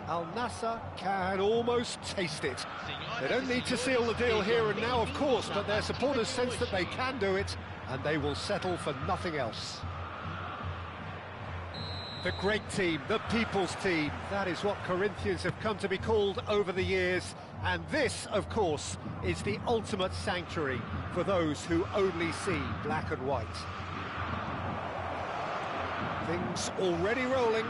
Al Nassr can almost taste it. They don't need to seal the deal here and now, of course, but their supporters sense that they can do it, and they will settle for nothing else. The great team, the people's team, that is what Corinthians have come to be called over the years, and this, of course, is the ultimate sanctuary for those who only see black and white. Things already rolling.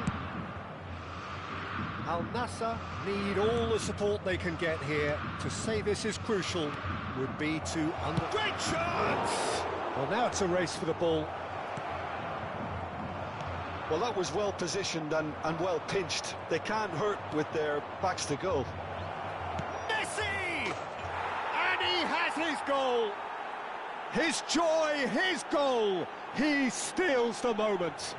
Al Nassr need all the support they can get here. To say this is crucial would be to Great chance! Well, now it's a race for the ball. Well, that was well positioned and well pinched. They can't hurt with their backs to goal. Messi! And he has his goal! His joy, his goal! He steals the moment.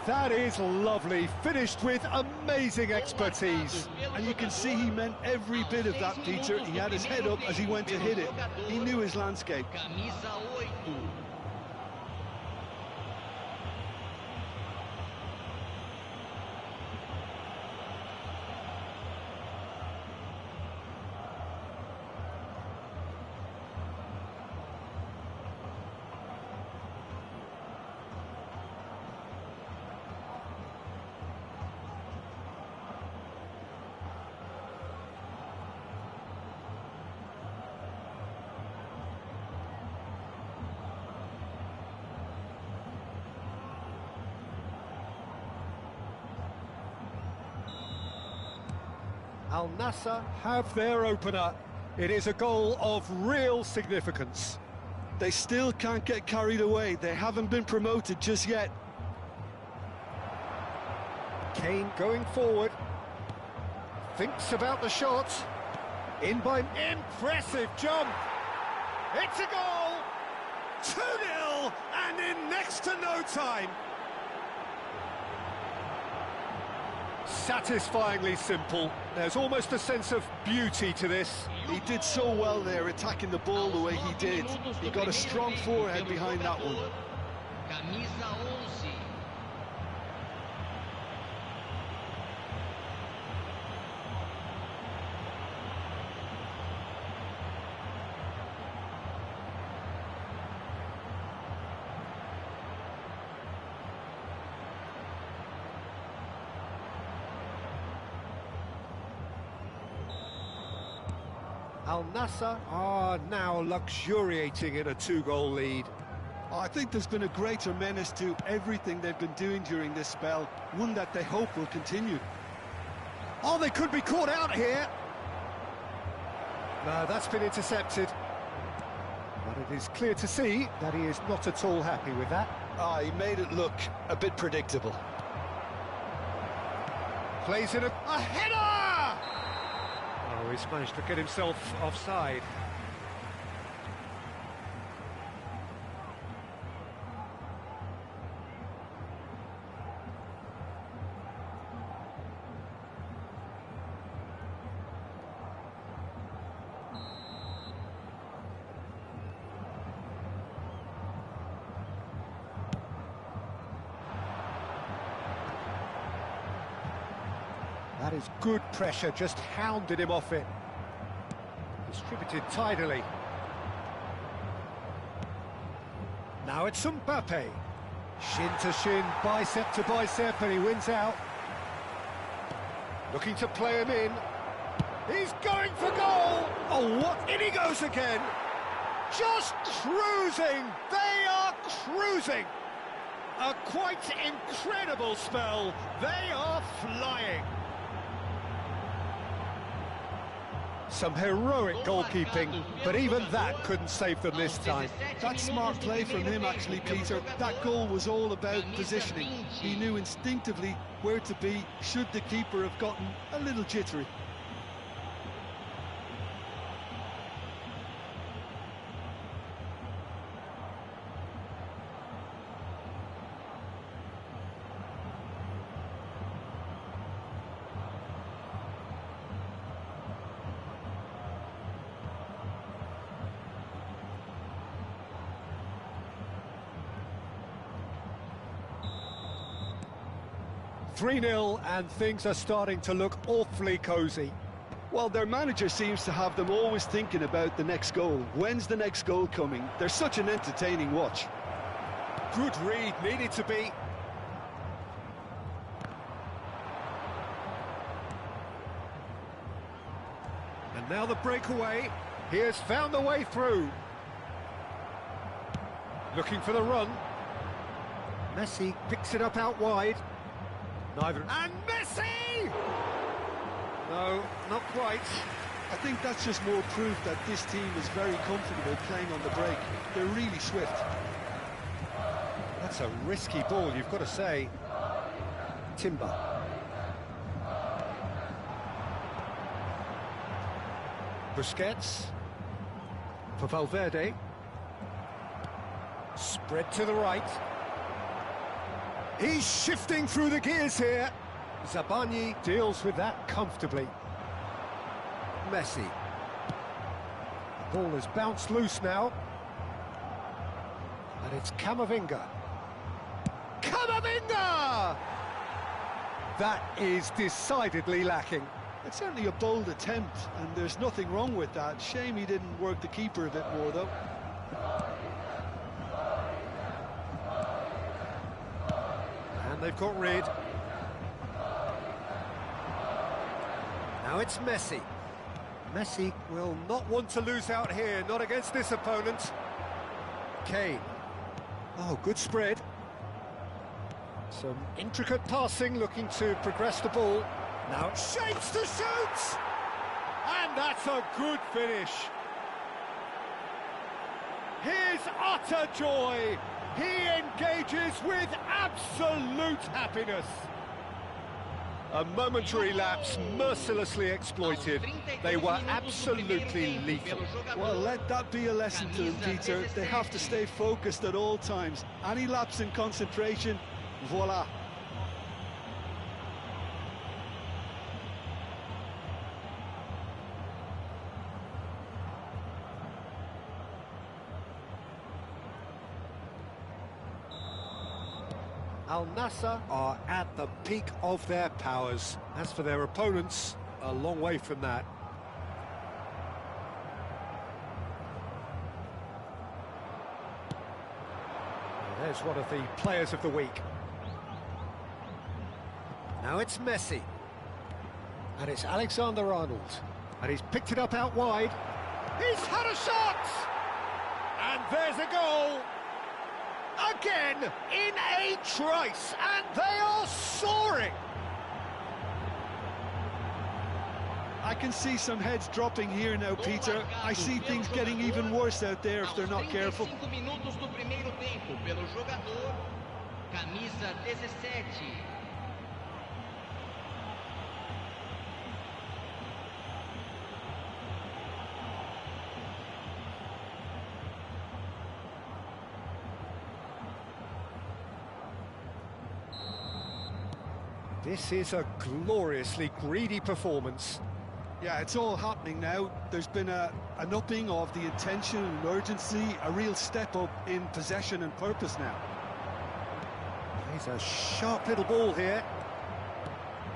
That is lovely, finished with amazing expertise. And you can see he meant every bit of that, Peter. He had his head up as he went to hit it. He knew his landscape. Al Nassr have their opener. It is a goal of real significance. They still can't get carried away. They haven't been promoted just yet. Kane going forward. Thinks about the shot. In by... Impressive jump! It's a goal! 2-0 and in next to no time. Satisfyingly simple. There's almost a sense of beauty to this. He did so well there, attacking the ball the way he did. He got a strong forehead behind that one. Al Nassr are now luxuriating in a 2-goal lead. I think there's been a greater menace to everything they've been doing during this spell, one that they hope will continue. Oh, they could be caught out here. No, that's been intercepted. But it is clear to see that he is not at all happy with that. He made it look a bit predictable. Plays in a header! Oh, he's managed to get himself offside. That is good pressure, just hounded him off it. Distributed tidily. Now it's Mbappe. Shin to shin, bicep to bicep, and he wins out. Looking to play him in. He's going for goal! Oh, what? In he goes again! Just cruising! They are cruising! A quite incredible spell. They are flying. Some heroic goalkeeping, but even that couldn't save them this time. That's smart play from him, actually, Peter. That goal was all about positioning. He knew instinctively where to be should the keeper have gotten a little jittery. "3-0 and things are starting to look awfully cosy. Well, their manager seems to have them always thinking about the next goal. When's the next goal coming? They're such an entertaining watch. Good read, needed to be. And now the breakaway. He has found the way through. Looking for the run. Messi picks it up out wide. Neither. And Messi! No, not quite. I think that's just more proof that this team is very comfortable playing on the break. They're really swift. That's a risky ball, you've got to say. Timber. Busquets. For Valverde. Spread to the right. He's shifting through the gears here. Zabani deals with that comfortably. Messi. The ball has bounced loose now. And it's Camavinga. Camavinga! That is decidedly lacking. It's certainly a bold attempt, and there's nothing wrong with that. Shame he didn't work the keeper a bit more, though. And they've got rid. Now it's Messi. Messi will not want to lose out here, not against this opponent. Kane. Oh, good spread. Some intricate passing, looking to progress the ball. Now it shapes to shoot! And that's a good finish. His utter joy. He engages with absolute happiness. A momentary lapse mercilessly exploited. They were absolutely lethal. Well, let that be a lesson to them, Peter. They have to stay focused at all times. Any lapse in concentration, voila. Al Nassr are at the peak of their powers. As for their opponents, a long way from that. There's one of the players of the week. Now it's Messi. And it's Alexander-Arnold. And he's picked it up out wide. He's had a shot! And there's a goal! Again, in a trice, and they are soaring! I can see some heads dropping here now, Peter. I see things getting even worse out there if they're not careful. This is a gloriously greedy performance. Yeah, it's all happening now. There's been an upping of the attention and urgency, a real step up in possession and purpose now. He's a sharp little ball here.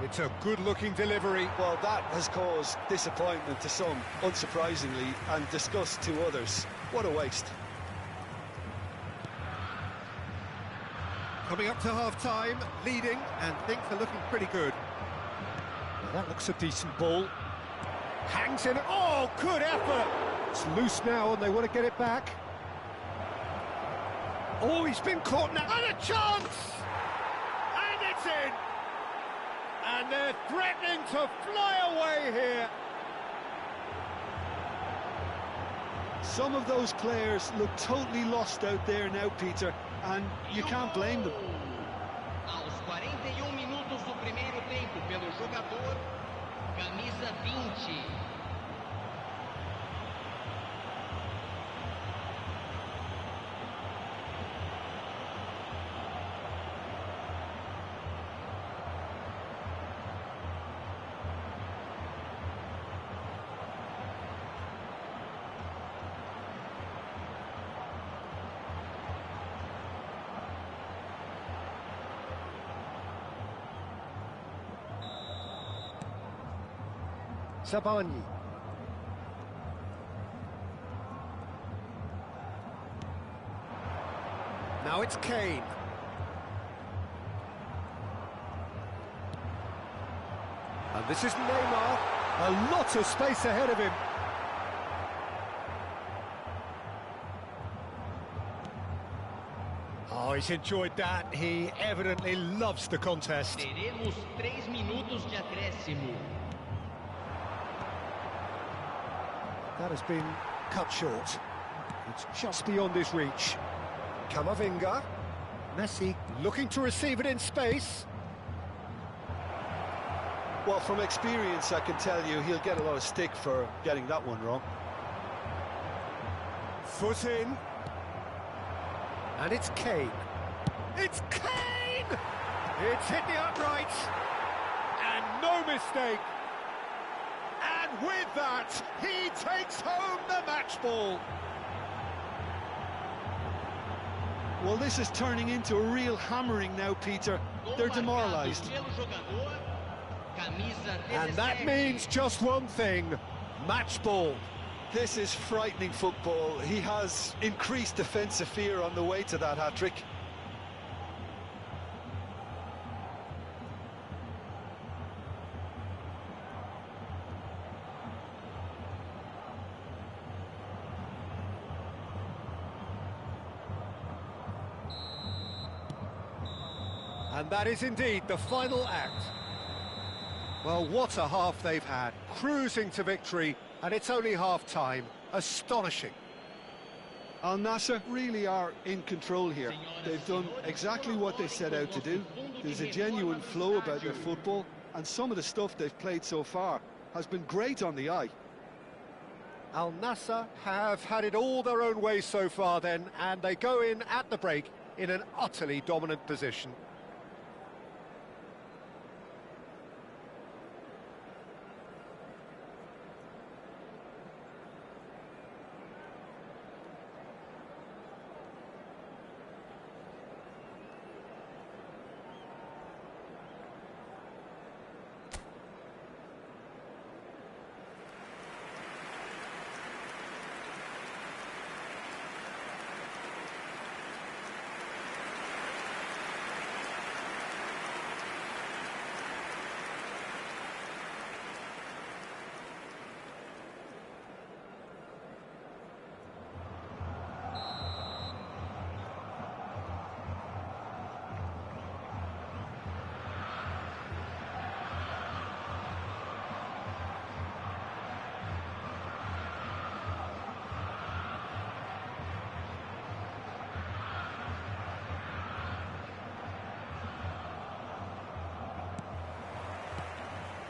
It's a good-looking delivery. Well, that has caused disappointment to some, unsurprisingly, and disgust to others. What a waste. Coming up to half-time, leading, and things are looking pretty good. Now that looks a decent ball. Hangs in. Oh, good effort! It's loose now, and they want to get it back. Oh, he's been caught now. And a chance! And it's in! And they're threatening to fly away here. Some of those players look totally lost out there now, Peter, and you can't blame them. Aos 41 minutos do primeiro tempo pelo jogador, camisa 20. Zabani. Now it's Kane. And this is Neymar. A lot of space ahead of him. Oh, he's enjoyed that. He evidently loves the contest. Teremos 3 minutos de acréscimo. That has been cut short. It's just beyond his reach. Camavinga. Messi looking to receive it in space. Well, from experience, I can tell you he'll get a lot of stick for getting that one wrong. Foot in. And it's Kane. It's Kane! It's hit the upright. And no mistake. And with that, he takes home the match ball. Well, this is turning into a real hammering now, Peter. They're demoralised. And that means just one thing, match ball. This is frightening football. He has increased defensive fear on the way to that hat-trick. And that is indeed the final act. Well, what a half they've had, cruising to victory, and it's only half-time. Astonishing. Al Nassr really are in control here. They've done exactly what they set out to do. There's a genuine flow about their football, and some of the stuff they've played so far has been great on the eye. Al Nassr have had it all their own way so far then, and they go in at the break in an utterly dominant position.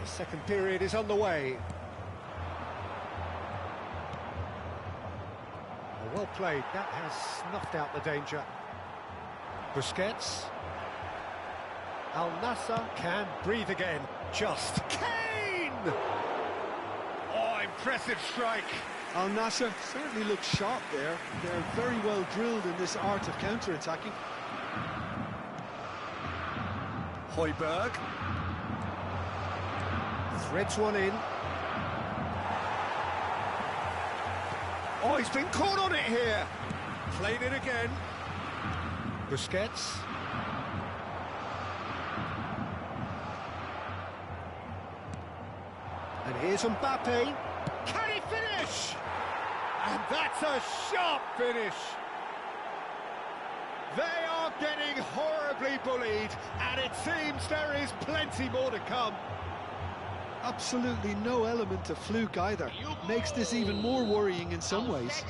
The second period is underway. Well played, that has snuffed out the danger. Busquets. Al Nassr can breathe again. Just Kane! Oh, impressive strike. Al Nassr certainly looks sharp there. They're very well drilled in this art of counter-attacking. Højbjerg. Threads one in. Oh, he's been caught on it here. Played it again. Busquets. And here's Mbappe. Can he finish? And that's a sharp finish. They are getting horribly bullied, and it seems there is plenty more to come. Absolutely no element of fluke either. Makes this even more worrying in some ways.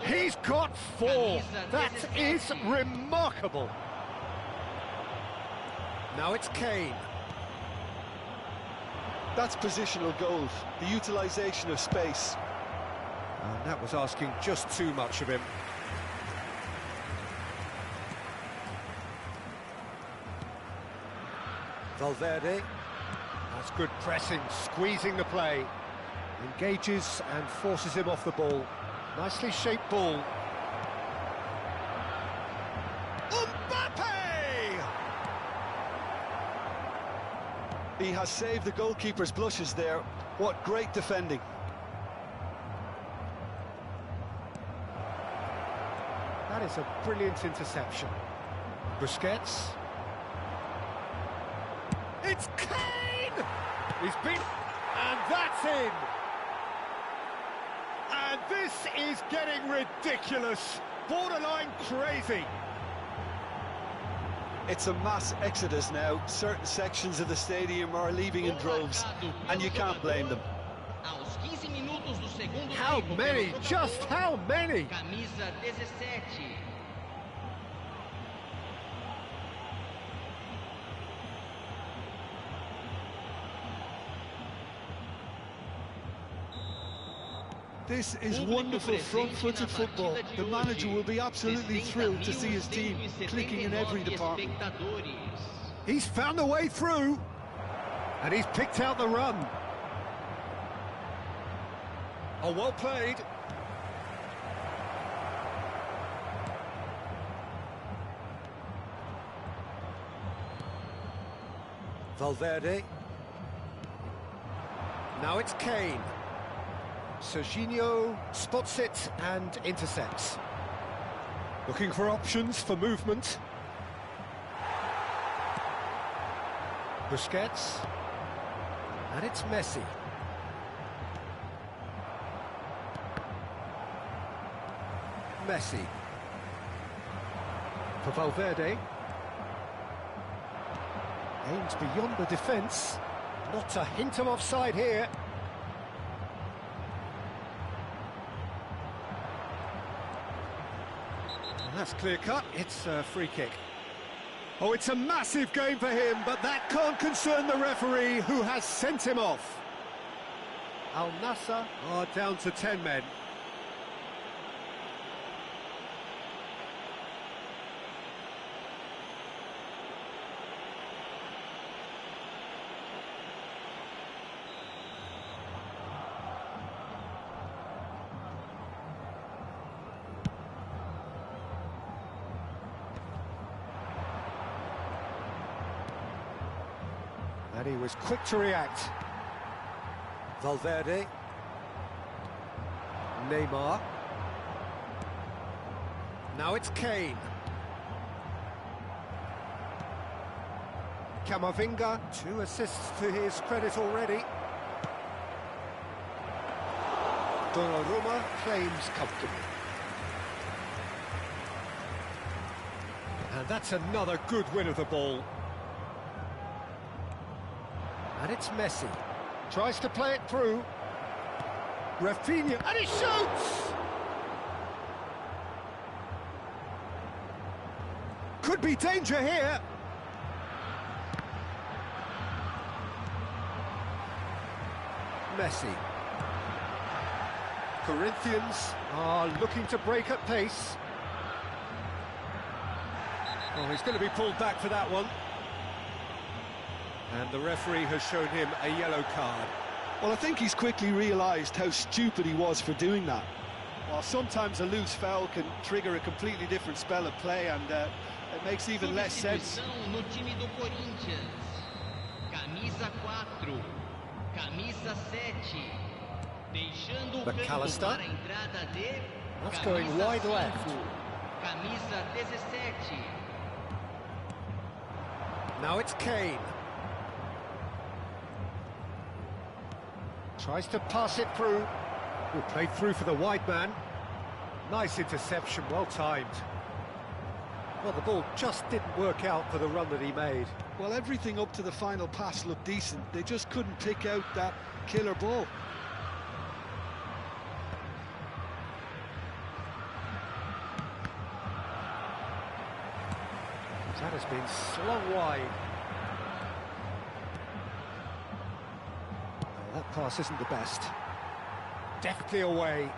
He's got 4. That is remarkable. Now it's Kane. That's positional goals, the utilisation of space. And that was asking just too much of him. Valverde. That's good pressing, squeezing the play. Engages and forces him off the ball. Nicely shaped ball. Mbappe! He has saved the goalkeeper's blushes there. What great defending. That is a brilliant interception. Busquets. It's Kane! He's been... and that's in! And this is getting ridiculous, borderline crazy. It's a mass exodus now. Certain sections of the stadium are leaving in droves, and you can't blame them. How many? Just how many? Camisa 17. This is wonderful front-footed football. The manager will be absolutely thrilled to see his team clicking in every department. He's found a way through, and he's picked out the run. Oh, well played. Valverde. Now it's Kane. Serginho spots it and intercepts. Looking for options for movement. Busquets. And it's Messi. Messi. For Valverde. Aims beyond the defence. Not a hint of offside here. And that's clear-cut. It's a free kick. Oh, it's a massive game for him, but that can't concern the referee, who has sent him off. Al Nassr are down to 10 men. And he was quick to react. Valverde. Neymar. Now it's Kane. Camavinga, 2 assists to his credit already. Donnarumma claims comfortably. And that's another good win of the ball. And it's Messi. Tries to play it through. Rafinha, and he shoots! Could be danger here. Messi. Corinthians are looking to break at pace. Oh, he's going to be pulled back for that one. And the referee has shown him a yellow card. Well, I think he's quickly realised how stupid he was for doing that. While sometimes a loose foul can trigger a completely different spell of play, and it makes even less sense. No time do Corinthians. Camisa 4, camisa 7. Deixando o campo para a entrada de That's going wide left. Camisa 17. Now it's Kane. Tries to pass it through. Oh, played through for the wide man. Nice interception, well timed. Well, the ball just didn't work out for the run that he made. Well, everything up to the final pass looked decent. They just couldn't pick out that killer ball. That has been slung wide. Oh, that pass isn't the best. Deftly away.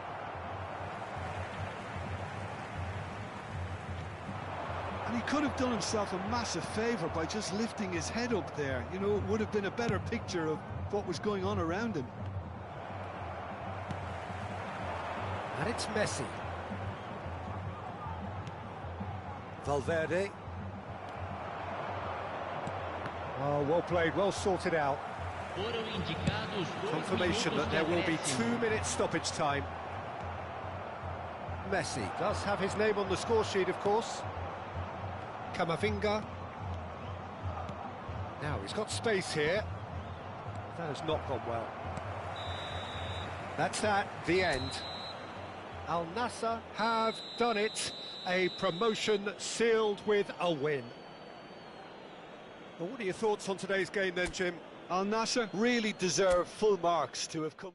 And he could have done himself a massive favour by just lifting his head up there. You know, it would have been a better picture of what was going on around him. And it's Messi. Valverde. Oh, well played, well sorted out. Confirmation that there will be 2-minute stoppage time. Messi does have his name on the score sheet, of course. Camavinga. Now he's got space here. That has not gone well. That's the end. Al Nassr have done it. A promotion sealed with a win. Well, what are your thoughts on today's game then, Jim? Al Nassr really deserve full marks to have come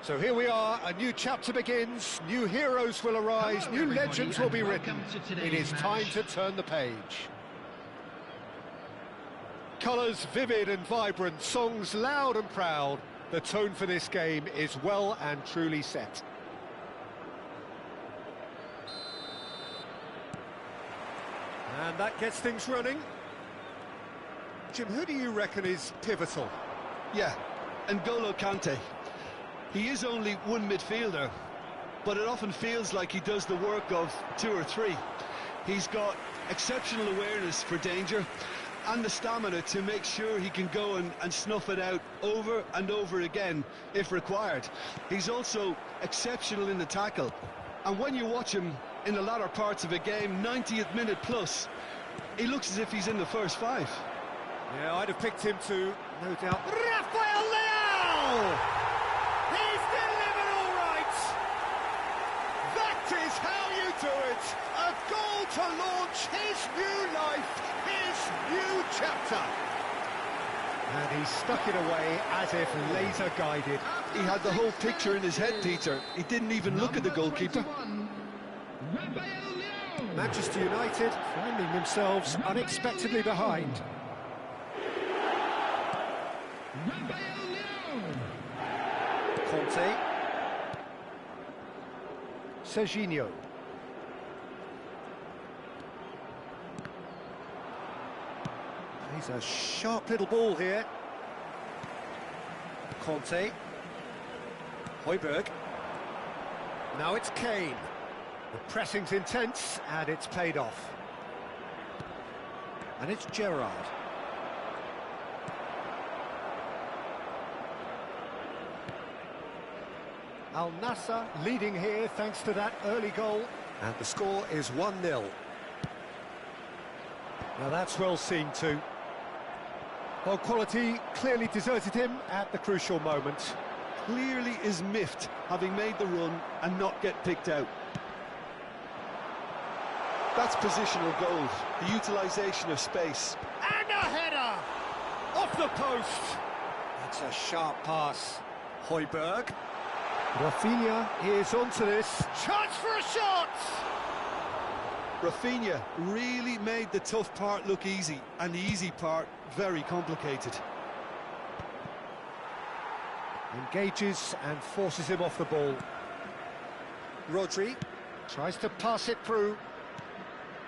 So here we are, a new chapter begins, new heroes will arise, Hello, new legends will be welcome written. to today's It is time match. to turn the page. Colours vivid and vibrant, songs loud and proud. The tone for this game is well and truly set. And that gets things running. Jim, who do you reckon is pivotal? Yeah, N'Golo Kante. He is only one midfielder, but it often feels like he does the work of two or three. He's got exceptional awareness for danger, and the stamina to make sure he can go and snuff it out over and over again if required. He's also exceptional in the tackle, and when you watch him in the latter parts of a game, 90th minute plus, he looks as if he's in the first five. Yeah, I'd have picked him to, no doubt, Rafael Leao! He's delivered all right! That is how you do it! A goal to launch his new life, his new chapter! And he stuck it away as if laser guided. He had the whole picture in his head, Peter. He didn't even look at the goalkeeper. Manchester United finding themselves unexpectedly behind. Conte. Serginho. He's a sharp little ball here. Conte. Højbjerg. Now it's Kane. The pressing's intense, and it's paid off. And it's Gerrard. Al Nassr leading here thanks to that early goal. And the score is 1-0. Now that's well seen too. Well, quality clearly deserted him at the crucial moment. Clearly is miffed, having made the run and not get picked out. That's positional goals, the utilisation of space. And a header! Off the post! That's a sharp pass. Højbjerg. Rafinha is onto this. Chance for a shot! Rafinha really made the tough part look easy, and the easy part very complicated. Engages and forces him off the ball. Rodri tries to pass it through.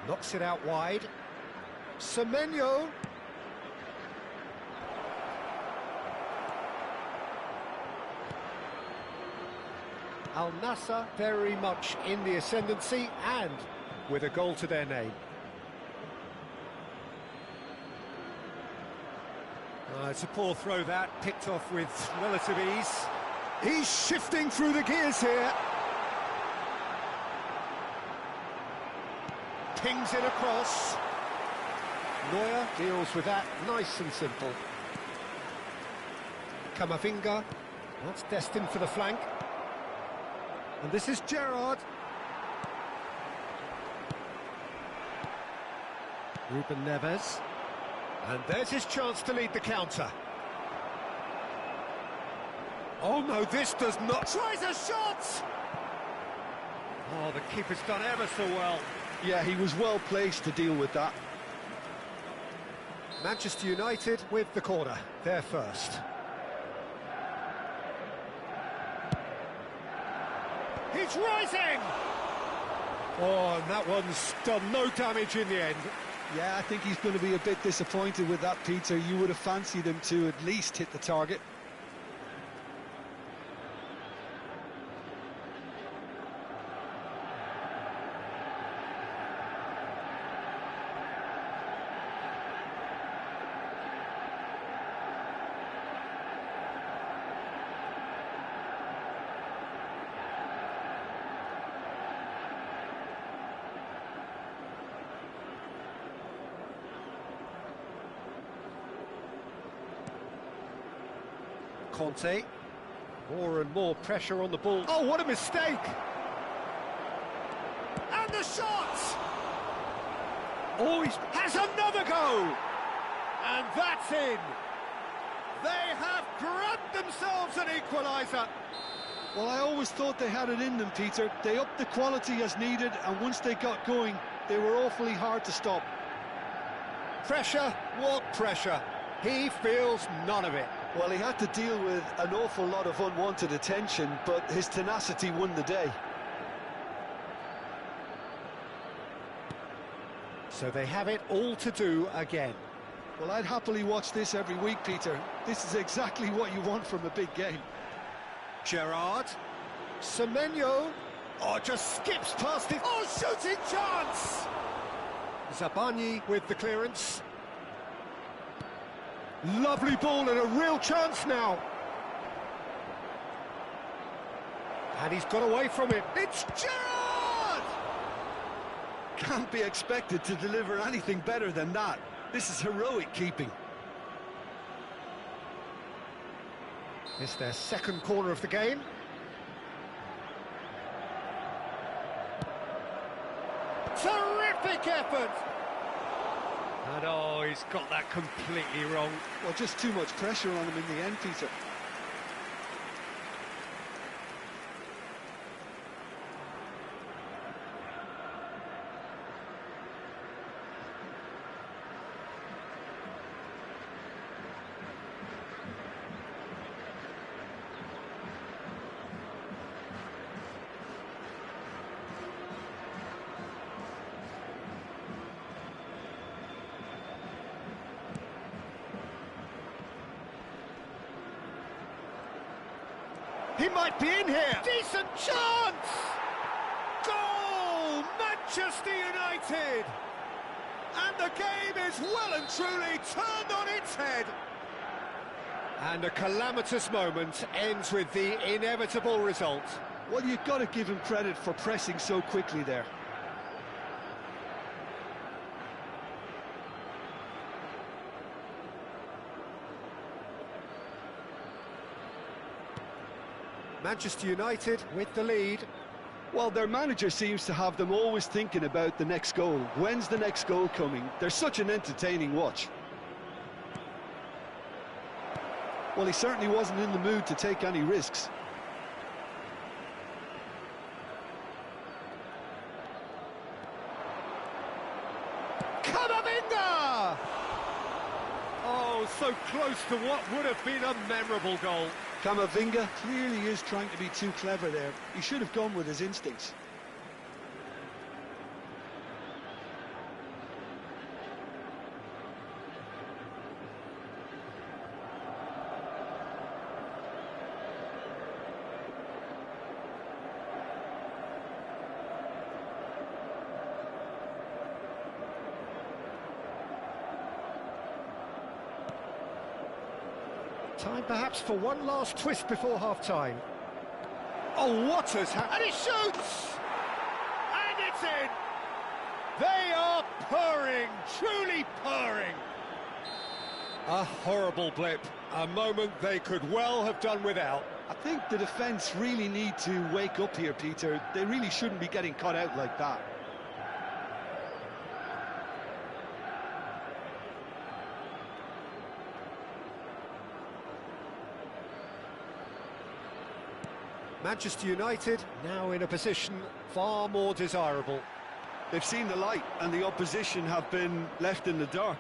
Knocks it out wide. Semenyo. Al Nassr very much in the ascendancy and with a goal to their name. It's a poor throw that, picked off with relative ease. He's shifting through the gears here. Pings it across. Neuer deals with that nice and simple. Camavinga, that's destined for the flank. And this is Gerrard. Ruben Neves. And there's his chance to lead the counter. Oh no, this does not... Tries a shot! Oh, the keeper's done ever so well. Yeah, he was well placed to deal with that. Manchester United with the corner, they're first. He's rising! Oh, and that one's done no damage in the end. Yeah, I think he's going to be a bit disappointed with that, Peter. You would have fancied him to at least hit the target. Conte, more and more pressure on the ball. Oh, what a mistake! And the shot! Oh, he has another go! And that's in! They have grabbed themselves an equaliser! Well, I always thought they had it in them, Peter. They upped the quality as needed, and once they got going, they were awfully hard to stop. Pressure? What pressure? He feels none of it. Well, he had to deal with an awful lot of unwanted attention, but his tenacity won the day. So they have it all to do again. Well, I'd happily watch this every week, Peter. This is exactly what you want from a big game. Gerrard. Semenyo. Oh, just skips past it. Oh, shooting chance! Zabani with the clearance. Lovely ball and a real chance now. And he's got away from it. It's Gerrard! Can't be expected to deliver anything better than that. This is heroic keeping. It's their second corner of the game. Terrific effort! And oh, he's got that completely wrong. Well, just too much pressure on him in the end, Peter. He might be in here. Decent chance! Goal! Manchester United! And the game is well and truly turned on its head. And a calamitous moment ends with the inevitable result. Well, you've got to give him credit for pressing so quickly there. Manchester United with the lead. Well, their manager seems to have them always thinking about the next goal. When's the next goal coming? They're such an entertaining watch. Well, he certainly wasn't in the mood to take any risks. Camavinga! Oh, so close to what would have been a memorable goal. Camavinga clearly is trying to be too clever there. He should have gone with his instincts. Time perhaps for one last twist before half-time. Oh, what has happened? And he shoots! And it's in! They are purring, truly purring. A horrible blip, a moment they could well have done without. I think the defence really need to wake up here, Peter. They really shouldn't be getting caught out like that. Manchester United now in a position far more desirable. They've seen the light and the opposition have been left in the dark.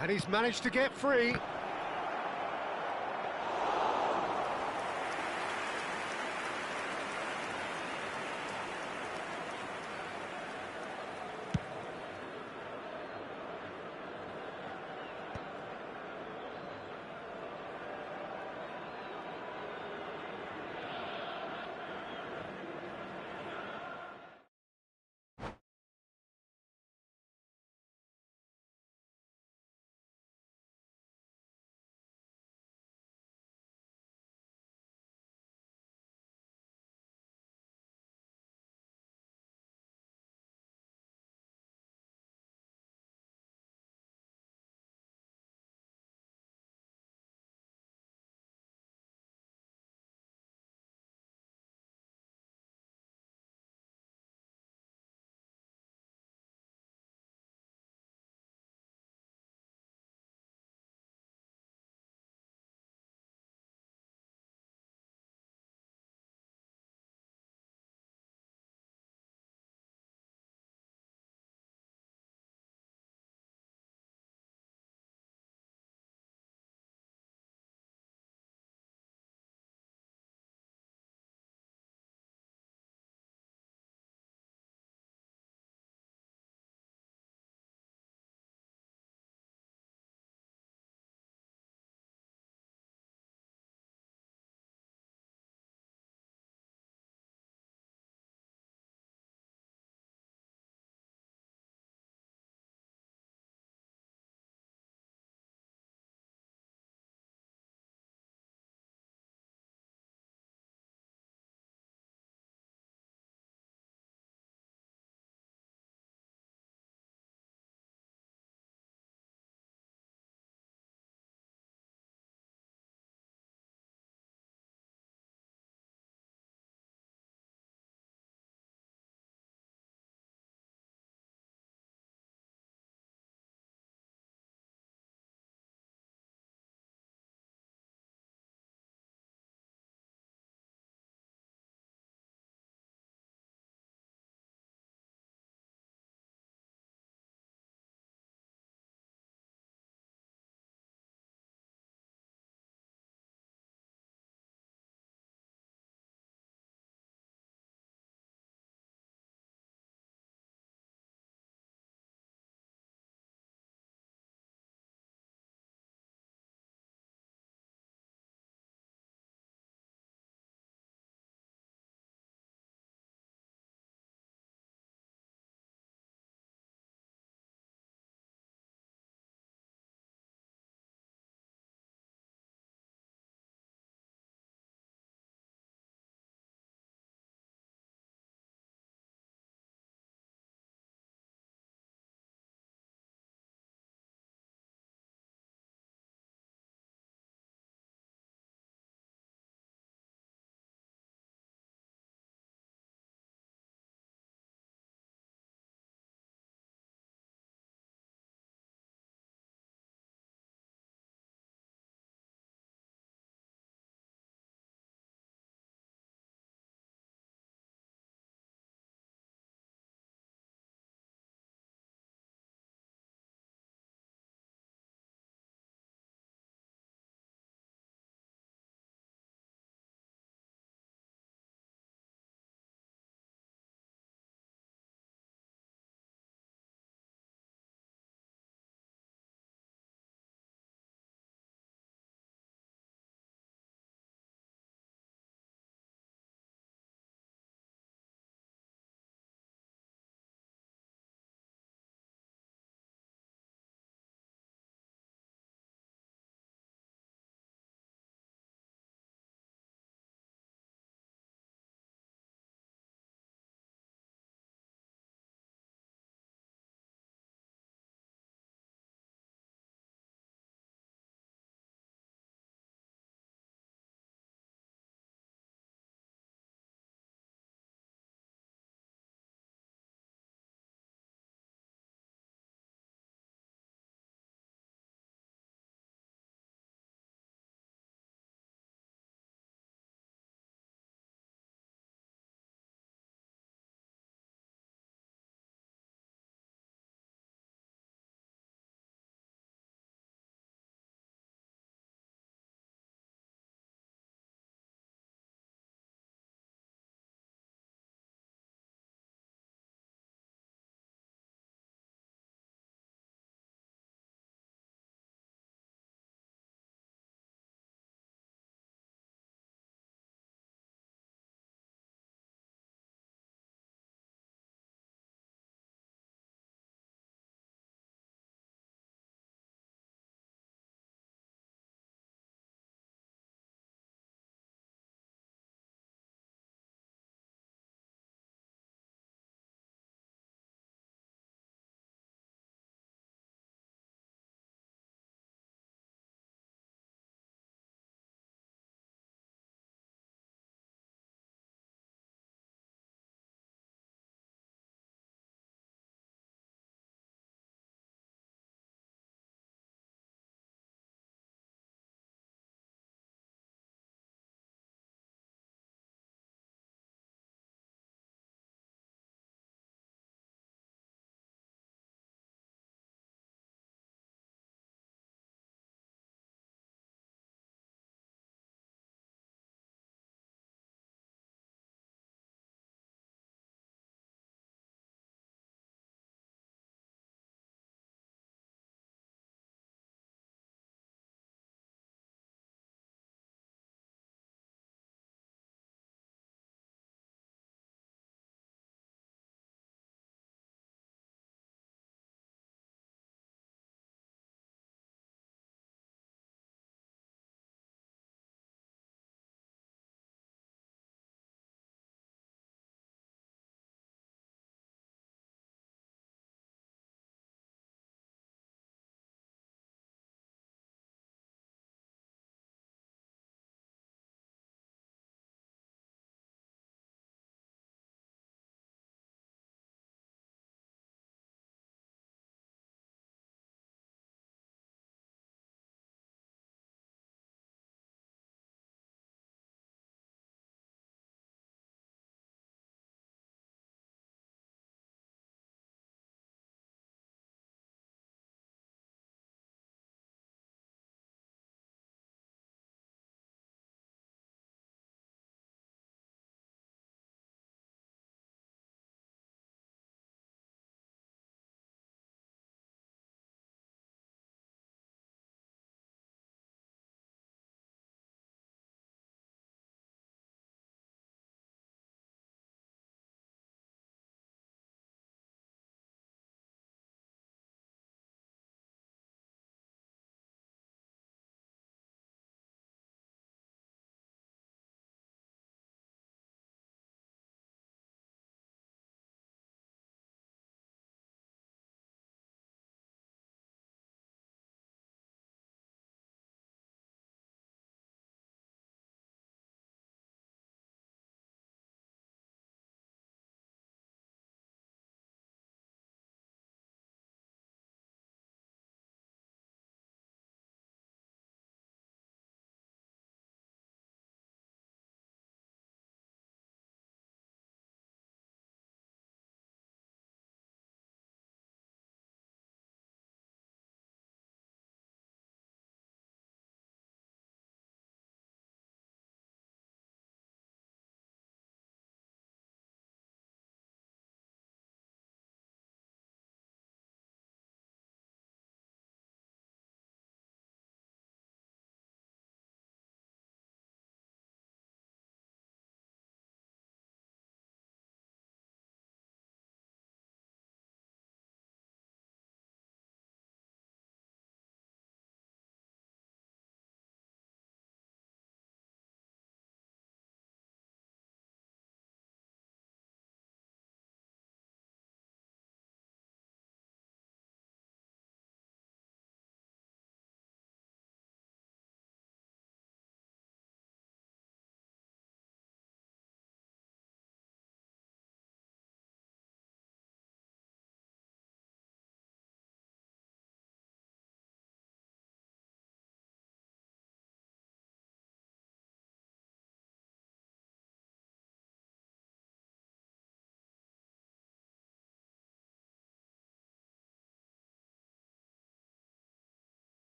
And he's managed to get free.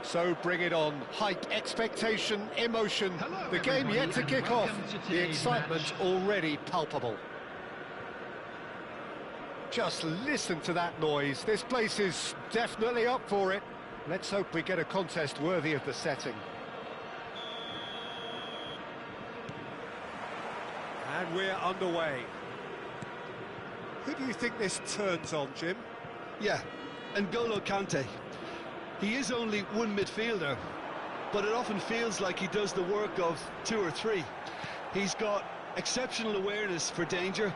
So bring it on. Hype, expectation, emotion. The game yet to kick off. The excitement already palpable. Just listen to that noise. This place is definitely up for it. Let's hope we get a contest worthy of the setting. And we're underway. Who do you think this turns on, Jim? Yeah, N'Golo Kante. He is only one midfielder, but it often feels like he does the work of two or three. He's got exceptional awareness for danger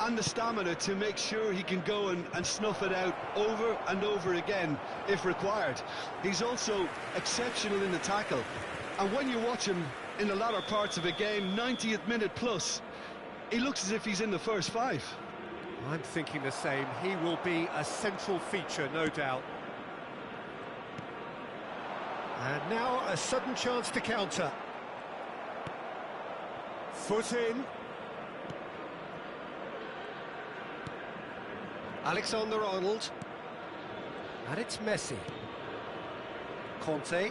and the stamina to make sure he can go and snuff it out over and over again if required. He's also exceptional in the tackle, and when you watch him in the latter parts of a game, 90th minute plus, he looks as if he's in the first five. I'm thinking the same. He will be a central feature, no doubt. And now a sudden chance to counter. Foot in. Alexander-Arnold. And it's Messi. Conte.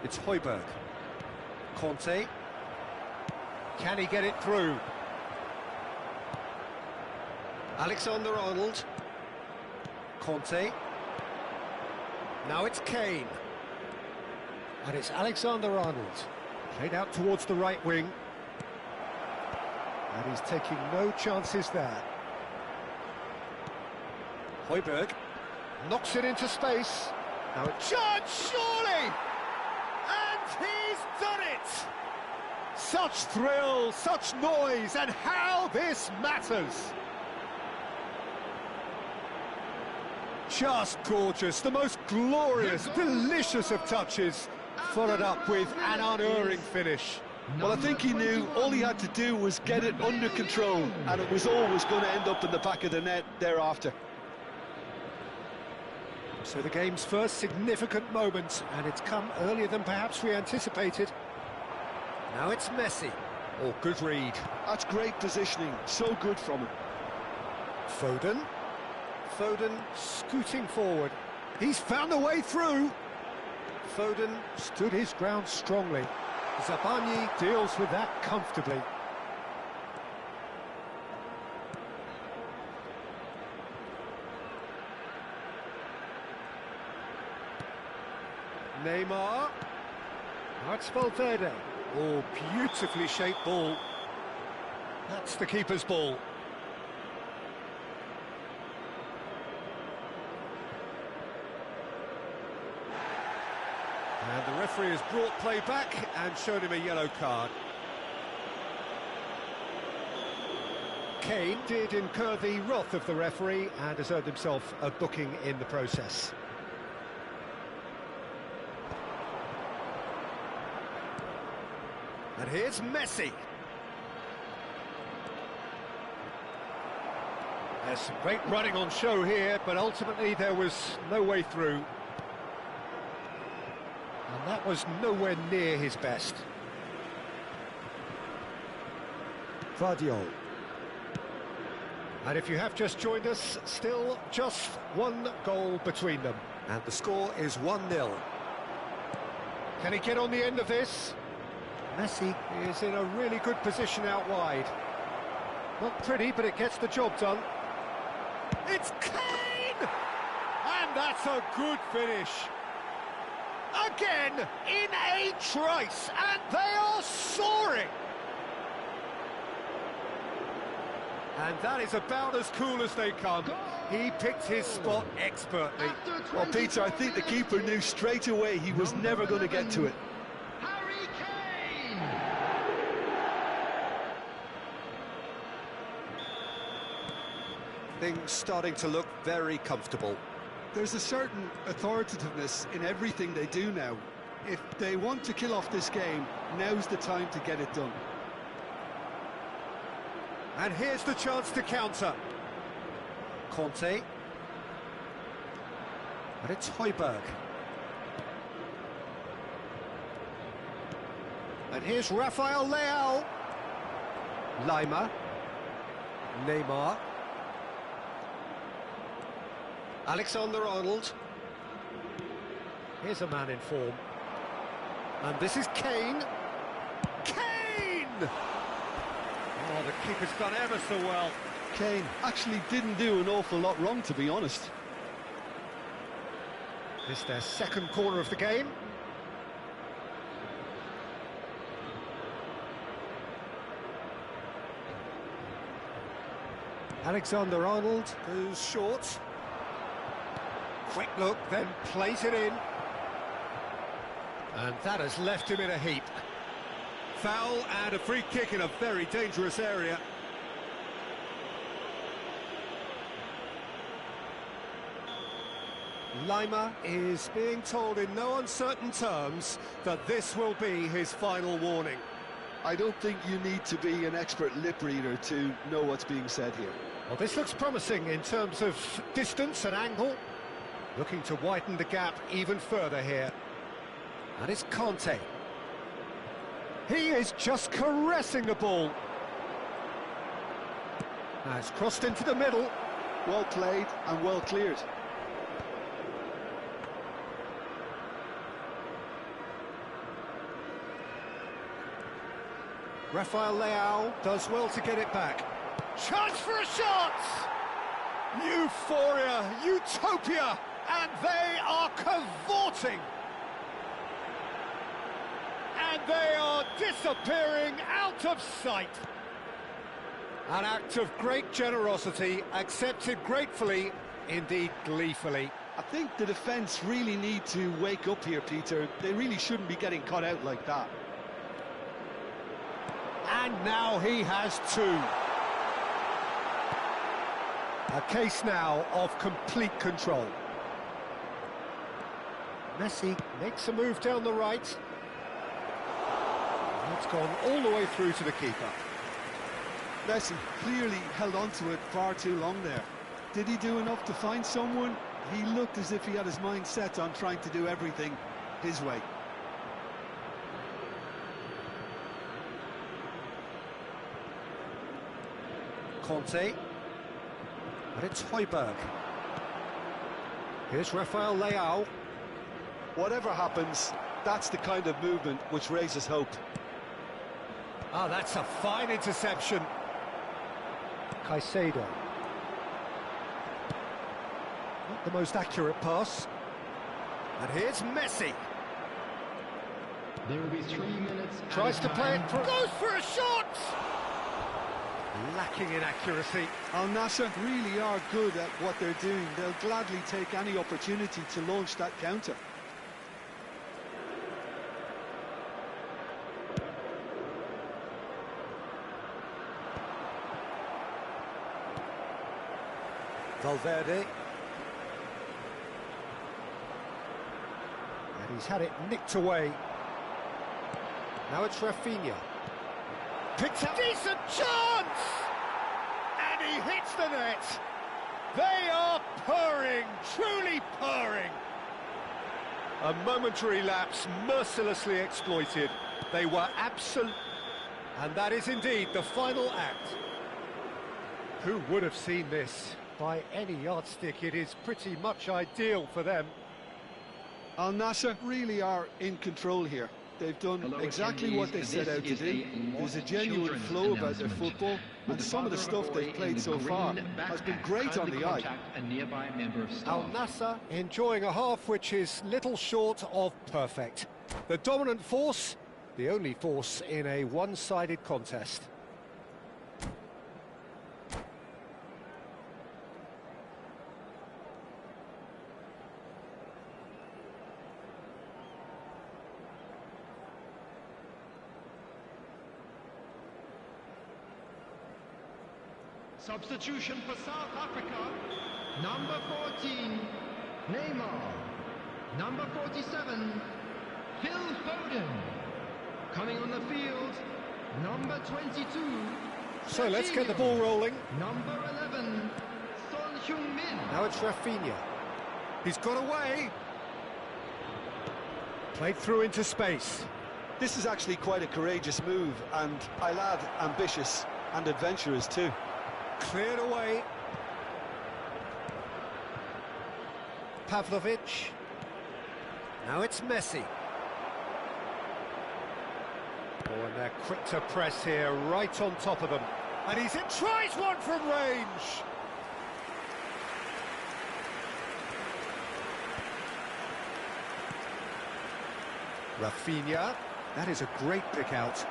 It's Højbjerg. Conte. Can he get it through? Alexander-Arnold. Conte. Now it's Kane. And it's Alexander-Arnold. Played out towards the right wing. And he's taking no chances there. Højbjerg knocks it into space. Now a chance, surely! And he's done it! Such thrill, such noise, and how this matters! Just gorgeous, the most glorious, delicious of touches, followed up with an unerring finish. Well, I think he knew all he had to do was get it under control, and it was always going to end up in the back of the net thereafter. So the game's first significant moment, and it's come earlier than perhaps we anticipated. Now it's Messi. Oh, good read. That's great positioning, so good from him. Foden. Foden scooting forward. He's found a way through. Foden stood his ground strongly. Zabani deals with that comfortably. Neymar. Now it's Valverde. Oh, beautifully shaped ball. That's the keeper's ball. And the referee has brought play back and shown him a yellow card. Kane did incur the wrath of the referee and has earned himself a booking in the process. And here's Messi. There's some great running on show here, but ultimately there was no way through. And that was nowhere near his best. Vardiol. And if you have just joined us, still just one goal between them. And the score is 1-0. Can he get on the end of this? Messi is in a really good position out wide. Not pretty, but it gets the job done. It's Kane! And that's a good finish. Again, in a trice, and they are soaring! And that is about as cool as they come. He picked his spot expertly. Well, Peter, I think the keeper knew straight away he was never going to get to it. Things starting to look very comfortable. There's a certain authoritativeness in everything they do now. If they want to kill off this game, now's the time to get it done. And here's the chance to counter. Conte. And it's Højbjerg. And here's Rafael Leao. Lima. Neymar. Alexander-Arnold. Here's a man in form. And this is Kane. Kane! Oh, the keeper's done ever so well. Kane actually didn't do an awful lot wrong, to be honest. This their second corner of the game. Alexander-Arnold goes short. Quick look, then plays it in. And that has left him in a heap. Foul and a free kick in a very dangerous area. Lima is being told in no uncertain terms that this will be his final warning. I don't think you need to be an expert lip reader to know what's being said here. Well, this looks promising in terms of distance and angle. Looking to widen the gap even further here. And it's Conte. He is just caressing the ball. Now it's crossed into the middle. Well played and well cleared. Rafael Leao does well to get it back. Chance for a shot! Euphoria, utopia, and they are cavorting. And they are disappearing out of sight. An act of great generosity, accepted gratefully, indeed gleefully. I think the defence really need to wake up here, Peter. They really shouldn't be getting caught out like that. And now he has two. A case now of complete control. Messi makes a move down the right. It's gone all the way through to the keeper. Messi clearly held on to it far too long there. Did he do enough to find someone? He looked as if he had his mind set on trying to do everything his way. Conte. And it's Højbjerg. Here's Rafael Leao. Whatever happens, that's the kind of movement which raises hope. Ah, that's a fine interception. Caicedo. Not the most accurate pass. And here's Messi. There will be 3 minutes. Tries to play it through. Goes for a shot! Lacking in accuracy. Al Nassr really are good at what they're doing. They'll gladly take any opportunity to launch that counter. Valverde. And he's had it nicked away. Now it's Rafinha. Picks up. Decent chance! And he hits the net. They are purring, truly purring. A momentary lapse mercilessly exploited. They were absolute. And that is indeed the final act. Who would have seen this? By any yardstick, it is pretty much ideal for them. Al Nassr really are in control here. They've done exactly what they set out to do. There's a genuine flow about their football, and some of the stuff they've played so far has been great on the eye. Al Nassr enjoying a half which is little short of perfect. The dominant force, the only force in a one-sided contest. Substitution for South Africa. Number 14, Neymar. Number 47, Phil Foden. Coming on the field, number 22. So let's get the ball rolling. Number 11, Son Heung-min. Now it's Rafinha. He's got away. Played through into space. This is actually quite a courageous move, and I'll add ambitious and adventurous too. Cleared away. Pavlovic. Now it's Messi. Oh, and they're quick to press here, right on top of them. And he tries one from range. Rafinha, that is a great pick out.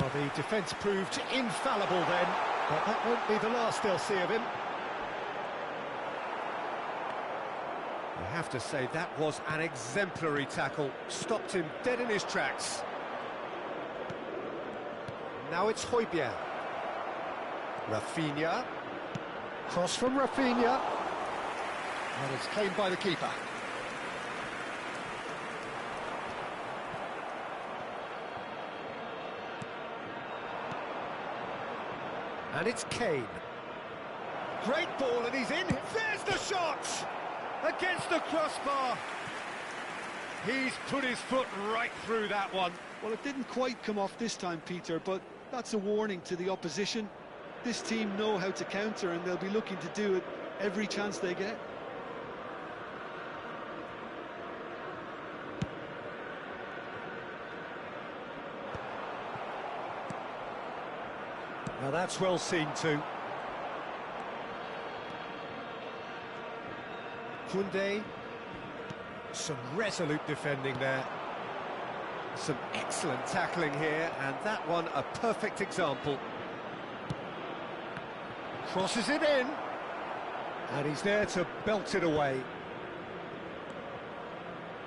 Well, the defence proved infallible then, but that won't be the last they'll see of him. I have to say, that was an exemplary tackle. Stopped him dead in his tracks. Now it's Højbjerg. Rafinha. Cross from Rafinha. And it's claimed by the keeper. And it's Kane. Great ball, and he's in. There's the shot! Against the crossbar. He's put his foot right through that one. Well, it didn't quite come off this time, Peter, but that's a warning to the opposition. This team know how to counter, and they'll be looking to do it every chance they get. Now that's well seen too. Koundé. Some resolute defending there. Some excellent tackling here, and that one a perfect example. Crosses it in. And he's there to belt it away.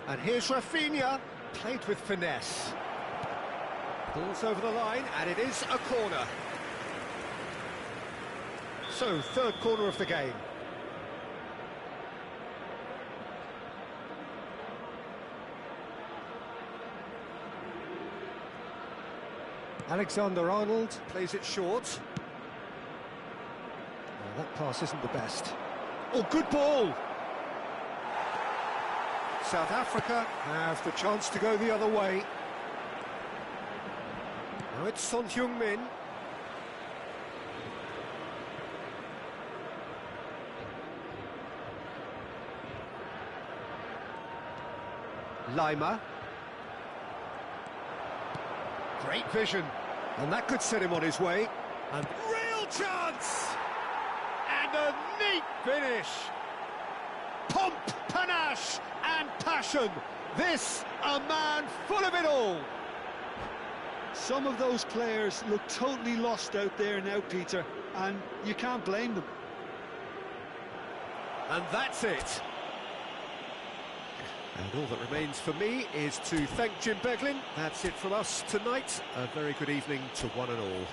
And here's Rafinha, played with finesse. Ball's over the line, and it is a corner. So, third corner of the game. Alexander-Arnold plays it short. Well, that pass isn't the best. Oh, good ball! South Africa have the chance to go the other way. Now it's Son Heung-min. Lima. Great vision, and that could set him on his way. And real chance! And a neat finish! Pomp, panache, and passion. This, a man full of it all. Some of those players look totally lost out there now, Peter, and you can't blame them. And that's it. And all that remains for me is to thank Jim Beglin. That's it from us tonight. A very good evening to one and all.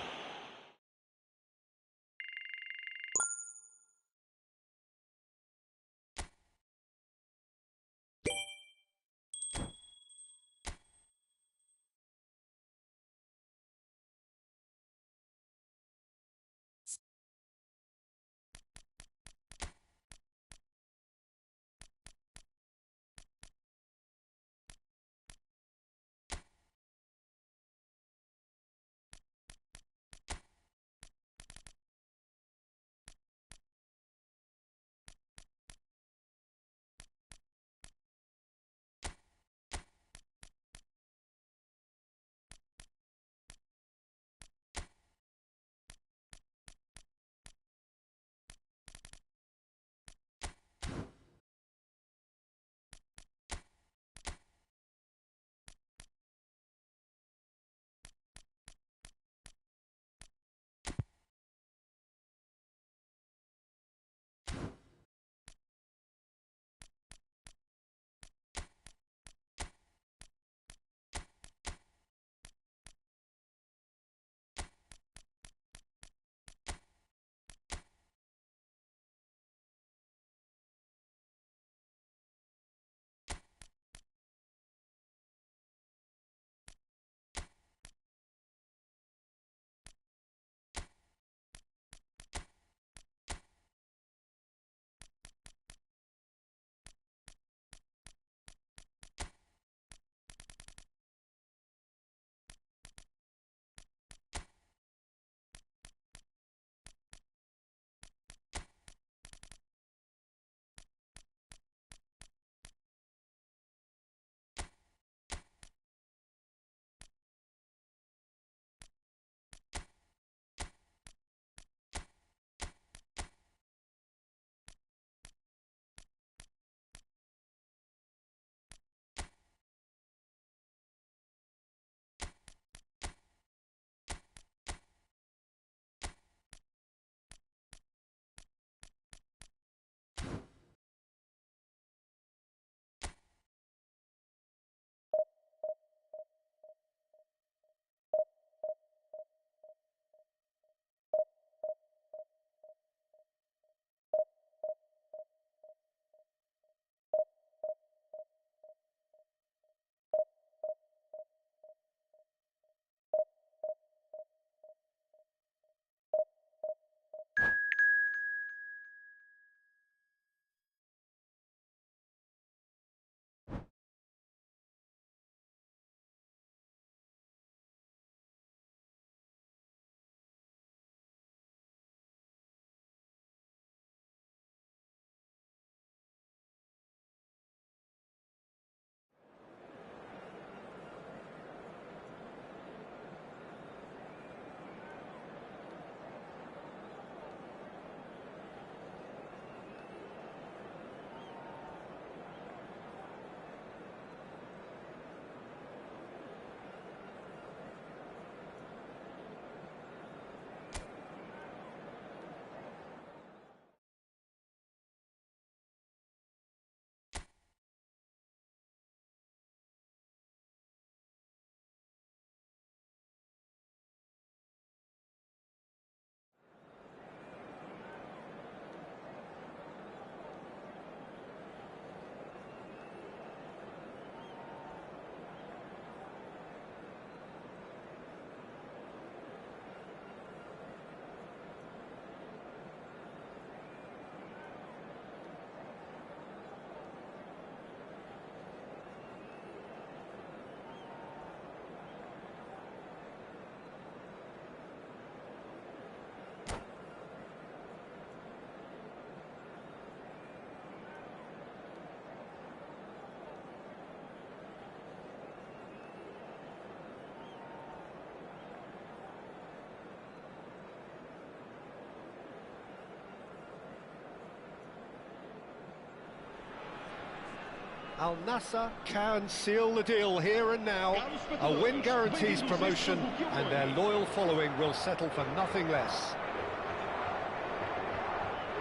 Al Nassr can seal the deal here and now. A win guarantees promotion, and their loyal following will settle for nothing less.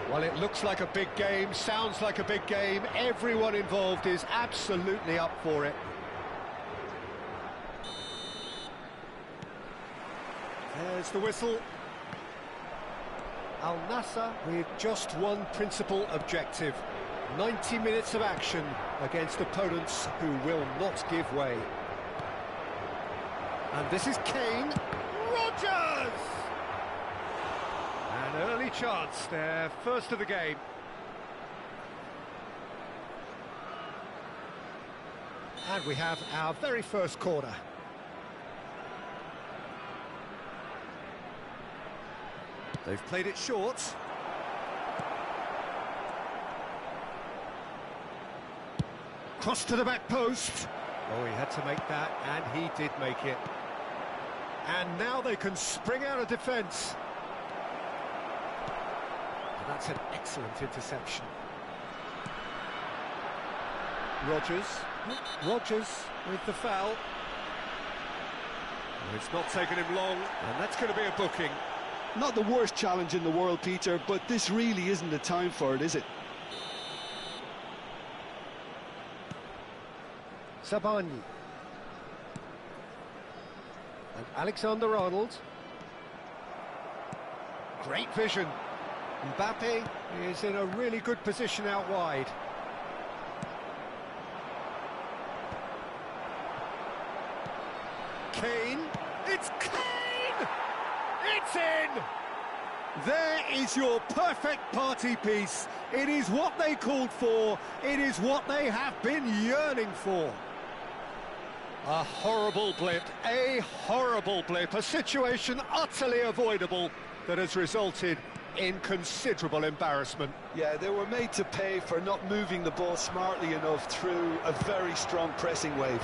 Well, it looks like a big game, sounds like a big game. Everyone involved is absolutely up for it. There's the whistle. Al Nassr with just one principal objective. 90 minutes of action against opponents who will not give way. And this is Kane. Rodgers! An early chance, their first of the game. And we have our very first corner. They've played it short. Cross to the back post. Oh, he had to make that, and he did make it. And now they can spring out of defence. And that's an excellent interception. Rodgers with the foul. Oh, it's not taken him long, and that's going to be a booking. Not the worst challenge in the world, Peter, but this really isn't the time for it, is it? Sabani. And Alexander-Arnold. Great vision. Mbappe is in a really good position out wide. Kane. It's Kane! It's in! There is your perfect party piece. It is what they called for. It is what they have been yearning for. A horrible blip, a situation utterly avoidable that has resulted in considerable embarrassment. Yeah, they were made to pay for not moving the ball smartly enough through a very strong pressing wave.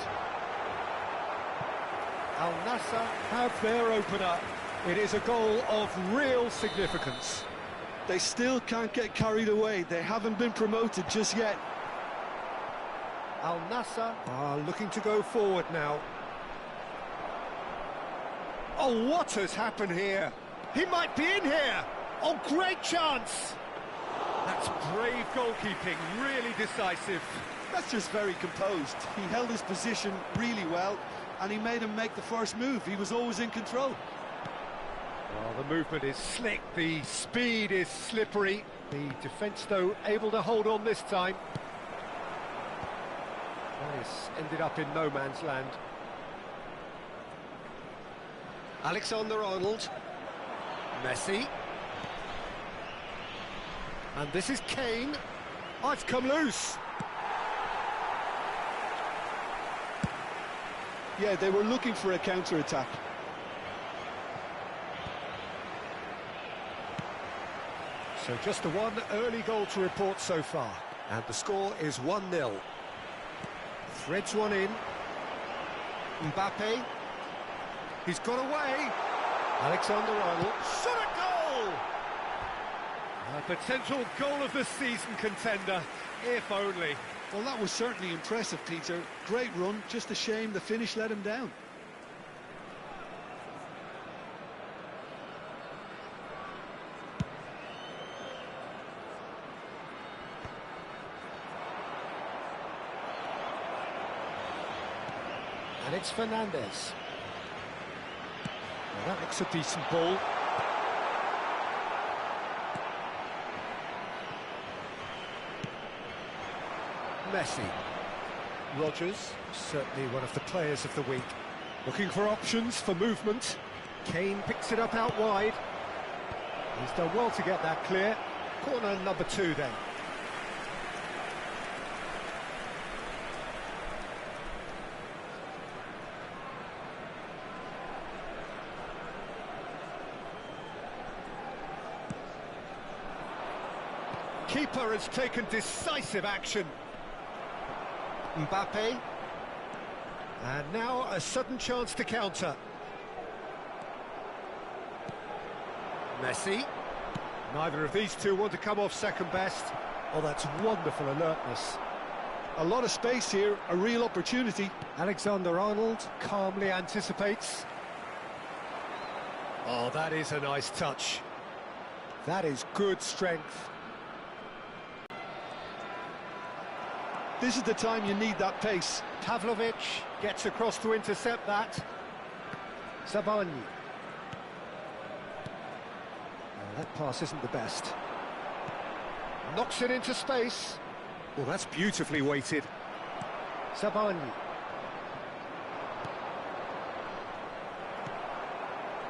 Al Nassr have their opener. It is a goal of real significance. They still can't get carried away. They haven't been promoted just yet. Al Nassr are looking to go forward now. Oh, what has happened here? He might be in here. Oh, great chance. That's brave goalkeeping, really decisive. That's just very composed. He held his position really well, and he made him make the first move. He was always in control. Well, the movement is slick, the speed is slippery. The defence, though, able to hold on this time. This ended up in no man's land. Alexander-Arnold. Messi. And this is Kane. Oh, it's come loose. Yeah, they were looking for a counter-attack. So just the one early goal to report so far. And the score is 1-0. Threads one in. Mbappe. He's got away. Alexander-Arnold. Shot a goal! A potential goal of the season contender, if only. Well, that was certainly impressive, Peter. Great run, just a shame the finish let him down. And it's Fernandez. Well, that looks a decent ball. Messi. Rodgers, certainly one of the players of the week. Looking for options for movement. Kane picks it up out wide. He's done well to get that clear. Corner number 2 then. Keeper has taken decisive action. Mbappe. And now a sudden chance to counter. Messi. Neither of these two want to come off second best. Oh, that's wonderful alertness. A lot of space here, a real opportunity. Alexander-Arnold calmly anticipates. Oh, that is a nice touch. That is good strength. This is the time you need that pace. Pavlovic gets across to intercept that. Zabani. Oh, that pass isn't the best. Knocks it into space. Well, that's beautifully weighted. Zabani.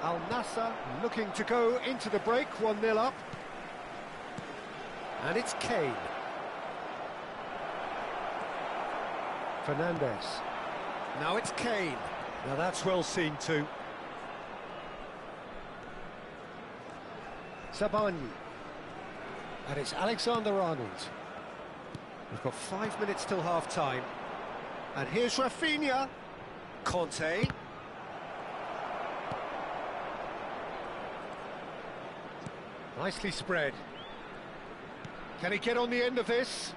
Al Nassr looking to go into the break, 1-0 up. And it's Kane. Fernandez. Now it's Kane. Now that's well seen too. Zabani. And it's Alexander-Arnold. We've got 5 minutes till half-time. And here's Rafinha. Conte. Nicely spread. Can he get on the end of this?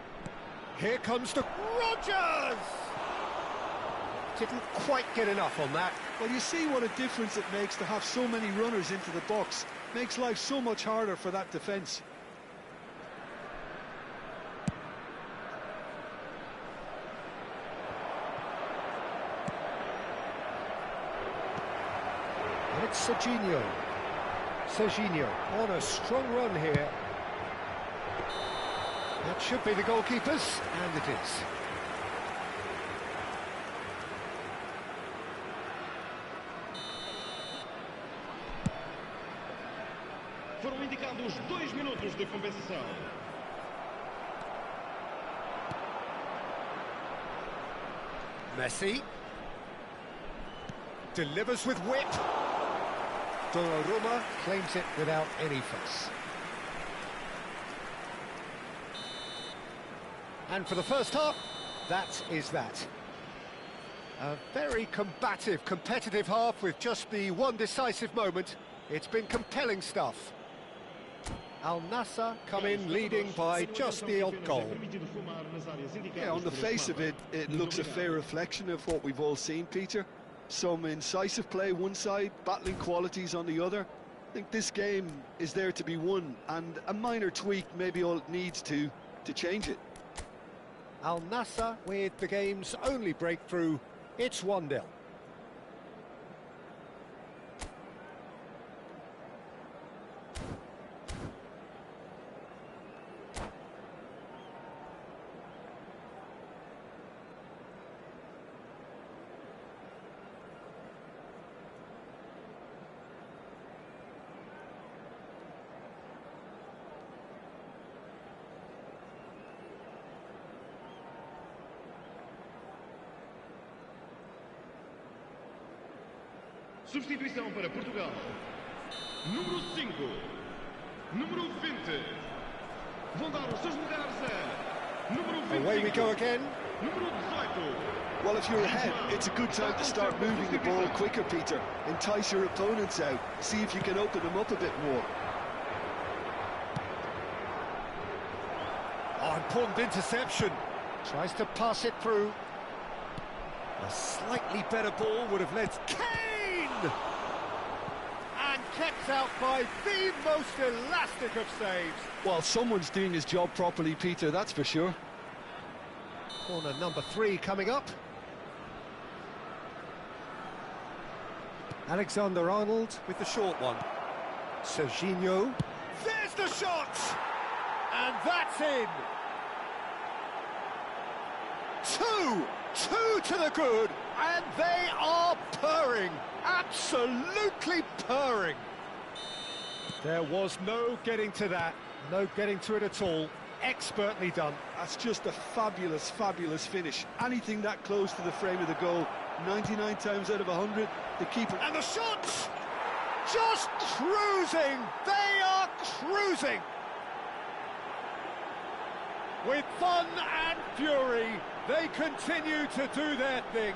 Here comes the Rodgers! Didn't quite get enough on that. Well, you see what a difference it makes to have so many runners into the box. Makes life so much harder for that defence. And it's Serginho. Serginho on a strong run here. That should be the goalkeepers, and it is. Foram indicados 2 minutos de compensação. Messi. Delivers with whip. Donnarumma claims it without any fuss. And for the first half, that is that. A very combative, competitive half with just the one decisive moment. It's been compelling stuff. Al Nassr come in leading by just the odd goal. Yeah, on the face of it, it looks a fair reflection of what we've all seen, Peter. Some incisive play one side, battling qualities on the other. I think this game is there to be won, and a minor tweak maybe all it needs to change it. Al Nassr with the game's only breakthrough. It's 1-0. Substituição para Portugal. Número 5. Número 20. Vão dar os seus lugares a número 25. Away we go again. Número 18. Well, if you're ahead, it's a good time to start moving the ball quicker, Peter. Entice your opponents out. See if you can open them up a bit more. Oh, important interception. Tries to pass it through. A slightly better ball would have led Kane! And kept out by the most elastic of saves. Well, someone's doing his job properly, Peter, that's for sure. Corner number 3 coming up. Alexander-Arnold with the short one. Serginho. There's the shot! And that's in! 2 to the good, and they are purring, absolutely purring. There was no getting to that, no getting to it at all. Expertly done. That's just a fabulous, fabulous finish. Anything that close to the frame of the goal, 99 times out of 100, the keeper... And the shot! Just cruising! They are cruising! With fun and fury, they continue to do their thing.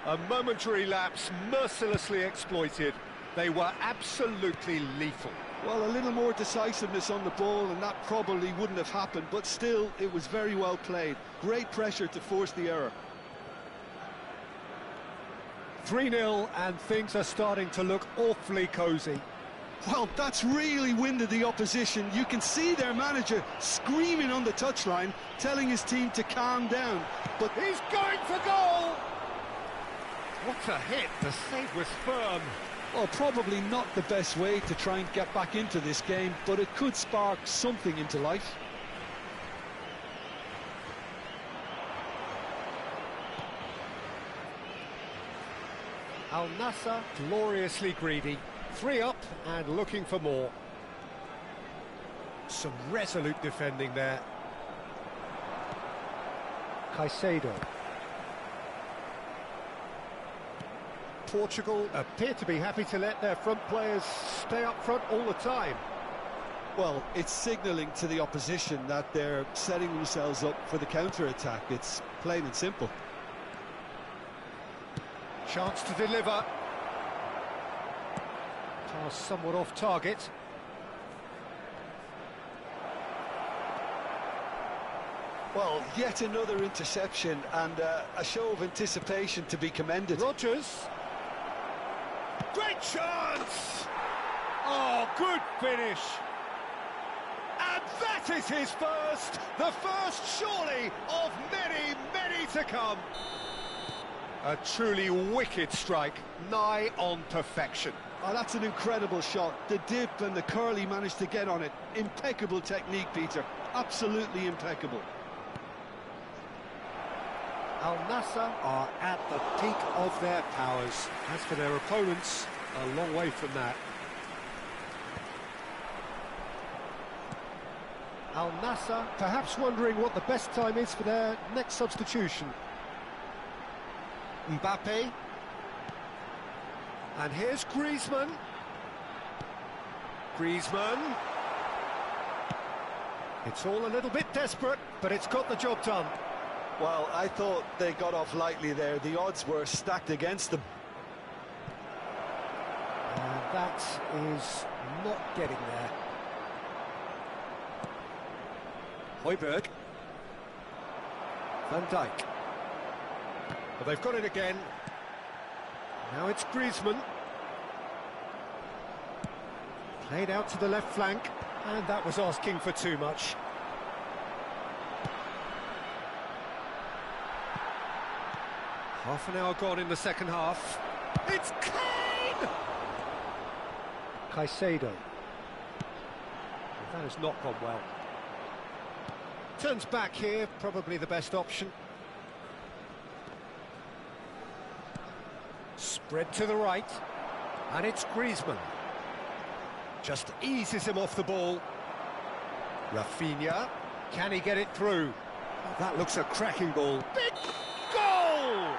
A momentary lapse mercilessly exploited. They were absolutely lethal. Well, a little more decisiveness on the ball and that probably wouldn't have happened, but still, it was very well played. Great pressure to force the error. 3-0 and things are starting to look awfully cosy. Well, that's really winded the opposition. You can see their manager screaming on the touchline, telling his team to calm down. But he's going for goal! What a hit, the save was firm. Well, probably not the best way to try and get back into this game, but it could spark something into life. Al Nassr gloriously greedy. 3 up and looking for more. Some resolute defending there. Caicedo. Portugal appear to be happy to let their front players stay up front all the time. Well, it's signalling to the opposition that they're setting themselves up for the counter-attack. It's plain and simple. Chance to deliver. Pass somewhat off target. Well, yet another interception and a show of anticipation to be commended. Rodgers. Great chance! Oh, good finish. And that is his first. The first, surely, of many, many to come. A truly wicked strike, nigh on perfection. Oh, that's an incredible shot. The dip and the curl he managed to get on it. Impeccable technique, Peter. Absolutely impeccable. Al Nassr are at the peak of their powers. As for their opponents, a long way from that. Al Nassr perhaps wondering what the best time is for their next substitution. Mbappe. And here's Griezmann. Griezmann. It's all a little bit desperate, but it's got the job done. Well, I thought they got off lightly there. The odds were stacked against them. And that is not getting there. Højbjerg. Van Dijk. Well, they've got it again. Now it's Griezmann. Played out to the left flank, and that was asking for too much. Half an hour gone in the second half. It's Kane! Caicedo. That has not gone well. Turns back here, probably the best option. Spread to the right, and it's Griezmann. Just eases him off the ball. Rafinha, can he get it through? Oh, that looks a cracking ball. Big goal!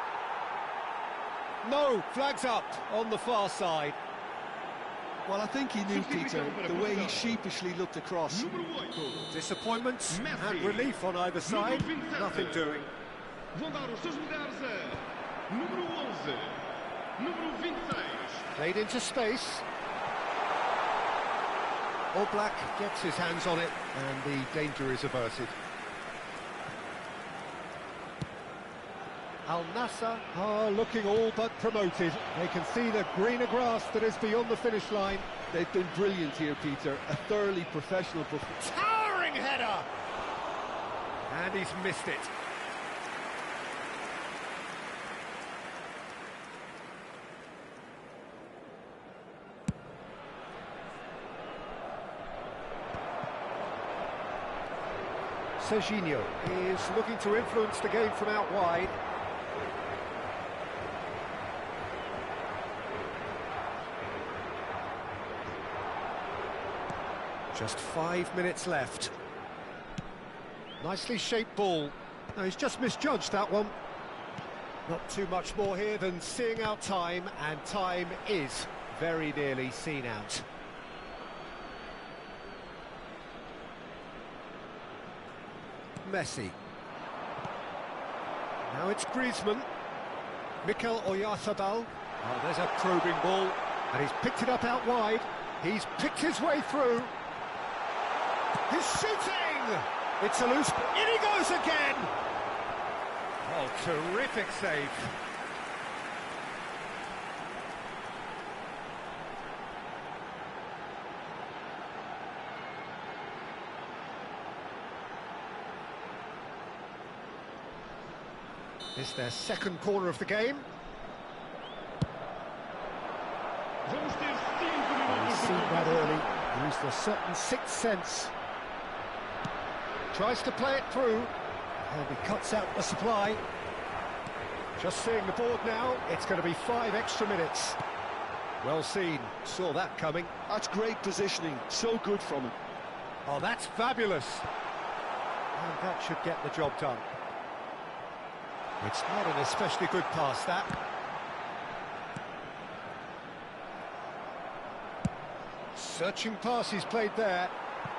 No, flags up on the far side. Well, I think he knew, Peter, the way he sheepishly looked across. Disappointment and relief on either side, nothing doing. Vão dar os seus lugares a número 11, número 26. Played into space. Oblak gets his hands on it, and the danger is averted. Al Nassr are looking all but promoted. They can see the greener grass that is beyond the finish line. They've been brilliant here, Peter. A thoroughly professional performance. Towering header! And he's missed it. Serginho is looking to influence the game from out wide. Just 5 minutes left. Nicely shaped ball. No, he's just misjudged that one. Not too much more here than seeing out time, and time is very nearly seen out. Messi. Now it's Griezmann. Mikel Oyarzabal. Oh, there's a probing ball, and he's picked it up out wide. He's picked his way through. He's shooting! It's a loose... In he goes again! Oh, terrific save. It's their second corner of the game. He's seen that early, used a certain sixth sense. Tries to play it through, and he cuts out the supply. Just seeing the board now, it's going to be 5 extra minutes. Well seen, saw that coming. That's great positioning, so good from him. Oh, that's fabulous. And that should get the job done. It's not an especially good pass, that. Searching pass he's played there.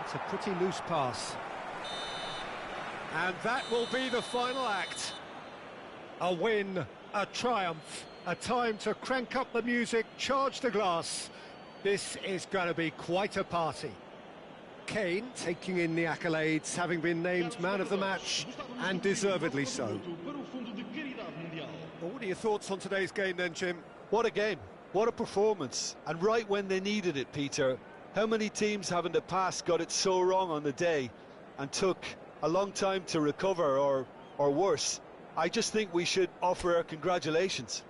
It's a pretty loose pass. And that will be the final act. A win, a triumph, a time to crank up the music, charge the glass. This is going to be quite a party. Kane taking in the accolades, having been named man of the match, and deservedly so. Well, what are your thoughts on today's game then, Jim? What a game, what a performance, and right when they needed it, Peter. How many teams have in the past got it so wrong on the day and took a long time to recover, or worse? I just think we should offer our congratulations.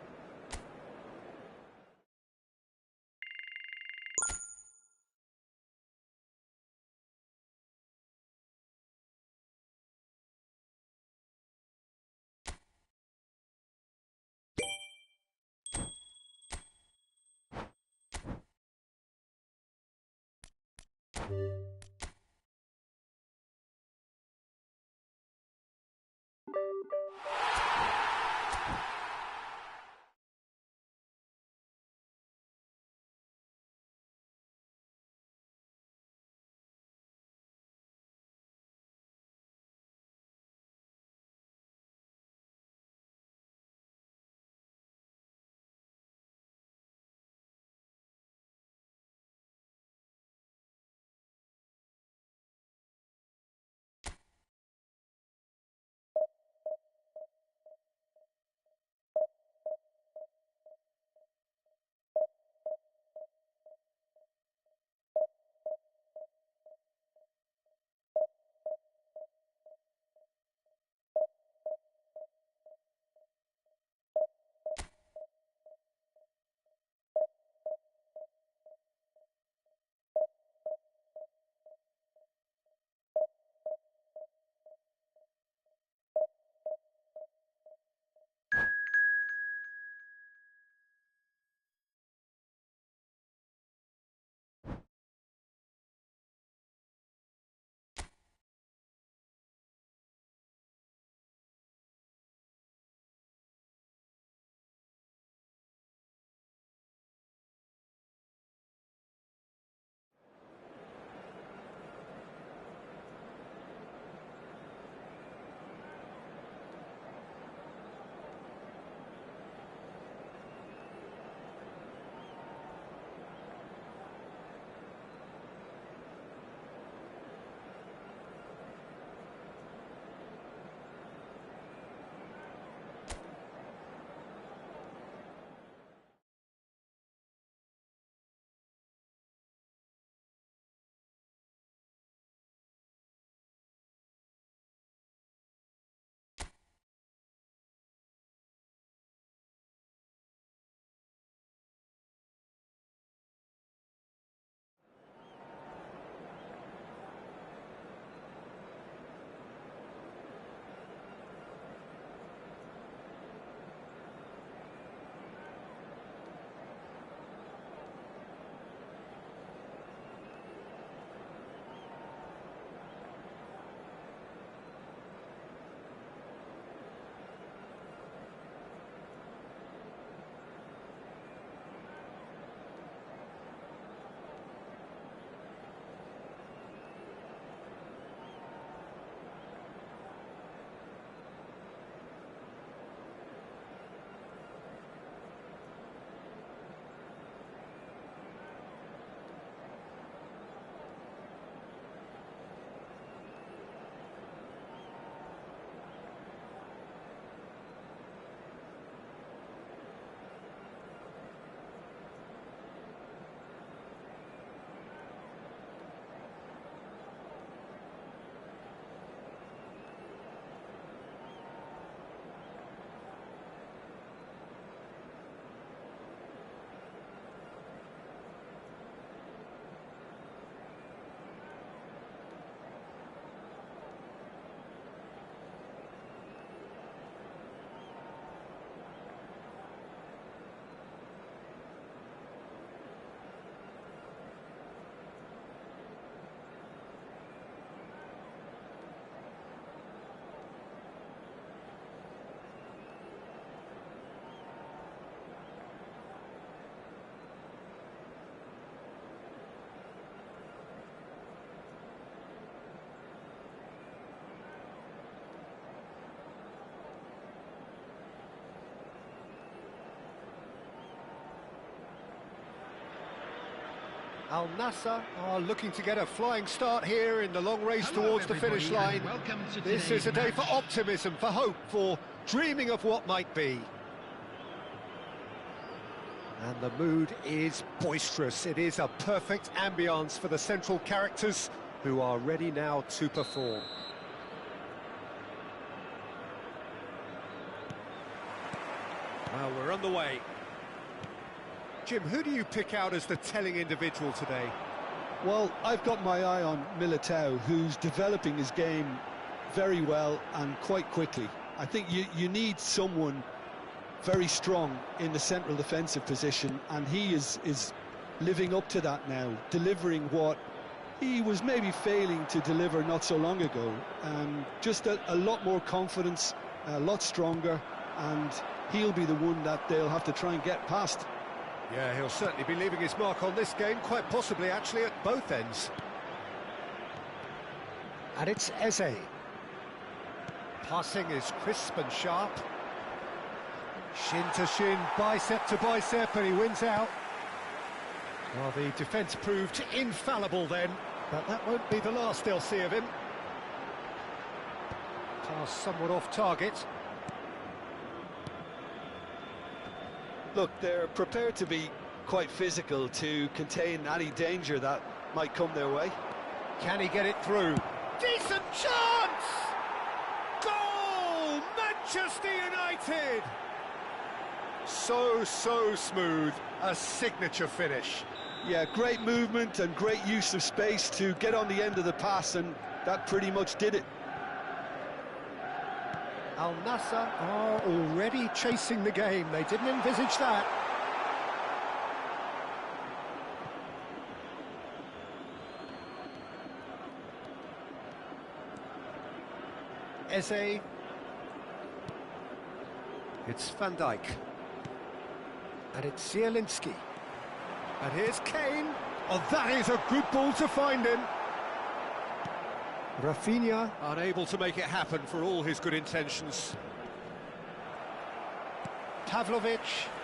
Al Nassr are looking to get a flying start here in the long race towards the finish line. This is a day for optimism, for hope, for dreaming of what might be. And the mood is boisterous. It is a perfect ambience for the central characters who are ready now to perform. Well, we're on the way. Jim, who do you pick out as the telling individual today? Well, I've got my eye on Militao, who's developing his game very well and quite quickly. I think you need someone very strong in the central defensive position, and he is living up to that now, delivering what he was maybe failing to deliver not so long ago. Just a lot more confidence, a lot stronger, and he'll be the one that they'll have to try and get past. Yeah, he'll certainly be leaving his mark on this game, quite possibly actually at both ends. And it's Eze. Passing is crisp and sharp. Shin to shin, bicep to bicep, and he wins out. Well, the defence proved infallible then, but that won't be the last they'll see of him. Pass somewhat off target. Look, they're prepared to be quite physical to contain any danger that might come their way. Can he get it through? Decent chance! Goal! Manchester United! So smooth, a signature finish. Yeah, great movement and great use of space to get on the end of the pass, and that pretty much did it. Al Nassr are already chasing the game. They didn't envisage that. Eze. It's Van Dijk. And it's Zielinski. And here's Kane. Oh, that is a good ball to find him. Rafinha unable to make it happen for all his good intentions. Pavlovic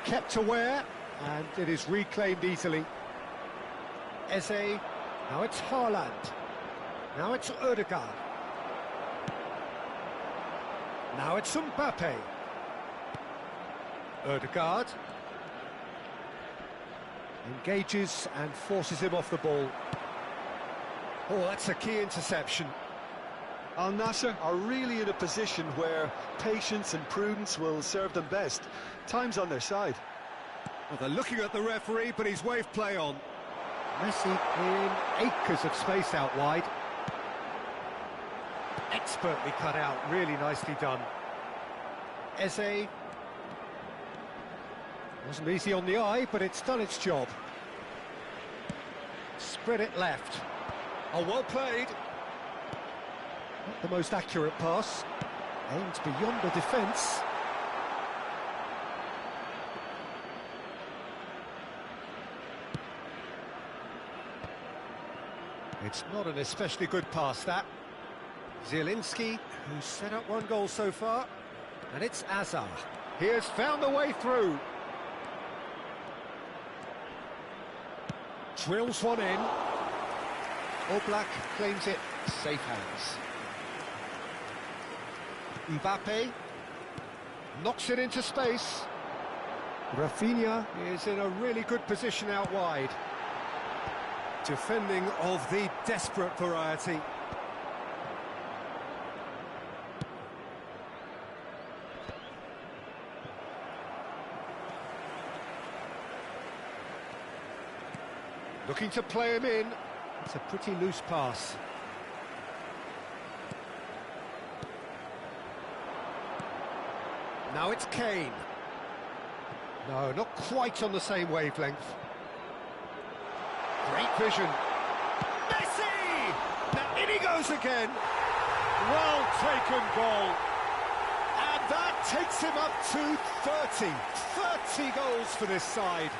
kept aware, and it is reclaimed easily. Eze, now it's Haaland. Now it's Ødegaard. Now it's Mbappe. Ødegaard engages and forces him off the ball. Oh, that's a key interception. Al Nassr are really in a position where patience and prudence will serve them best. Time's on their side. Well, they're looking at the referee, but he's waved play on. Messi in acres of space out wide. Expertly cut out, really nicely done. Eze. Wasn't easy on the eye, but it's done its job. Spread it left. Oh, well played. Not the most accurate pass. Aimed beyond the defence. It's not an especially good pass, that. Zielinski, who's set up one goal so far. And it's Azar. He has found a way through. Drills one in. Oblak claims it, safe hands. Mbappe knocks it into space. Rafinha is in a really good position out wide. Defending of the desperate variety. Looking to play him in. It's a pretty loose pass. Now it's Kane. No, not quite on the same wavelength. Great vision. Messi! Now in he goes again. Well taken goal. And that takes him up to 30. 30 goals for this side.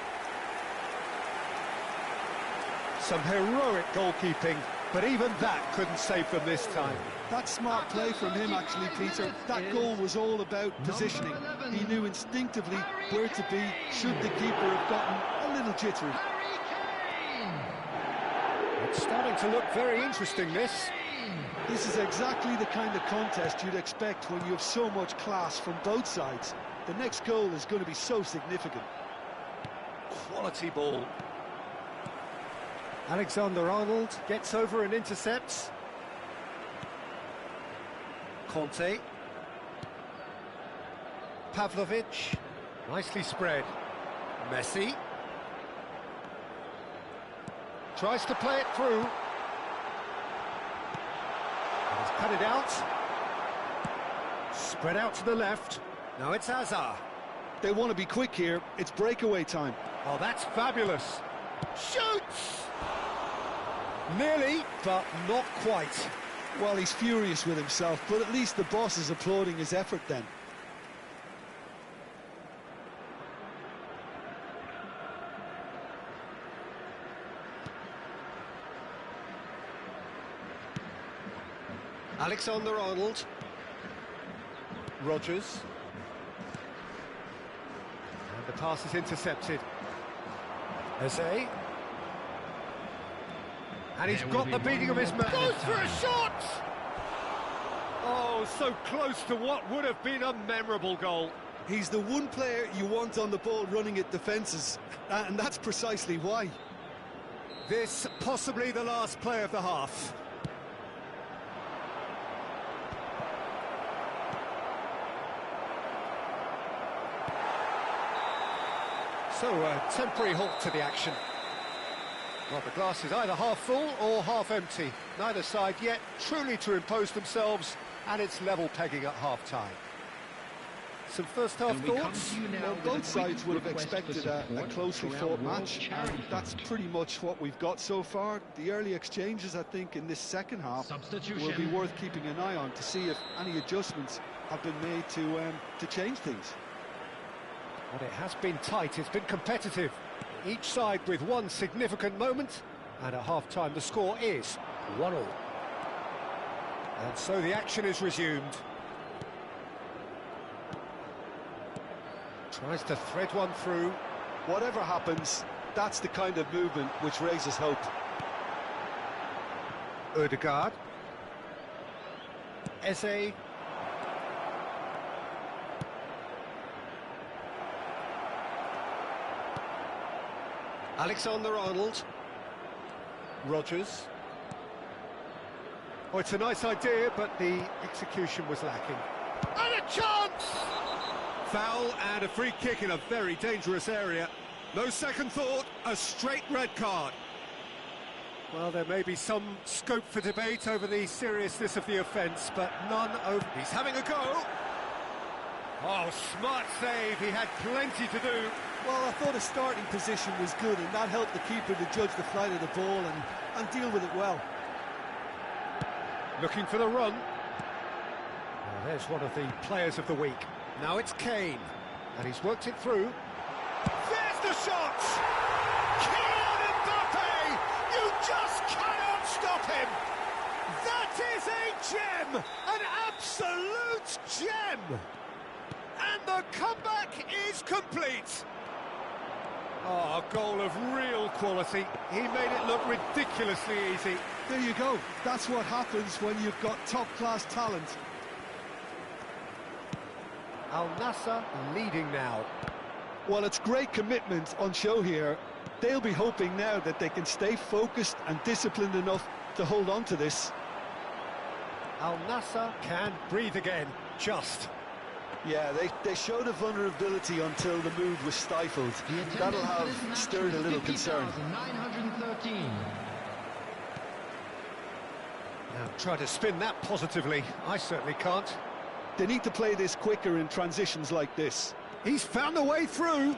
Some heroic goalkeeping, but even that couldn't save them this time. That's smart play from him, actually, Peter. That goal was all about positioning. He knew instinctively where to be should the keeper have gotten a little jittery. It's starting to look very interesting, this. This is exactly the kind of contest you'd expect when you have so much class from both sides. The next goal is going to be so significant. Quality ball. Alexander-Arnold gets over and intercepts. Conte. Pavlovic. Nicely spread. Messi. Tries to play it through. He's cut it out. Spread out to the left. Now it's Hazard. They want to be quick here. It's breakaway time. Oh, that's fabulous. Shoots! Nearly, but not quite. Well, he's furious with himself, but at least the boss is applauding his effort then. Alexander-Arnold. Rodgers. And the pass is intercepted. Eze. And he's got the beating of his man. Goes for a shot! Oh, so close to what would have been a memorable goal. He's the one player you want on the ball running at defences, and that's precisely why. This possibly the last play of the half. So, a temporary halt to the action. Well, the glass is either half full or half empty. Neither side yet truly to impose themselves, and it's level pegging at half-time. Some first-half thoughts? Well, both sides would have expected a closely fought match, and that's pretty much what we've got so far. The early exchanges, I think, in this second half will be worth keeping an eye on to see if any adjustments have been made to change things. But it has been tight, it's been competitive. Each side with one significant moment, and at half-time the score is 1-1. And so the action is resumed. Tries to thread one through. Whatever happens, that's the kind of movement which raises hope. Ødegaard. Eze. Alexander-Arnold. Rodgers. Oh, it's a nice idea, but the execution was lacking. And a chance! Foul and a free kick in a very dangerous area. No second thought, a straight red card. Well, there may be some scope for debate over the seriousness of the offence, but none over... He's having a go! Oh, smart save, he had plenty to do. Well, I thought his starting position was good, and that helped the keeper to judge the flight of the ball and deal with it well. Looking for the run. Well, there's one of the players of the week. Now it's Kane, and he's worked it through. There's the shot! Kylian Mbappe! You just cannot stop him! That is a gem! An absolute gem! And the comeback is complete! Oh, a goal of real quality. He made it look ridiculously easy. There you go. That's what happens when you've got top-class talent. Al Nassr leading now. Well, it's great commitment on show here. They'll be hoping now that they can stay focused and disciplined enough to hold on to this. Al Nassr can breathe again, just. Yeah, they showed a vulnerability until the move was stifled. That'll have stirred a little concern. 913. Now try to spin that positively. I certainly can't. They need to play this quicker in transitions like this. He's found a way through.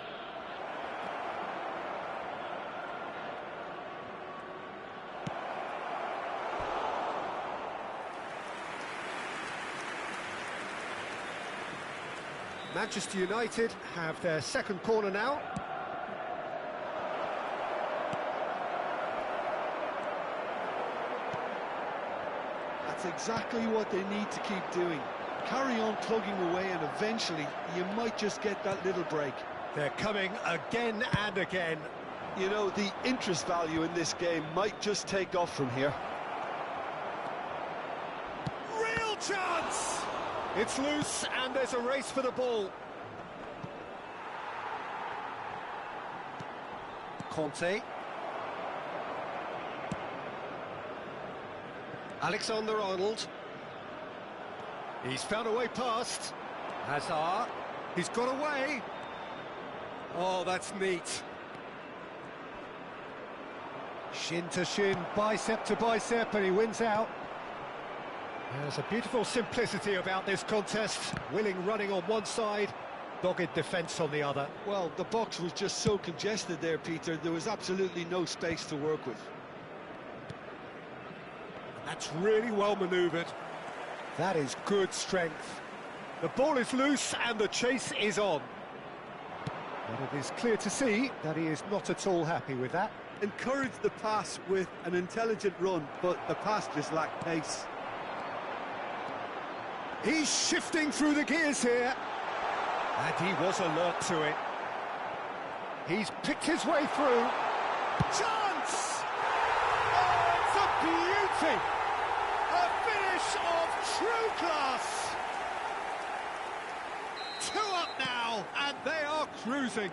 Manchester United have their second corner now. That's exactly what they need to keep doing. Carry on plugging away, and eventually you might just get that little break. They're coming again and again. You know, the interest value in this game might just take off from here. Real chance! It's loose and there's a race for the ball. Conte. Alexander-Arnold. He's found a way past. Hazard. He's got away. Oh, that's neat. Shin to shin, bicep to bicep, and he wins out. There's a beautiful simplicity about this contest. Willing running on one side, dogged defence on the other. Well, the box was just so congested there, Peter. There was absolutely no space to work with. That's really well manoeuvred. That is good strength. The ball is loose and the chase is on. But it is clear to see that he is not at all happy with that. Encouraged the pass with an intelligent run, but the pass just lacked pace. He's shifting through the gears here. And he was alert to it. He's picked his way through. Chance! Oh, it's a beauty! A finish of true class! 2 up now, and they are cruising.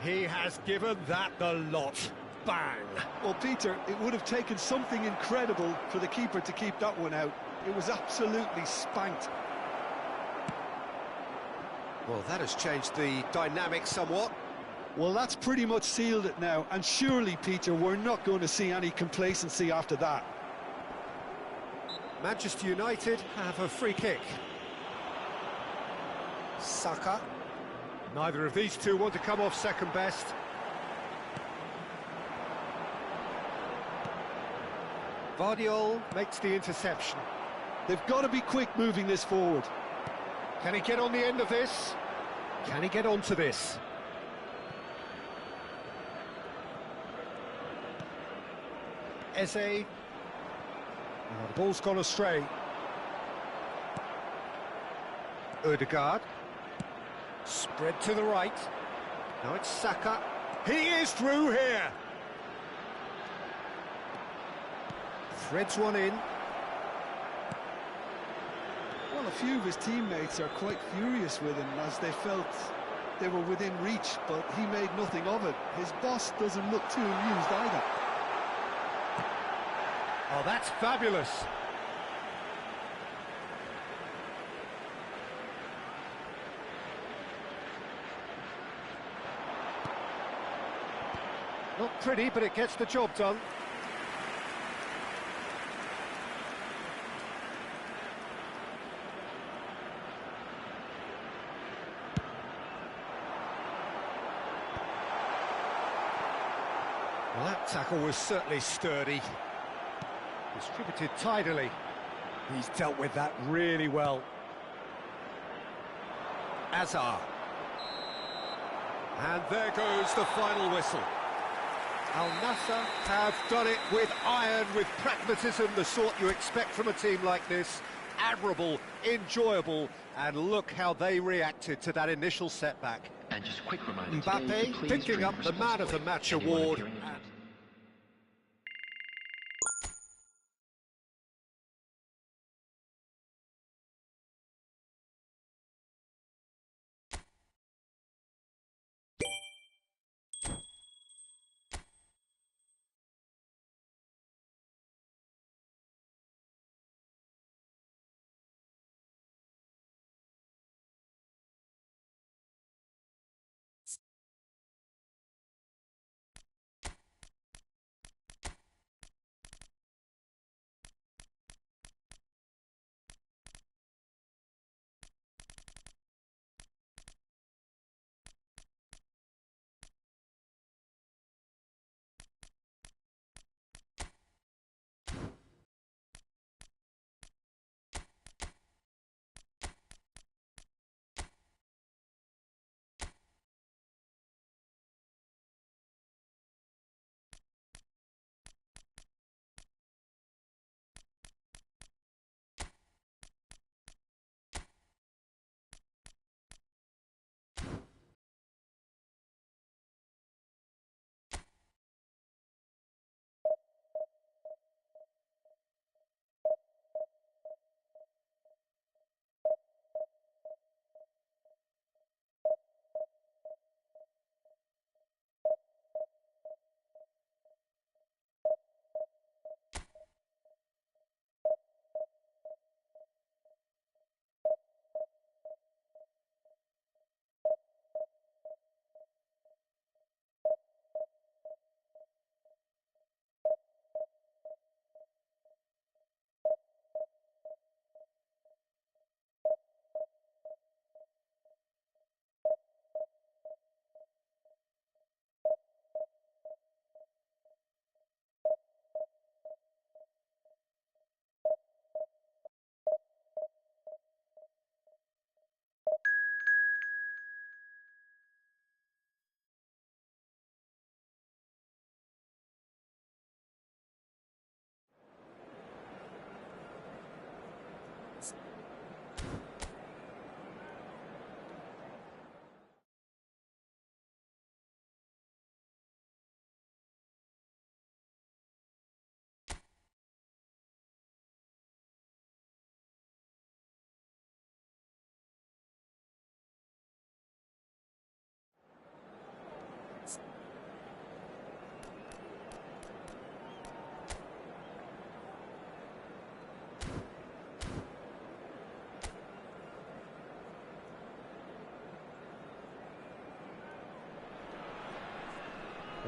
He has given that the lot. Bang! Well, Peter, it would have taken something incredible for the keeper to keep that one out. It was absolutely spanked. Well, that has changed the dynamic somewhat. Well, that's pretty much sealed it now, and surely, Peter, we're not going to see any complacency after that. Manchester United have a free kick. Saka. Neither of these two want to come off second best. Vardiol makes the interception. They've got to be quick moving this forward. Can he get on the end of this? Can he get onto this? Eze. Oh, the ball's gone astray. Ødegaard. Spread to the right. Now it's Saka. He is through here. Threads one in. Well, a few of his teammates are quite furious with him as they felt they were within reach, but he made nothing of it. His boss doesn't look too amused either. Oh, that's fabulous. Not pretty, but it gets the job done. Well, that tackle was certainly sturdy. Distributed tidily. He's dealt with that really well. Hazard. And there goes the final whistle. Al Nassr have done it with iron, with pragmatism, the sort you expect from a team like this. Admirable, enjoyable, and look how they reacted to that initial setback. And just a quick reminder, Mbappe picking up the Man of the Match award.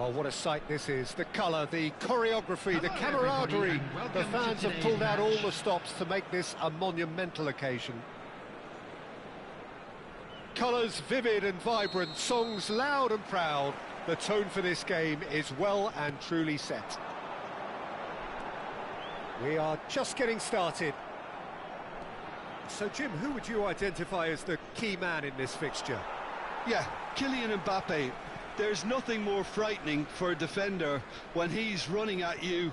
Well, what a sight this is. The colour, the choreography, the camaraderie. The fans have pulled out all the stops to make this a monumental occasion. Colours vivid and vibrant, songs loud and proud. The tone for this game is well and truly set. We are just getting started. So, Jim, who would you identify as the key man in this fixture? Yeah, Kylian Mbappe. There's nothing more frightening for a defender when he's running at you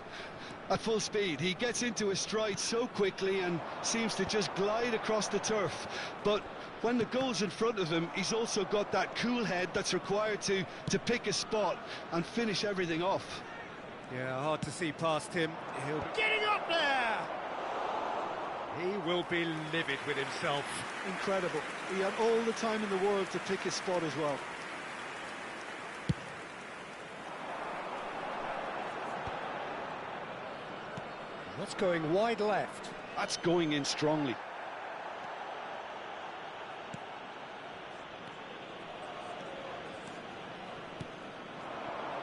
at full speed. He gets into his stride so quickly and seems to just glide across the turf. But when the goal's in front of him, he's also got that cool head that's required to pick a spot and finish everything off. Yeah, hard to see past him. He'll be getting up there! He will be livid with himself. Incredible. He had all the time in the world to pick his spot as well. That's going wide left. That's going in strongly.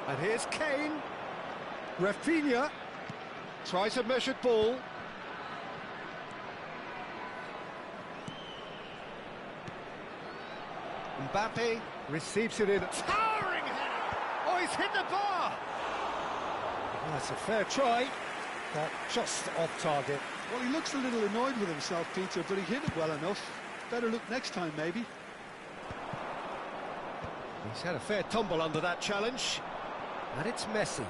And here's Kane. Rafinha tries a measured ball. Mbappe receives it in a towering header. Oh, he's hit the bar. Well, that's a fair try, but just off target. Well, he looks a little annoyed with himself, Peter, but he hit it well enough. Better look next time, maybe. He's had a fair tumble under that challenge. And it's Messi.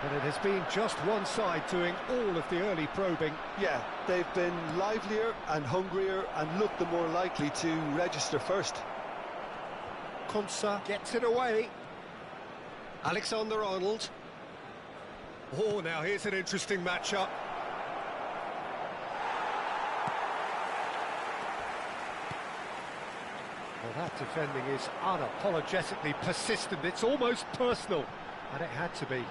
But it has been just one side doing all of the early probing. Yeah, they've been livelier and hungrier and looked the more likely to register first. Konsa gets it away. Alexander-Arnold. Oh, now here's an interesting matchup. Well, that defending is unapologetically persistent. It's almost personal, and it had to be.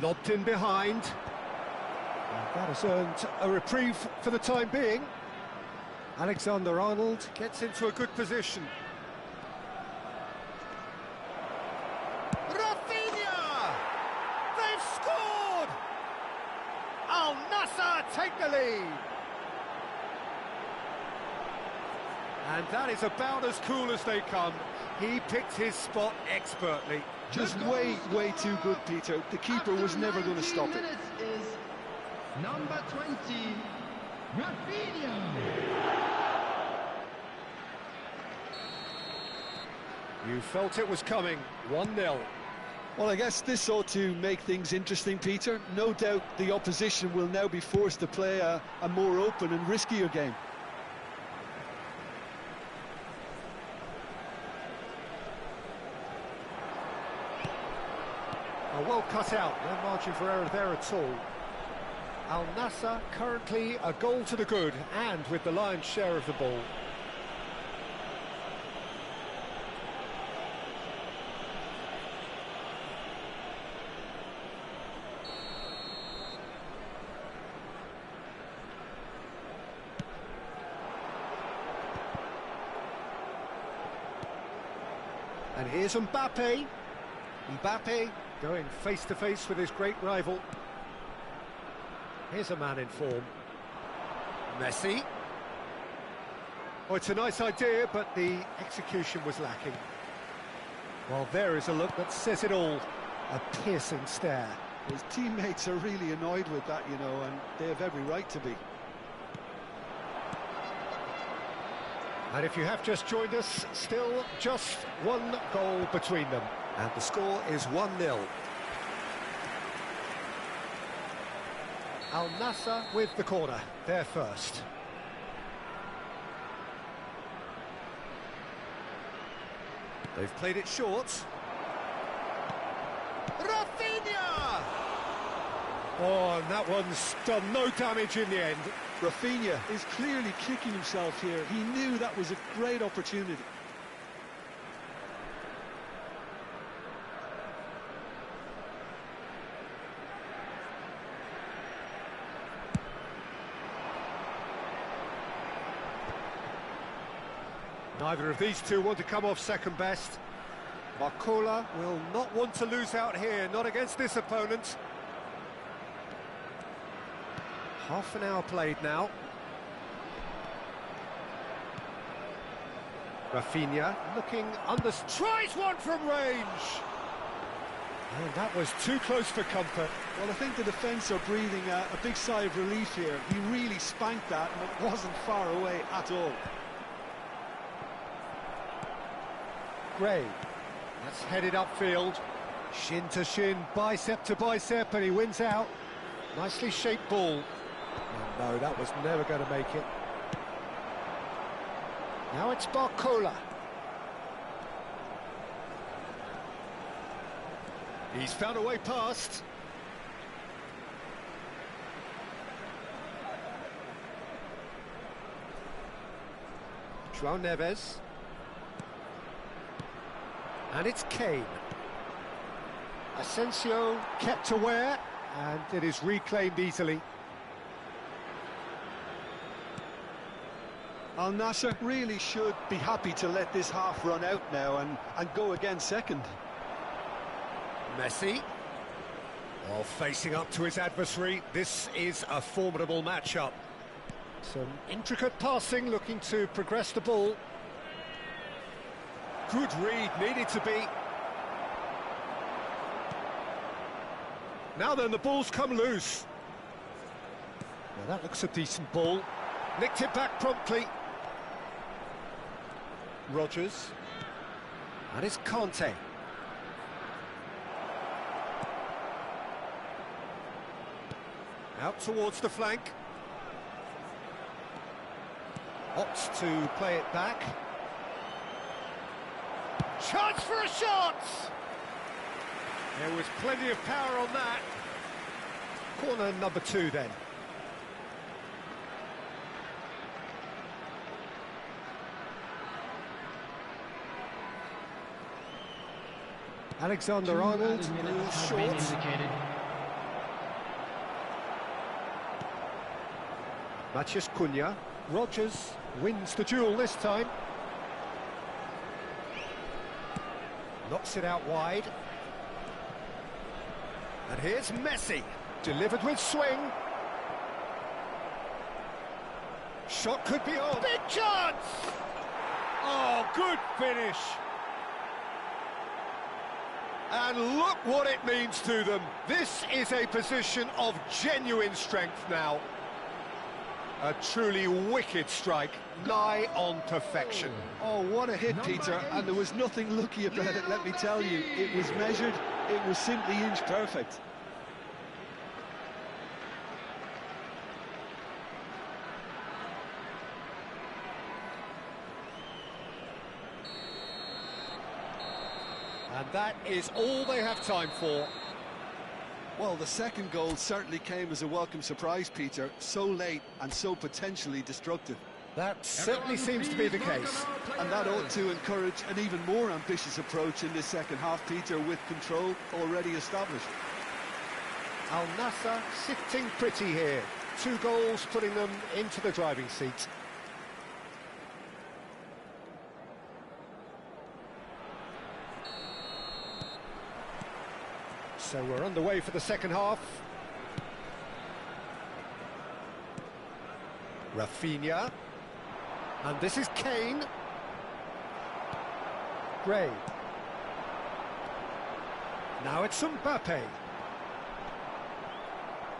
Lobbed in behind. And that has earned a reprieve for the time being. Alexander-Arnold gets into a good position. Rafinha! They've scored! Al Nassr take the lead. And that is about as cool as they come. He picked his spot expertly. Just way too good, Peter. The keeper was never going to stop it. Is number 20, Rafinha. You felt it was coming. 1-0. Well, I guess this ought to make things interesting, Peter. No doubt the opposition will now be forced to play a more open and riskier game. Well cut out, no margin for error there at all. Al Nassr currently a goal to the good, and with the lion's share of the ball. And here's Mbappe. Mbappe going face-to-face with his great rival. Here's a man in form. Messi. Oh, it's a nice idea, but the execution was lacking. Well, there is a look that says it all. A piercing stare. His teammates are really annoyed with that, you know, and they have every right to be. And if you have just joined us, still just one goal between them. And the score is 1-0. Al Nassr with the corner, there first. They've played it short. Rafinha! Oh, and that one's done no damage in the end. Rafinha is clearly kicking himself here. He knew that was a great opportunity. Neither of these two want to come off second best. Barcola will not want to lose out here, not against this opponent. Half an hour played now. Rafinha looking under... tries one from range! And that was too close for comfort. Well, I think the defence are breathing a big sigh of relief here. He really spanked that, and it wasn't far away at all. Gray, that's headed upfield. Shin to shin, bicep to bicep, and he wins out. Nicely shaped ball. Oh, no, that was never going to make it. Now it's Barcola. He's found a way past. João Neves. And it's Kane. Asensio kept aware, and it is reclaimed easily. Al Nassr really should be happy to let this half run out now and go again second. Messi. Well, facing up to his adversary, this is a formidable matchup. Some intricate passing, looking to progress the ball. Good read, needed to be. Now then, the ball's come loose. Now that looks a decent ball. Nicked it back promptly. Rodgers. And it's Conte. Out towards the flank. Opts to play it back. Chance for a shot! There was plenty of power on that. Corner number 2 then. Alexander-Arnold, short. Matheus Cunha. Rodgers wins the duel this time. Knocks it out wide. And here's Messi. Delivered with swing. Shot could be on. Big chance! Oh, good finish. And look what it means to them. This is a position of genuine strength now. A truly wicked strike, nigh on perfection. Oh, what a hit, Peter, and there was nothing lucky about it, let me tell you. It was measured, it was simply inch perfect. And that is all they have time for. Well, the second goal certainly came as a welcome surprise, Peter. So late and so potentially destructive. That certainly seems to be the case. And that ought to encourage an even more ambitious approach in this second half, Peter, with control already established. Al Nassr sitting pretty here. 2 goals putting them into the driving seat. So we're underway for the second half. Rafinha. And this is Kane. Gray. Now it's Mbappe.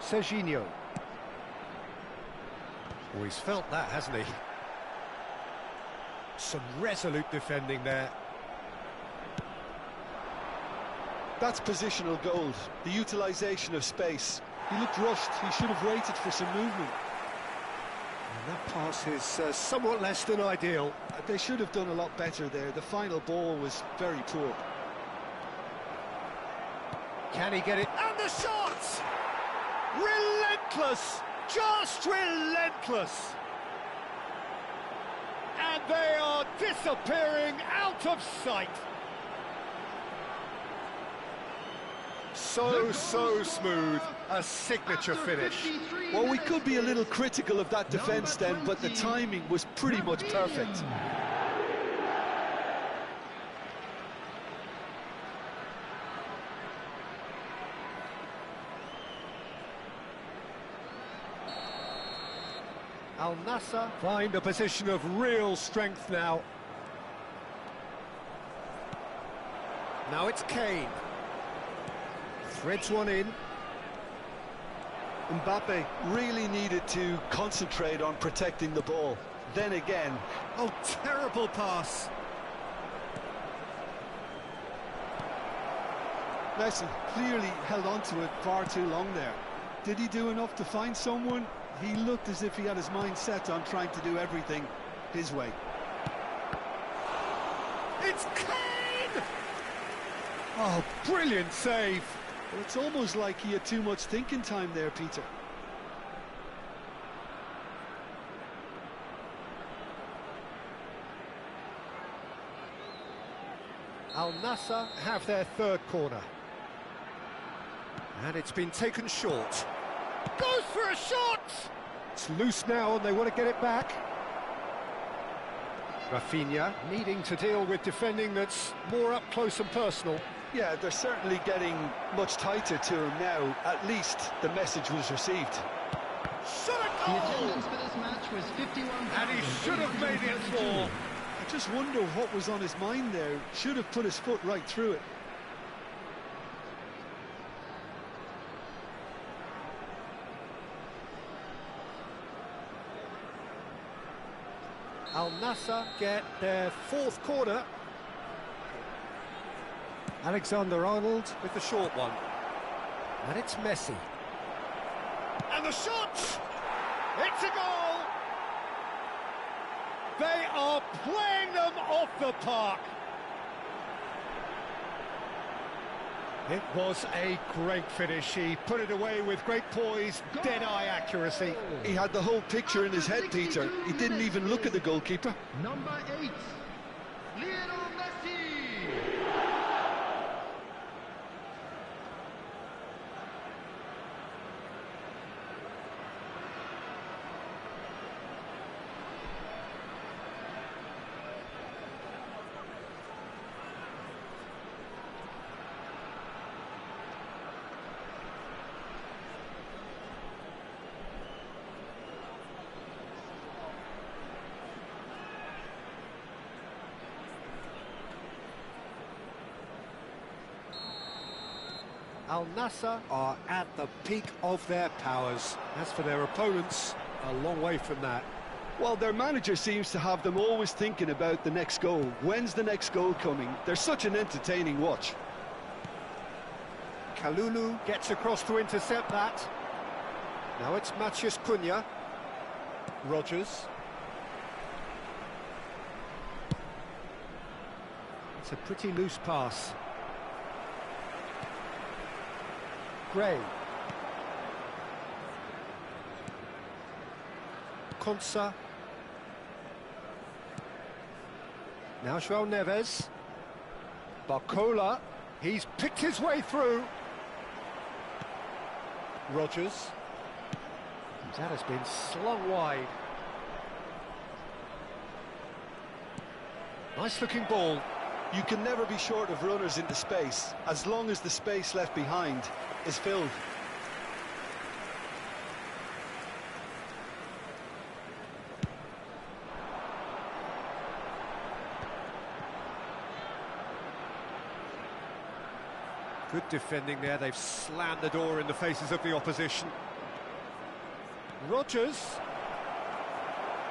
Serginho. Oh, he's felt that, hasn't he? Some resolute defending there. That's positional gold, the utilisation of space. He looked rushed, he should have waited for some movement. And that pass is somewhat less than ideal. They should have done a lot better there. The final ball was very poor. Can he get it? And the shot! Relentless! Just relentless! And they are disappearing out of sight. So smooth, a signature finish. Well, we could be a little critical of that defence then, but the timing was pretty much perfect. Al Nassr find a position of real strength now. Now it's Kane. Threads one in. Mbappe really needed to concentrate on protecting the ball. Then again... Oh, terrible pass. Messi clearly held on to it far too long there. Did he do enough to find someone? He looked as if he had his mind set on trying to do everything his way. It's Kane! Oh, brilliant save. Well, it's almost like he had too much thinking time there, Peter. Al Nassr have their third corner. And it's been taken short. Goes for a shot! It's loose now and they want to get it back. Rafinha needing to deal with defending that's more up close and personal. Yeah, they're certainly getting much tighter to him now. At least the message was received. Shot a The goal! attendance for this match was 51,000. And he should have made it four. I just wonder what was on his mind there. Should have put his foot right through it. Al Nassr get their fourth corner. Alexander-Arnold with the short one. And it's Messi. And the shot! It's a goal! They are playing them off the park. It was a great finish. He put it away with great poise, dead-eye accuracy. He had the whole picture in his head, Peter. He didn't even look at the goalkeeper. Number 8, Lionel Messi. Al Nassr are at the peak of their powers. As for their opponents, a long way from that. Well, their manager seems to have them always thinking about the next goal. When's the next goal coming? They're such an entertaining watch. Kalulu gets across to intercept that. Now it's Matheus Cunha. Rodgers. It's a pretty loose pass. Gray. Konsa. Now João Neves. Barcola. He's picked his way through. Rodgers. That has been slung wide. Nice looking ball. You can never be short of runners into space, as long as the space left behind is filled. Good defending there, they've slammed the door in the faces of the opposition. Rodgers.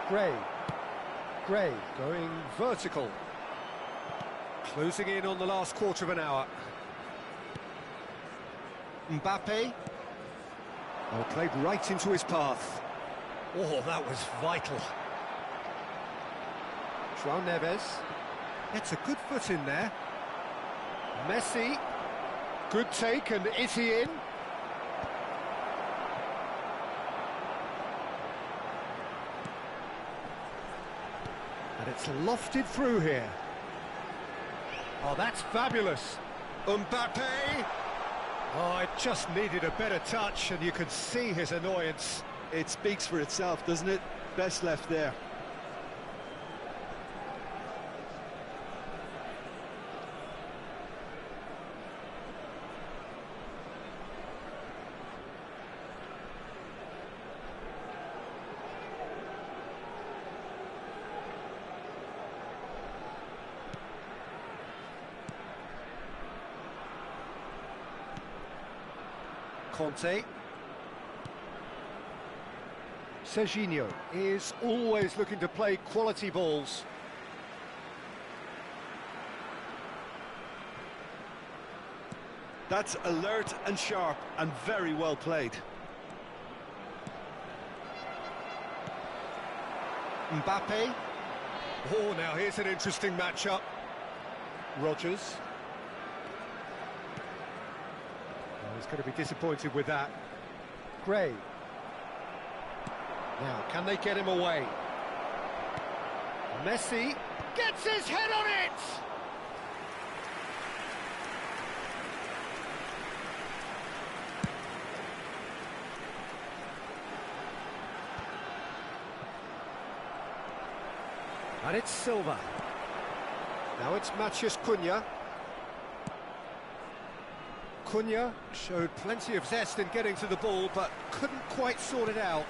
Gray. Gray going vertical. Closing in on the last quarter of an hour. Mbappe. Oh, played right into his path. Oh, that was vital. João Neves. Gets a good foot in there. Messi. Good take, and is he in? And it's lofted through here. Oh, that's fabulous. Mbappe! Oh, it just needed a better touch, and you could see his annoyance. It speaks for itself, doesn't it? Best left there. Conte. Serginho is always looking to play quality balls. That's alert and sharp and very well played. Mbappe. Oh, now here's an interesting matchup. Rodgers. Oh, he's going to be disappointed with that. Gray. Now, can they get him away? Messi gets his head on it! And it's Silva. Now it's Matheus Cunha. Cunha showed plenty of zest in getting to the ball, but couldn't quite sort it out.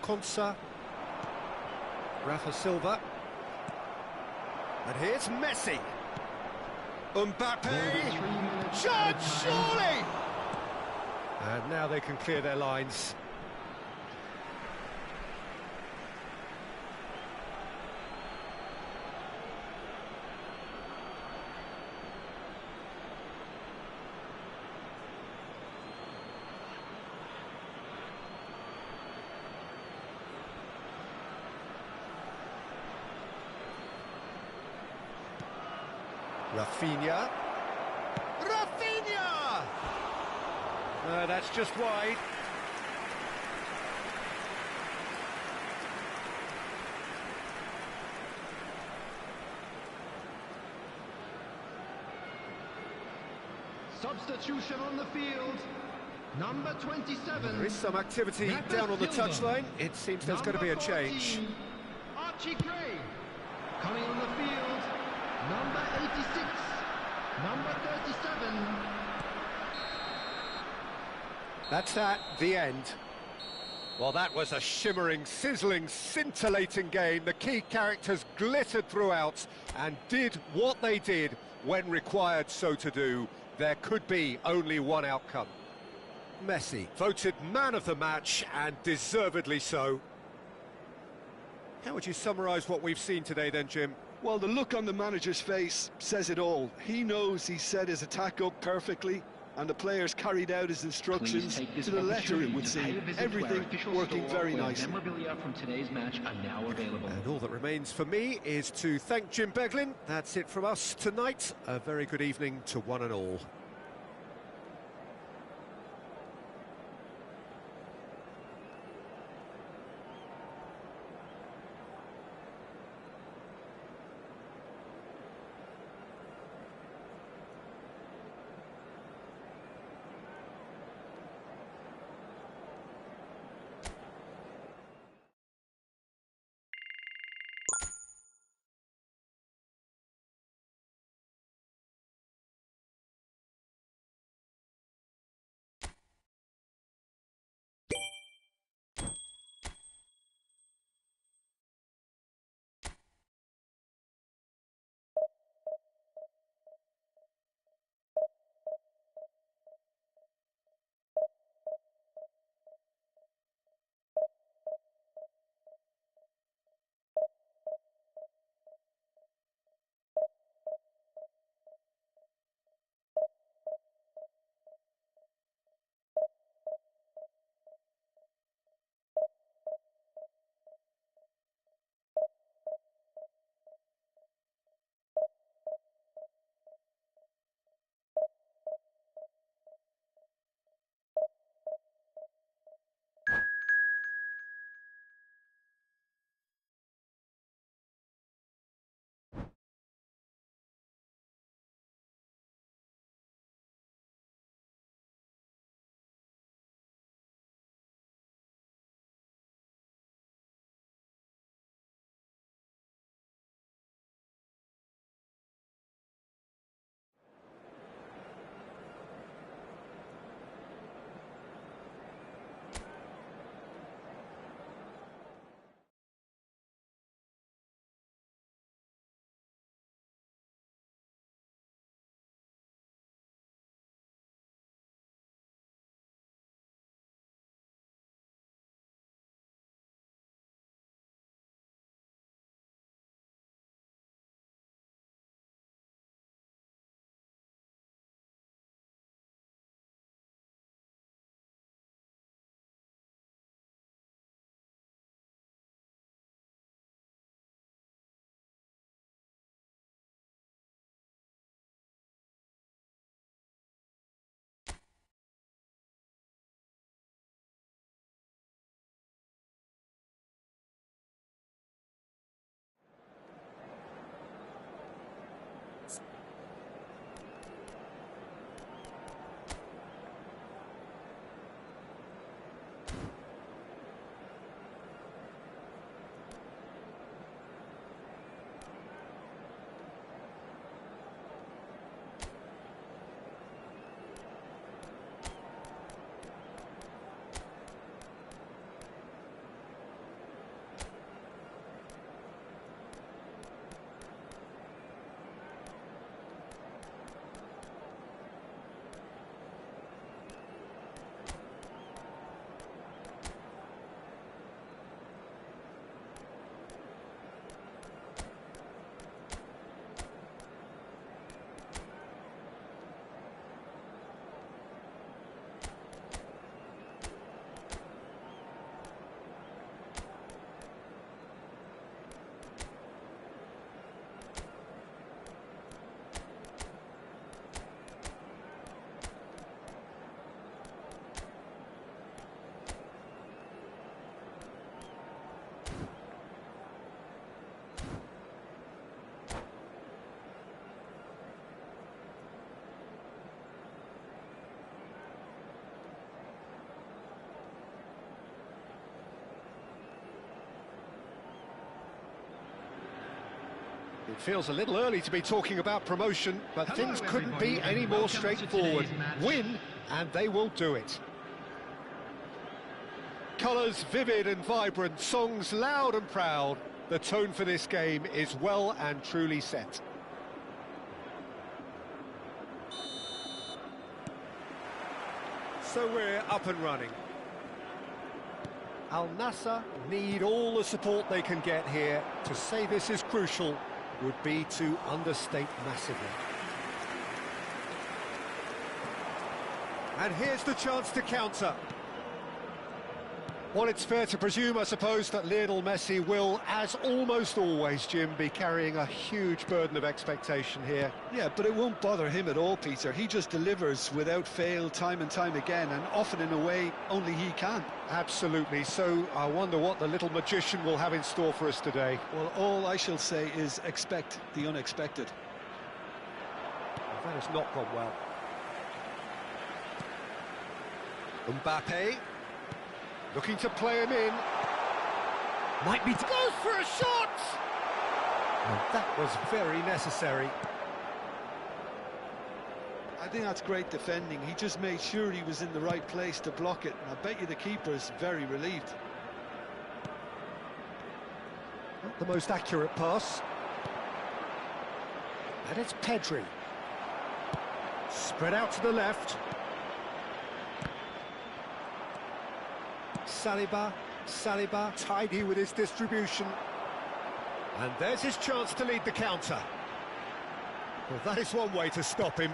Konsa. Rafa Silva. And here's Messi. Mbappe. Shot, surely! And now they can clear their lines. Rafinha. Rafinha! That's just wide. Substitution on the field. Number 27. There is some activity down on the touchline. It seems there's going to be a change. Archie Gray. Coming on the field. Number 86. Number 37. That's the end. Well, that was a shimmering, sizzling, scintillating game. The key characters glittered throughout and did what they did when required so to do. There could be only one outcome. Messi, voted man of the match, and deservedly so. How would you summarise what we've seen today then, Jim? Well, the look on the manager's face says it all. He knows he set his attack up perfectly, and the players carried out his instructions to the letter, it would seem. Everything working very nicely. Memorabilia from today's match are now available. And all that remains for me is to thank Jim Beglin. That's it from us tonight. A very good evening to one and all. It feels a little early to be talking about promotion, but things couldn't be any more straightforward. Win, and they will do it. Colours vivid and vibrant, songs loud and proud. The tone for this game is well and truly set. So we're up and running. Al Nassr need all the support they can get here. To say this is crucial would be to understate massively. And here's the chance to counter. Well, it's fair to presume, I suppose, that Lionel Messi will, as almost always, Jim, be carrying a huge burden of expectation here. Yeah, but it won't bother him at all, Peter. He just delivers without fail time and time again, and often in a way only he can. Absolutely. So I wonder what the little magician will have in store for us today. Well, all I shall say is expect the unexpected. That has not gone well. Mbappe. Looking to play him in. Might be... Goes for a shot! Well, that was very necessary. I think that's great defending. He just made sure he was in the right place to block it. And I bet you the keeper's very relieved. Not the most accurate pass. And it's Pedri. Spread out to the left. Saliba, tidy with his distribution. And there's his chance to lead the counter. Well, that is one way to stop him.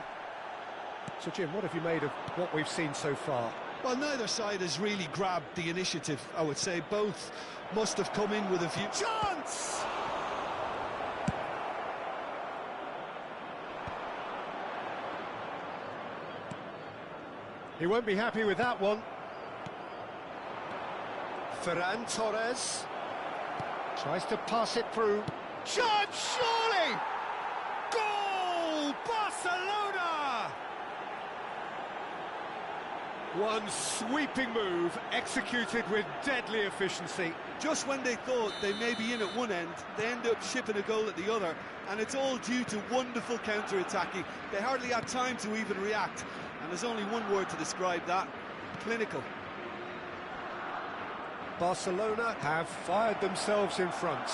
So, Jim, what have you made of what we've seen so far? Well, neither side has really grabbed the initiative, I would say. Both must have come in with a view... Chance! He won't be happy with that one. Ferran Torres tries to pass it through. Chance, surely! Goal! Barcelona! One sweeping move, executed with deadly efficiency. Just when they thought they may be in at one end, they end up shipping a goal at the other, and it's all due to wonderful counter-attacking. They hardly had time to even react, and there's only one word to describe that: clinical. Barcelona have fired themselves in front.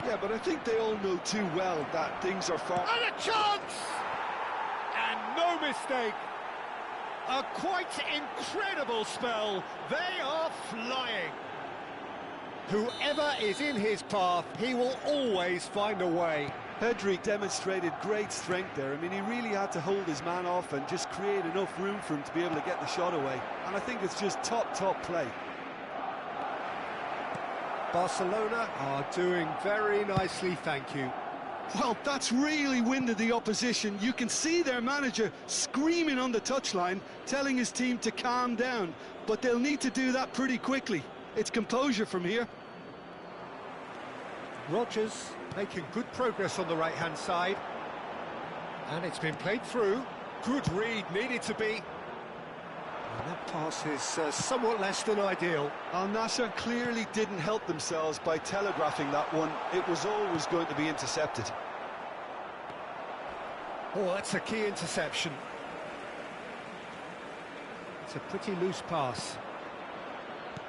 Yeah, but I think they all know too well that things are far... And a chance! And no mistake. A quite incredible spell. They are flying. Whoever is in his path, he will always find a way. Pedri demonstrated great strength there. I mean, he really had to hold his man off and just create enough room for him to be able to get the shot away. And I think it's just top play. Barcelona are doing very nicely, thank you. Well, that's really winded the opposition. You can see their manager screaming on the touchline, telling his team to calm down. But they'll need to do that pretty quickly. It's composure from here. Rodgers making good progress on the right-hand side. And it's been played through. Good read, needed to be. And that pass is somewhat less than ideal. Al Nassr clearly didn't help themselves by telegraphing that one. It was always going to be intercepted. Oh, that's a key interception. It's a pretty loose pass.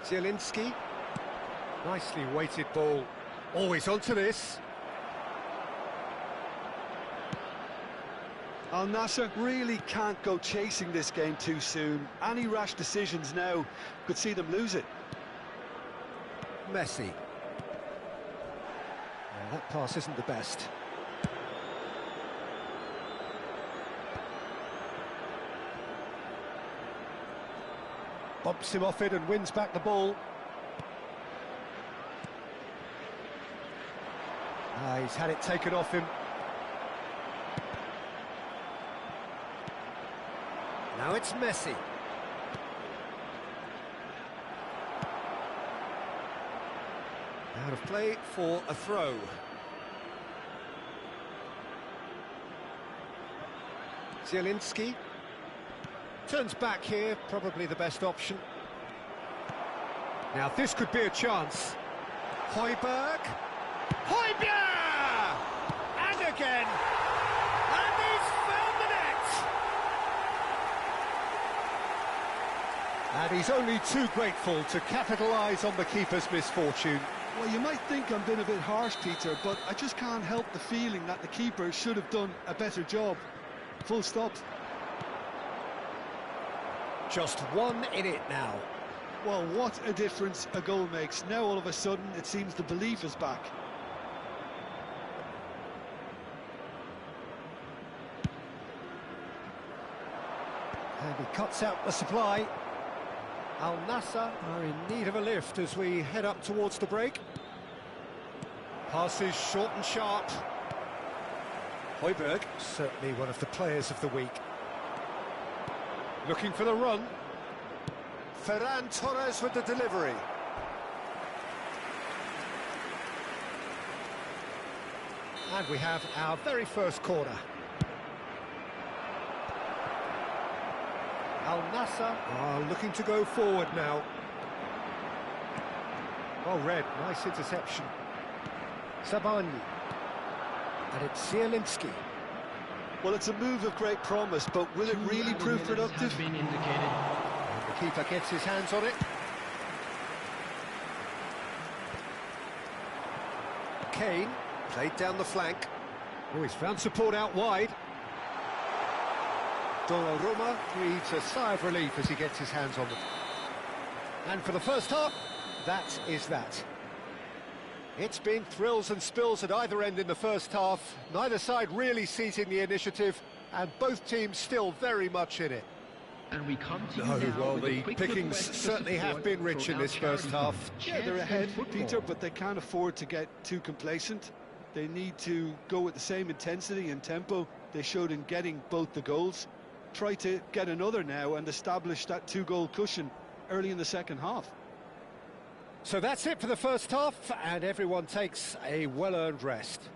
Zielinski. Nicely weighted ball. Always onto this. Al Nassr really can't go chasing this game too soon. Any rash decisions now could see them lose it. Messi. That pass isn't the best. Bumps him off it and wins back the ball. He's had it taken off him. Now it's Messi. Out of play for a throw. Zielinski turns back here, probably the best option. Now this could be a chance. Højbjerg. Højbjerg! again. And he's found the net! And he's only too grateful to capitalise on the keeper's misfortune. Well, you might think I'm being a bit harsh, Peter, but I just can't help the feeling that the keeper should have done a better job. Full stop. Just one in it now. Well, what a difference a goal makes. Now all of a sudden it seems the belief is back. And he cuts out the supply. Al Nassr are in need of a lift as we head up towards the break. Passes short and sharp. Højbjerg, certainly one of the players of the week. Looking for the run. Ferran Torres with the delivery. And we have our very first corner. Al Nassr are looking to go forward now. Well read, nice interception. Sabani. And it's Zielinski. Well, it's a move of great promise, but will it really prove productive? Been indicated. And the keeper gets his hands on it. Kane played down the flank. Oh, he's found support out wide. Donnarumma breathes a sigh of relief as he gets his hands on them. And for the first half, that is that. It's been thrills and spills at either end in the first half. Neither side really seizing the initiative, and both teams still very much in it. And we come to you No, now well, with a the quick pickings request for certainly have support been rich for in our this first charity half. fund. Yeah, they're Chance ahead, in football. Peter, but they can't afford to get too complacent. They need to go with the same intensity and tempo they showed in getting both the goals. Try to get another now and establish that two-goal cushion early in the second half. So that's it for the first half, and everyone takes a well-earned rest.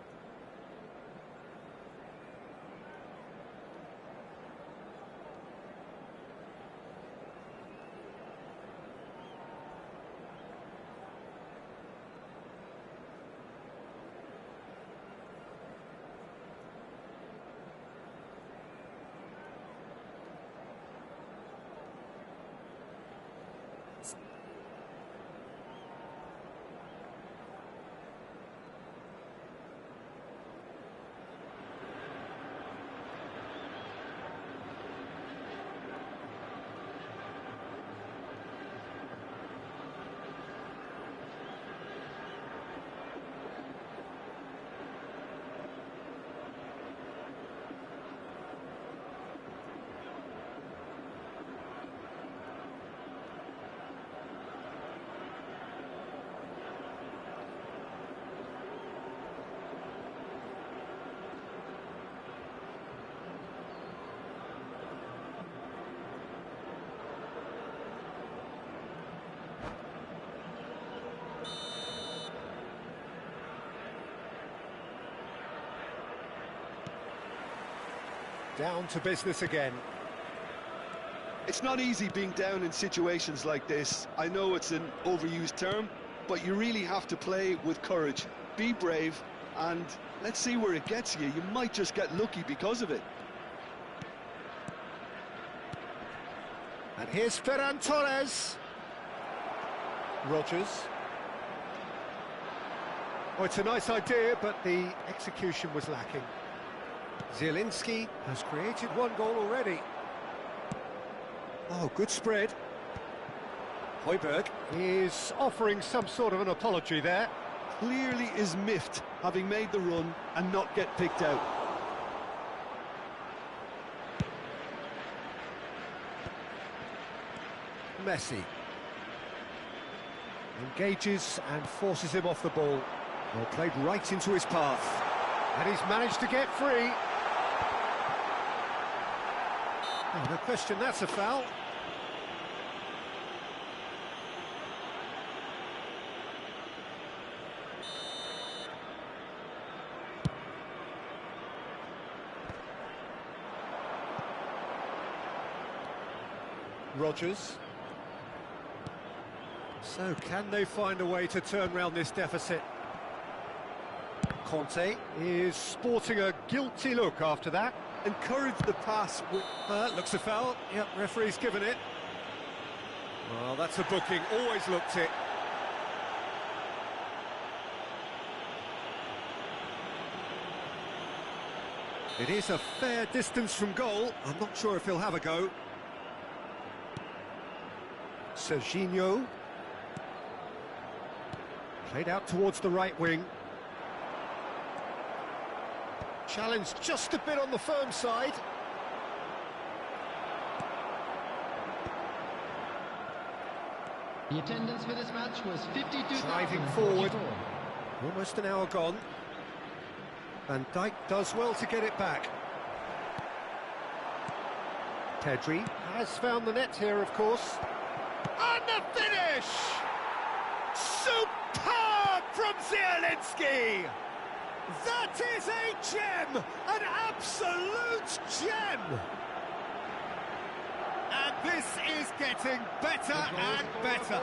Down to business again. It's not easy being down in situations like this. I know it's an overused term, but you really have to play with courage. Be brave, and let's see where it gets you. You might just get lucky because of it. And here's Ferran Torres. Rodgers. Oh, it's a nice idea, but the execution was lacking. Zielinski has created one goal already. Oh, good spread. Højbjerg is offering some sort of an apology there. Clearly is miffed, having made the run and not get picked out. Messi engages and forces him off the ball. Well, played right into his path. And he's managed to get free. Oh, no question, that's a foul. Rodgers. So, can they find a way to turn round this deficit? Conte is sporting a guilty look after that. Encourage the pass. Looks a foul. Yep, referee's given it. Well, that's a booking, always looked it. It is a fair distance from goal. I'm not sure if he'll have a go. Serginho. Played out towards the right wing. Challenge just a bit on the firm side. The attendance for this match was 52,000. Driving forward. Almost an hour gone. Van Dijk does well to get it back. Pedri has found the net here, of course. And the finish! Superb from Zielinski! That is a gem! An absolute gem! And this is getting better and better.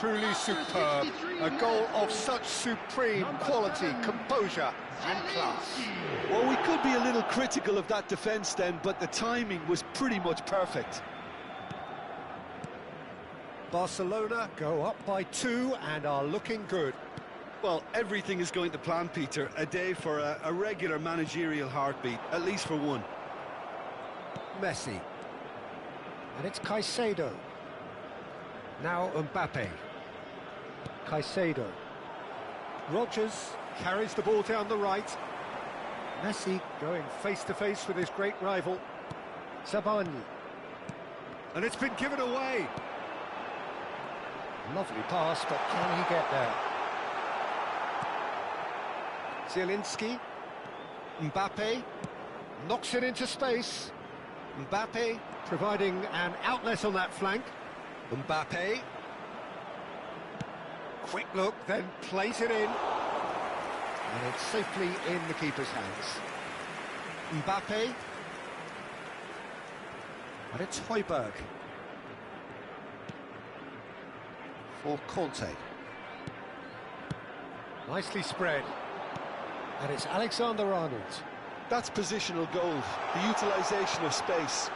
Truly superb. A goal of such supreme quality, composure and class. Well, we could be a little critical of that defence then, but the timing was pretty much perfect. Barcelona go up by 2 and are looking good. Well, everything is going to plan, Peter. A day for a regular managerial heartbeat, at least for one. Messi. And it's Caicedo. Now Mbappe. Caicedo. Rodgers carries the ball down the right. Messi going face-to-face with his great rival. Sabani. And it's been given away. Lovely pass, but can he get there? Zielinski. Mbappe. Knocks it into space. Mbappe providing an outlet on that flank. Mbappe. Quick look, then plays it in. And it's safely in the keeper's hands. Mbappe. And it's Højbjerg. For Conte. Nicely spread. And it's Alexander-Arnold. That's positional gold, the utilisation of space.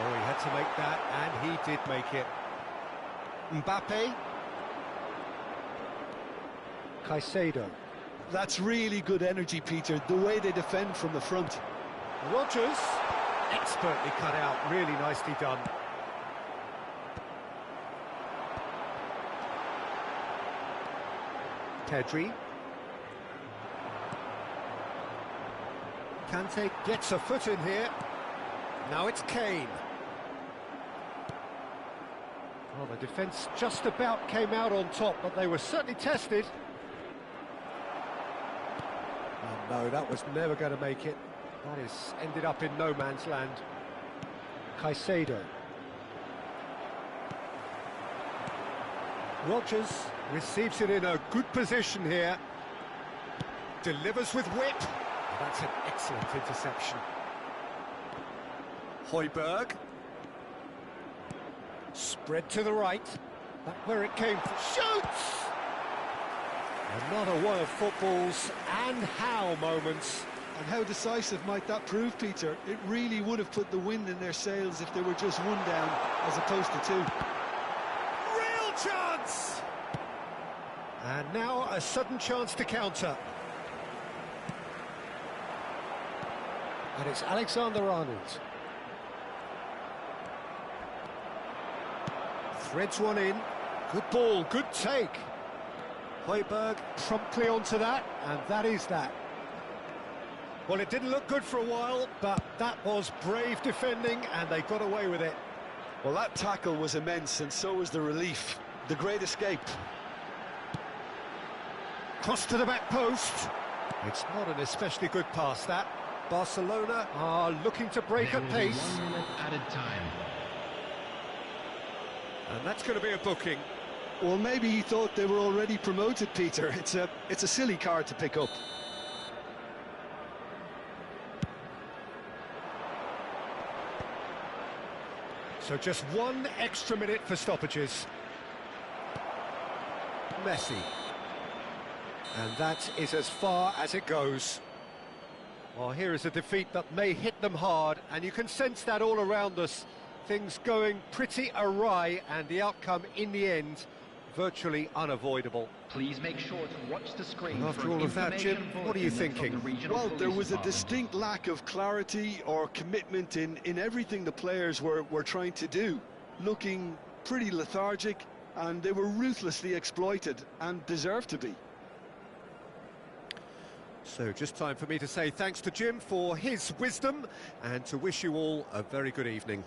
Oh, he had to make that, and he did make it. Mbappe. Caicedo. That's really good energy, Peter, the way they defend from the front. Rodgers. Expertly cut out, really nicely done. Pedri. Kante gets a foot in here. Now it's Kane. Well, the defence just about came out on top, but they were certainly tested. Oh no, that was never going to make it. That is ended up in no man's land. Caicedo. Rodgers receives it in a good position here. Delivers with whip. That's an excellent interception. Højbjerg. Spread to the right. Back where it came from. Shoots! Another one of football's and how moments. And how decisive might that prove, Peter? It really would have put the wind in their sails if they were just one down as opposed to two. Real chance! And now a sudden chance to counter. And it's Alexander-Arnold. Threads one in. Good ball, good take. Højbjerg promptly onto that, and that is that. Well, it didn't look good for a while, but that was brave defending, and they got away with it. Well, that tackle was immense, and so was the relief. The great escape. Cross to the back post. It's not an especially good pass, that. Barcelona are looking to break at pace. 1 minute added time. And that's going to be a booking. Well, maybe he thought they were already promoted, Peter. It's a silly card to pick up. So just 1 extra minute for stoppages. Messi. And that is as far as it goes. Well, here is a defeat that may hit them hard, and you can sense that all around us. Things going pretty awry, and the outcome in the end virtually unavoidable. Please make sure to watch the screen. And after all of that, Jim, what are you thinking? Well, there was a distinct lack of clarity or commitment in everything the players were trying to do. Looking pretty lethargic, and they were ruthlessly exploited, and deserved to be. So just time for me to say thanks to Jim for his wisdom, and to wish you all a very good evening.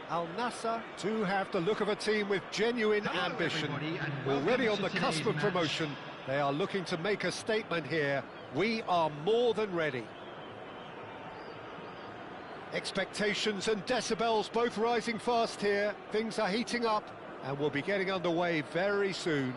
Al Nassr do have the look of a team with genuine ambition, already on the cusp of promotion, They are looking to make a statement here. We are more than ready. Expectations and decibels both rising fast here. Things are heating up and we'll be getting underway very soon.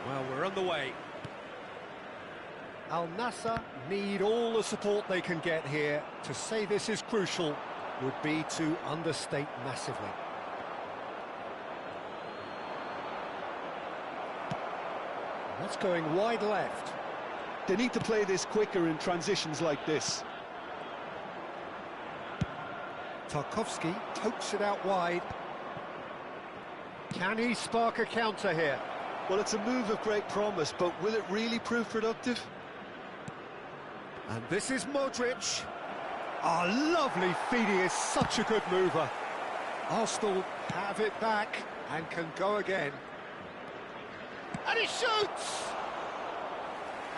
Well, we're on the way. Al Nassr need all the support they can get here. To say this is crucial would be to understate massively. That's going wide left. They need to play this quicker in transitions like this. Tarkowski pokes it out wide. Can he spark a counter here? Well, it's a move of great promise, but will it really prove productive? And this is Modric. Lovely feed, he is such a good mover. Arsenal have it back and can go again. And he shoots!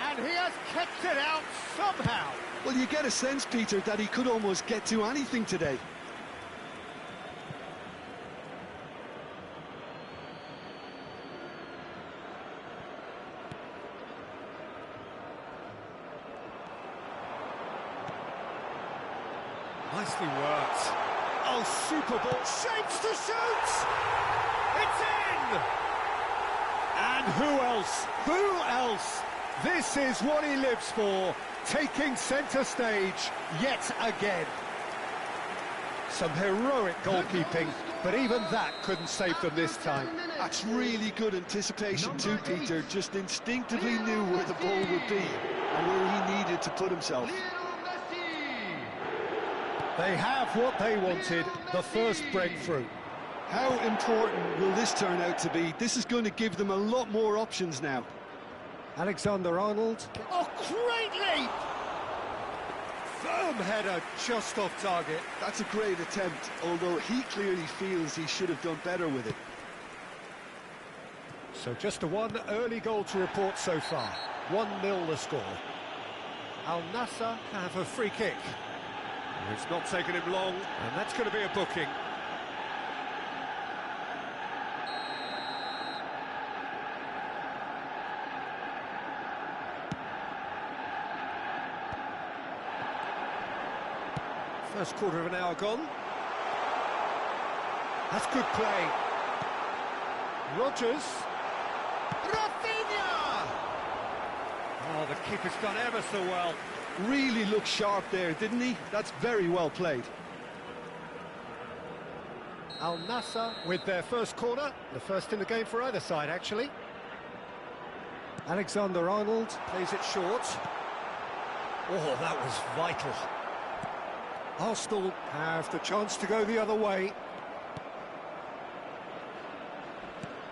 And he has kept it out somehow. Well, you get a sense, Peter, that he could almost get to anything today. Nicely worked. Oh, super ball. Shapes to shoot! It's in! And who else? Who else? This is what he lives for, taking centre stage yet again. Some heroic goalkeeping, but even that couldn't save them this time. That's really good anticipation too, Peter. Just instinctively knew where the ball would be and where he needed to put himself. They have what they wanted, the first breakthrough. How important will this turn out to be? This is going to give them a lot more options now. Alexander-Arnold. Oh, great leap! Firm header just off target. That's a great attempt, although he clearly feels he should have done better with it. So just a one early goal to report so far. 1-0 the score. Al Nassr have a free kick. It's not taken him long, and that's going to be a booking. First quarter of an hour gone. That's good play. Rodgers. Rafinha! Oh, the keeper's done ever so well. Really looked sharp there, didn't he? That's very well played. Al Nassr with their first corner, the first in the game for either side, actually. Alexander-Arnold plays it short. Oh, that was vital. Arsenal have the chance to go the other way.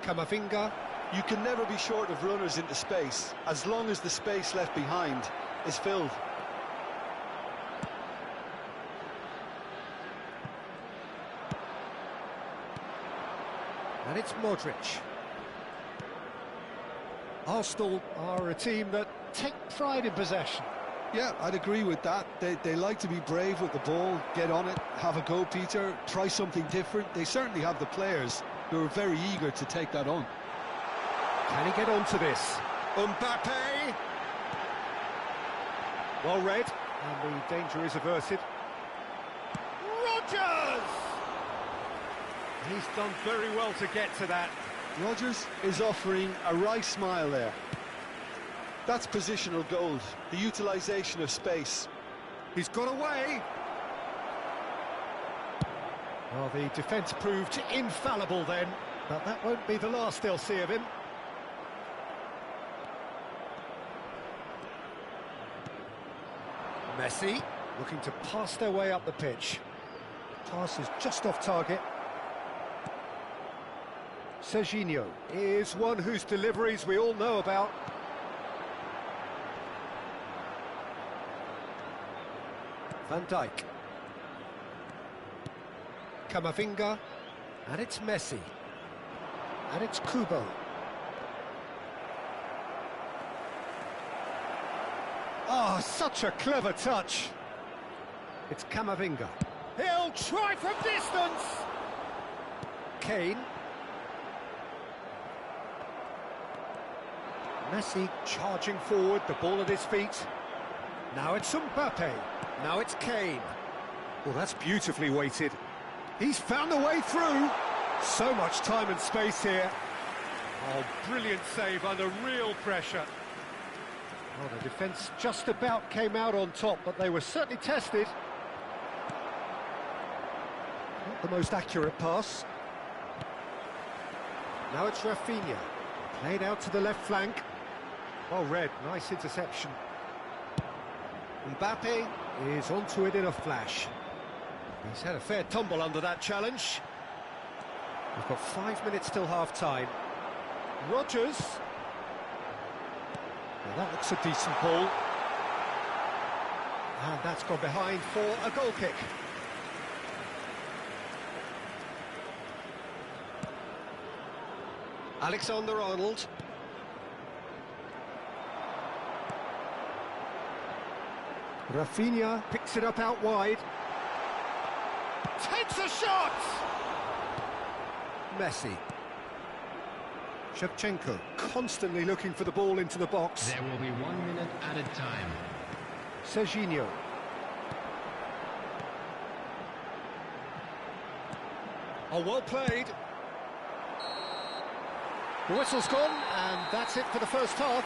Camavinga. You can never be short of runners into space, as long as the space left behind is filled. And it's Modric. Arsenal are a team that take pride in possession. Yeah, I'd agree with that. They like to be brave with the ball, get on it, have a go, Peter, try something different. They certainly have the players who are very eager to take that on. Can he get onto this? Mbappe! Well read, and the danger is averted. Rodgers! He's done very well to get to that. Rodgers is offering a wry smile there. That's positional gold, the utilisation of space. He's got away. Well, the defence proved infallible then, but that won't be the last they'll see of him. Messi looking to pass their way up the pitch. Pass is just off target. Serginho is one whose deliveries we all know about. Van Dijk. Camavinga. And it's Messi. And it's Kubo. Oh, such a clever touch. It's Camavinga. He'll try from distance. Kane. Messi charging forward, the ball at his feet. Now it's Mbappe. Now it's Kane. Well, that's beautifully weighted. He's found a way through. So much time and space here. Oh, brilliant save under real pressure. Well, the defence just about came out on top, but they were certainly tested. Not the most accurate pass. Now it's Rafinha. Played out to the left flank. Well read, nice interception. Mbappe is onto it in a flash. He's had a fair tumble under that challenge. We've got 5 minutes till half-time. Rodgers. Well, that looks a decent ball. And that's gone behind for a goal kick. Alexander-Arnold. Rafinha picks it up out wide. Takes a shot! Messi. Shevchenko constantly looking for the ball into the box. There will be 1 minute added time. Serginho. Oh, well played. The whistle's gone, and that's it for the first half.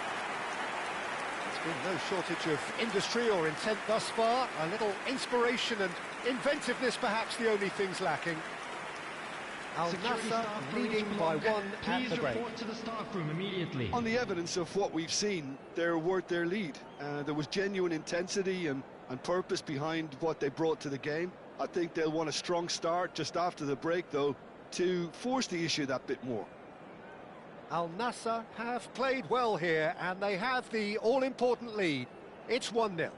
There's been no shortage of industry or intent thus far. A little inspiration and inventiveness, perhaps the only things lacking. Al-Nassr leading by 1 at the break. Report to the staff room immediately. On the evidence of what we've seen, they're worth their lead. There was genuine intensity and purpose behind what they brought to the game. I think they'll want a strong start just after the break, though, to force the issue that bit more. Al-Nassr have played well here, and they have the all-important lead. It's 1-0.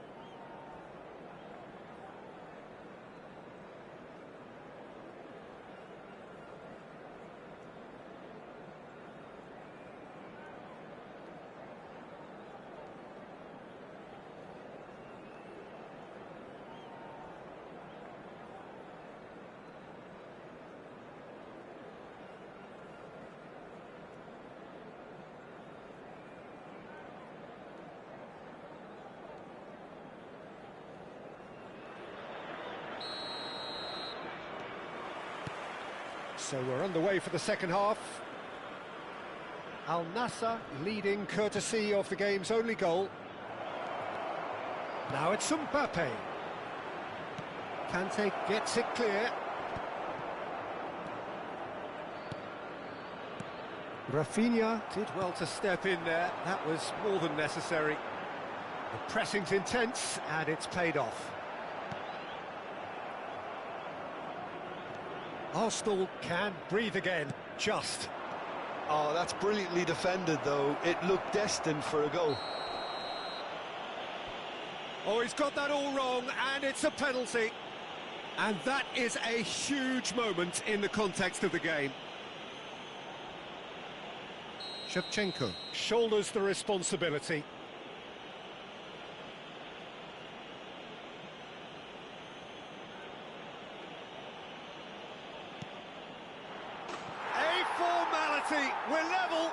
So we're underway for the second half. Al-Nassr leading courtesy of the game's only goal. Now it's Mbappe. Kante gets it clear. Rafinha did well to step in there. That was more than necessary. The pressing's intense and it's paid off. Arsenal can breathe again, just. Oh, that's brilliantly defended, though. It looked destined for a goal. Oh, he's got that all wrong, and it's a penalty. And that is a huge moment in the context of the game. Shevchenko shoulders the responsibility. We're level.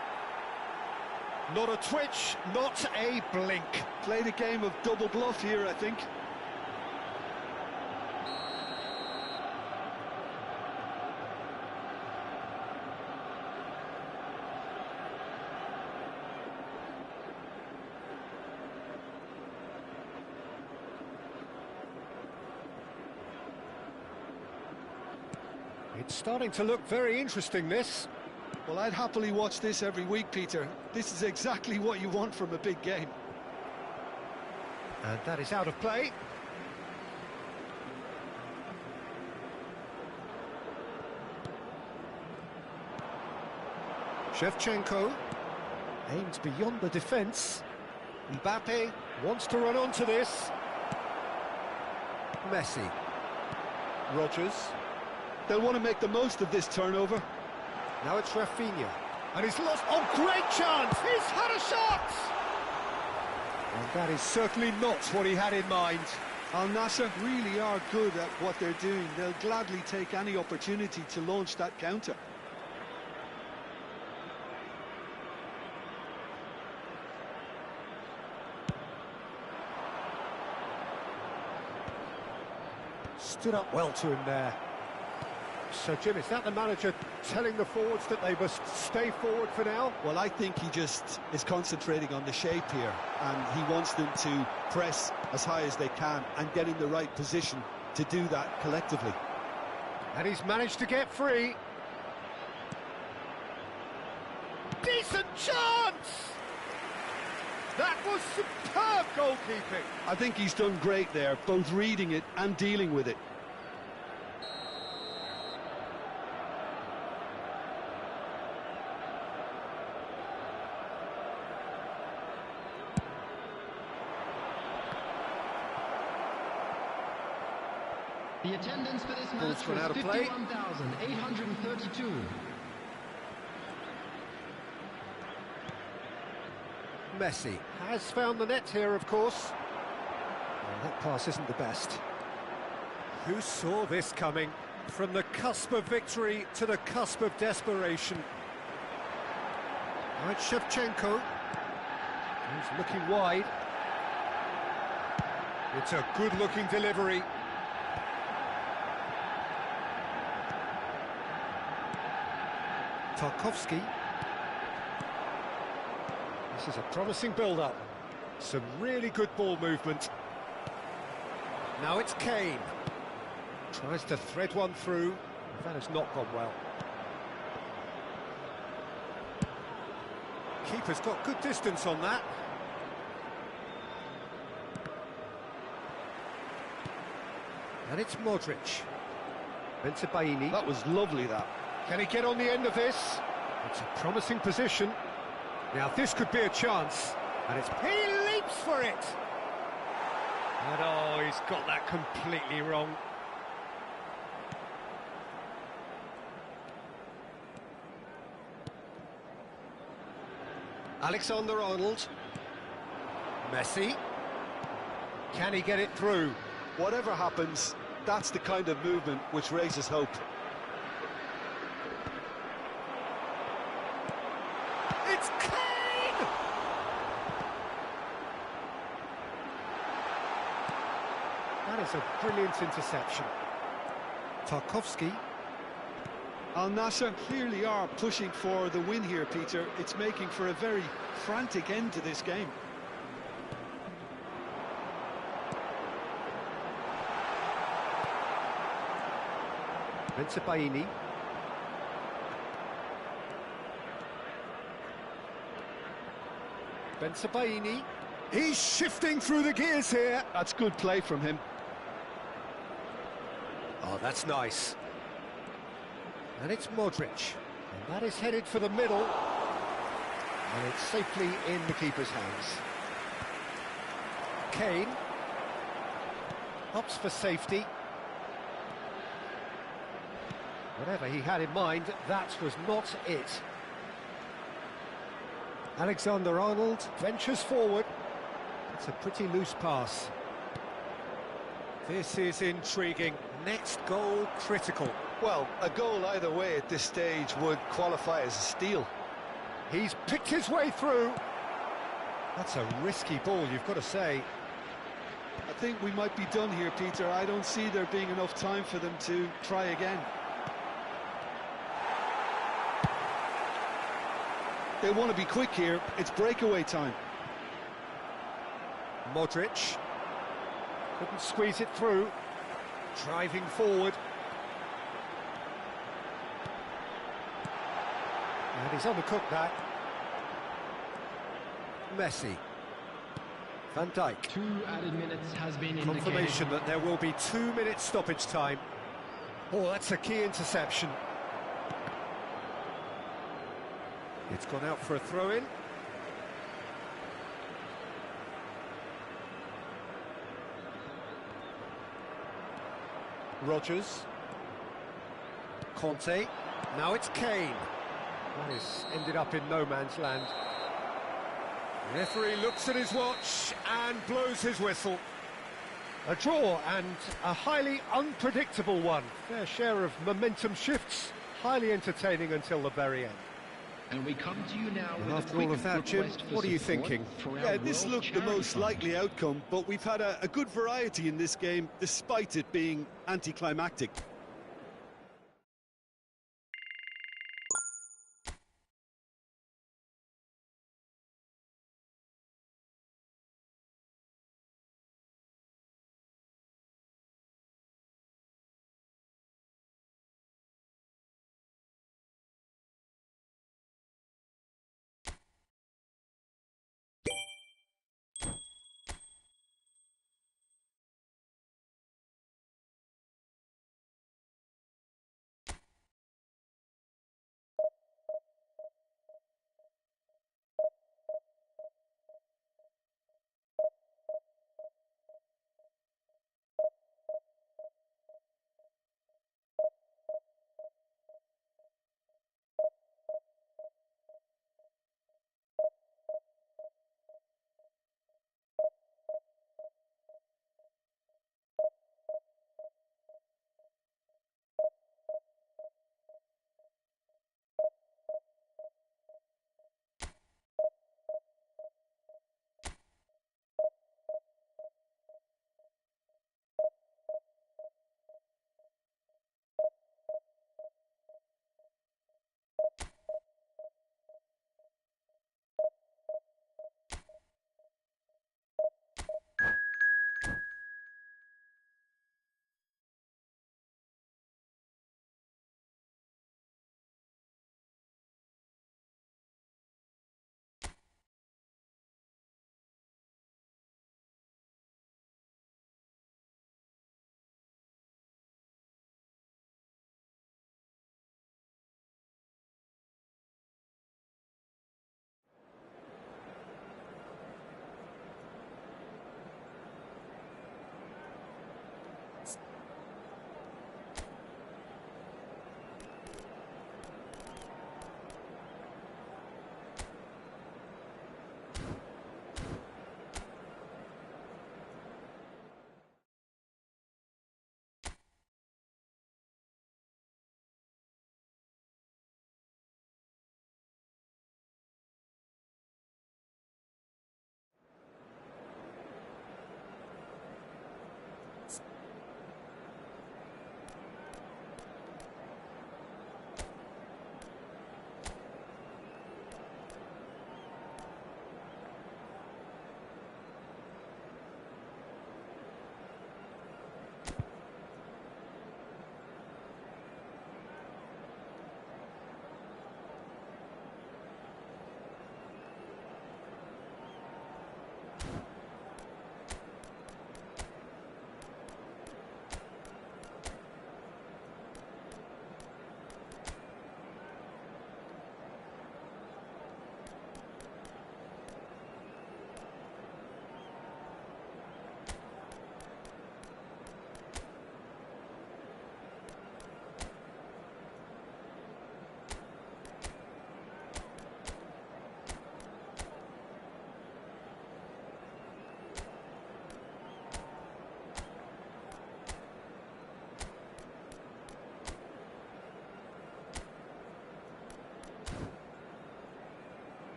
Not a twitch, not a blink. Played a game of double bluff here, I think. It's starting to look very interesting, this. Well, I'd happily watch this every week, Peter. This is exactly what you want from a big game. And that is out of play. Shevchenko aims beyond the defence. Mbappe wants to run onto this. Messi. Rodgers. They'll want to make the most of this turnover. Now it's Rafinha, and he's lost. Oh, great chance! He's had a shot! And that is certainly not what he had in mind. Al Nassr really are good at what they're doing. They'll gladly take any opportunity to launch that counter. Stood up well to him there. So, Jim, is that the manager telling the forwards that they must stay forward for now? Well, I think he just is concentrating on the shape here, and he wants them to press as high as they can and get in the right position to do that collectively. And he's managed to get free. Decent chance! That was superb goalkeeping. I think he's done great there, both reading it and dealing with it. The attendance for this Ball's match gone was out of play. 51,832. Messi has found the net here, of course. Well, that pass isn't the best. Who saw this coming? From the cusp of victory to the cusp of desperation. Right, Shevchenko. He's looking wide. It's a good-looking delivery. Tarkovsky. This is a promising build-up. Some really good ball movement. Now it's Kane. Tries to thread one through. That has not gone well. Keeper's got good distance on that. And it's Modric. Bensebaini. That was lovely, that. Can he get on the end of this? It's a promising position. Now this could be a chance. And he leaps for it! And oh, he's got that completely wrong. Alexander-Arnold. Messi. Can he get it through? Whatever happens, that's the kind of movement which raises hope. It's Kane! That is a brilliant interception. Tarkovsky. Al Nassr clearly are pushing for the win here, Peter. It's making for a very frantic end to this game. Bensebaini. Bensebaini. He's shifting through the gears here. That's good play from him. Oh, that's nice. And it's Modric. And that is headed for the middle. And it's safely in the keeper's hands. Kane. Ups for safety. Whatever he had in mind, that was not it. Alexander-Arnold ventures forward. It's a pretty loose pass. This is intriguing. Next goal critical. Well, a goal either way at this stage would qualify as a steal. He's picked his way through. That's a risky ball, you've got to say. I think we might be done here, Peter. I don't see there being enough time for them to try again. They want to be quick here. It's breakaway time. Modric. Couldn't squeeze it through. Driving forward. And he's undercooked that. Messi. Van Dijk. 2 added minutes has been indicated. Confirmation that there will be 2 minutes stoppage time. Oh, that's a key interception. It's gone out for a throw-in. Rodgers. Conte. Now it's Kane. That has ended up in no man's land. Referee looks at his watch and blows his whistle. A draw, and a highly unpredictable one. Fair share of momentum shifts, highly entertaining until the very end. And we come to you now with After all of that, Jim, what are you thinking? Yeah, this looked the most likely outcome, but we've had a good variety in this game, despite it being anticlimactic.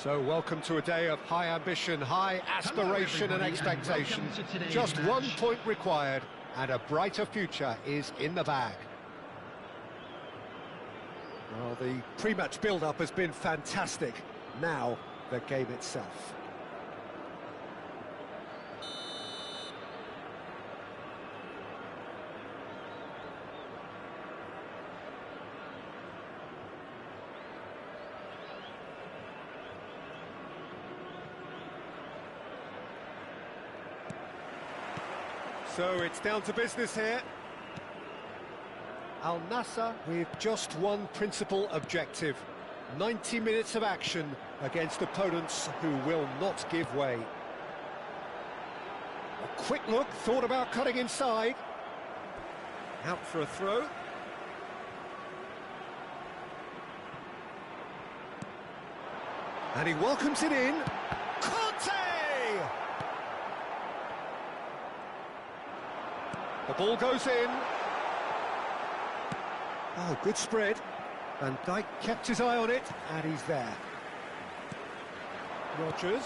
So welcome to a day of high ambition, high aspiration and expectation. Just 1 point required and a brighter future is in the bag. Well, the pre-match build-up has been fantastic. Now, the game itself. So it's down to business here. Al Nassr with just one principal objective. 90 minutes of action against opponents who will not give way. A quick look, thought about cutting inside. Out for a throw. And he welcomes it in. The ball goes in. Oh, good spread. Van Dijk kept his eye on it, and he's there. Rodgers.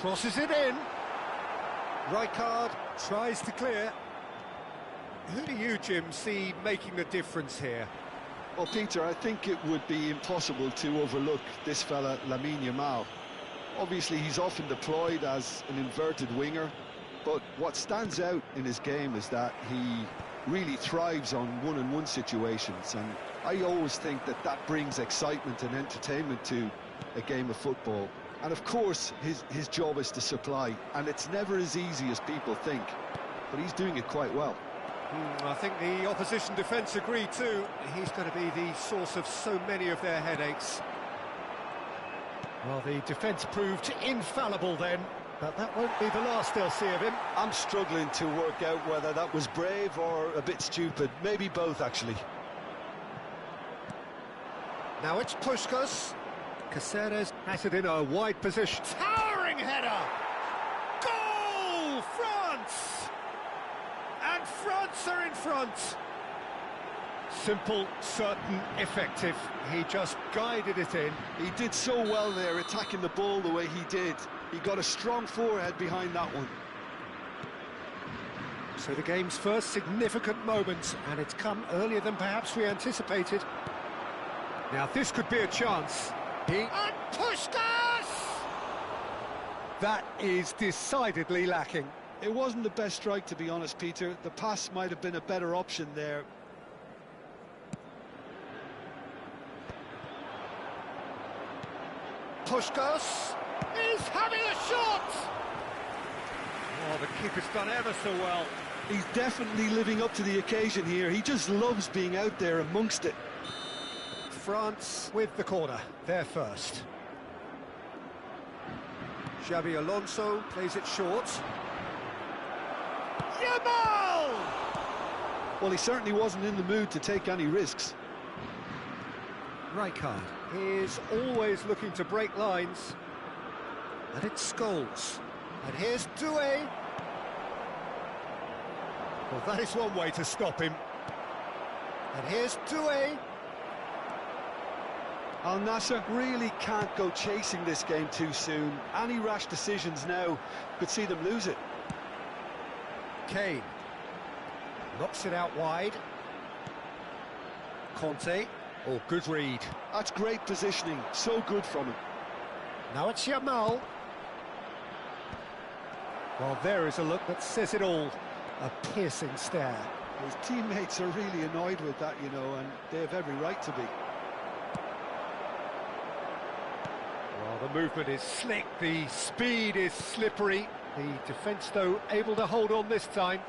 Crosses it in. Rijkaard tries to clear. Who do you, Jim, see making the difference here? Well, Peter, I think it would be impossible to overlook this fella, Lamine Yamal. Obviously, he's often deployed as an inverted winger, but what stands out in his game is that he really thrives on one-on-one situations, and I always think that that brings excitement and entertainment to a game of football. And of course, his job is to supply, and it's never as easy as people think, but he's doing it quite well. I think the opposition defence agree too. He's going to be the source of so many of their headaches. Well, the defence proved infallible then, but that won't be the last they'll see of him. I'm struggling to work out whether that was brave or a bit stupid. Maybe both, actually. Now it's Puskás. Caceres has it in a wide position. Towering header! Goal! France! And France are in front. Simple, certain, effective. He just guided it in. He did so well there, attacking the ball the way he did. He got a strong forehead behind that one. So the game's first significant moment, and it's come earlier than perhaps we anticipated. Now this could be a chance. And Puskás! That is decidedly lacking. It wasn't the best strike, to be honest, Peter. The pass might have been a better option there. Puskás is having a shot! Oh, the keeper's done ever so well. He's definitely living up to the occasion here. He just loves being out there amongst it. France with the corner, they're first. Xabi Alonso plays it short. Yamal! Well, he certainly wasn't in the mood to take any risks. Rijkaard is always looking to break lines. And it's Scholes. And here's Doué. Well, that is one way to stop him. And here's Doué. Al Nassr really can't go chasing this game too soon. Any rash decisions now could see them lose it. Kane knocks it out wide. Conte. Oh, good read. That's great positioning. So good from him. Now it's Yamal. Well, there is a look that says it all. A piercing stare. His teammates are really annoyed with that, you know, and they have every right to be. Well, the movement is slick, the speed is slippery. The defence, though, able to hold on this time.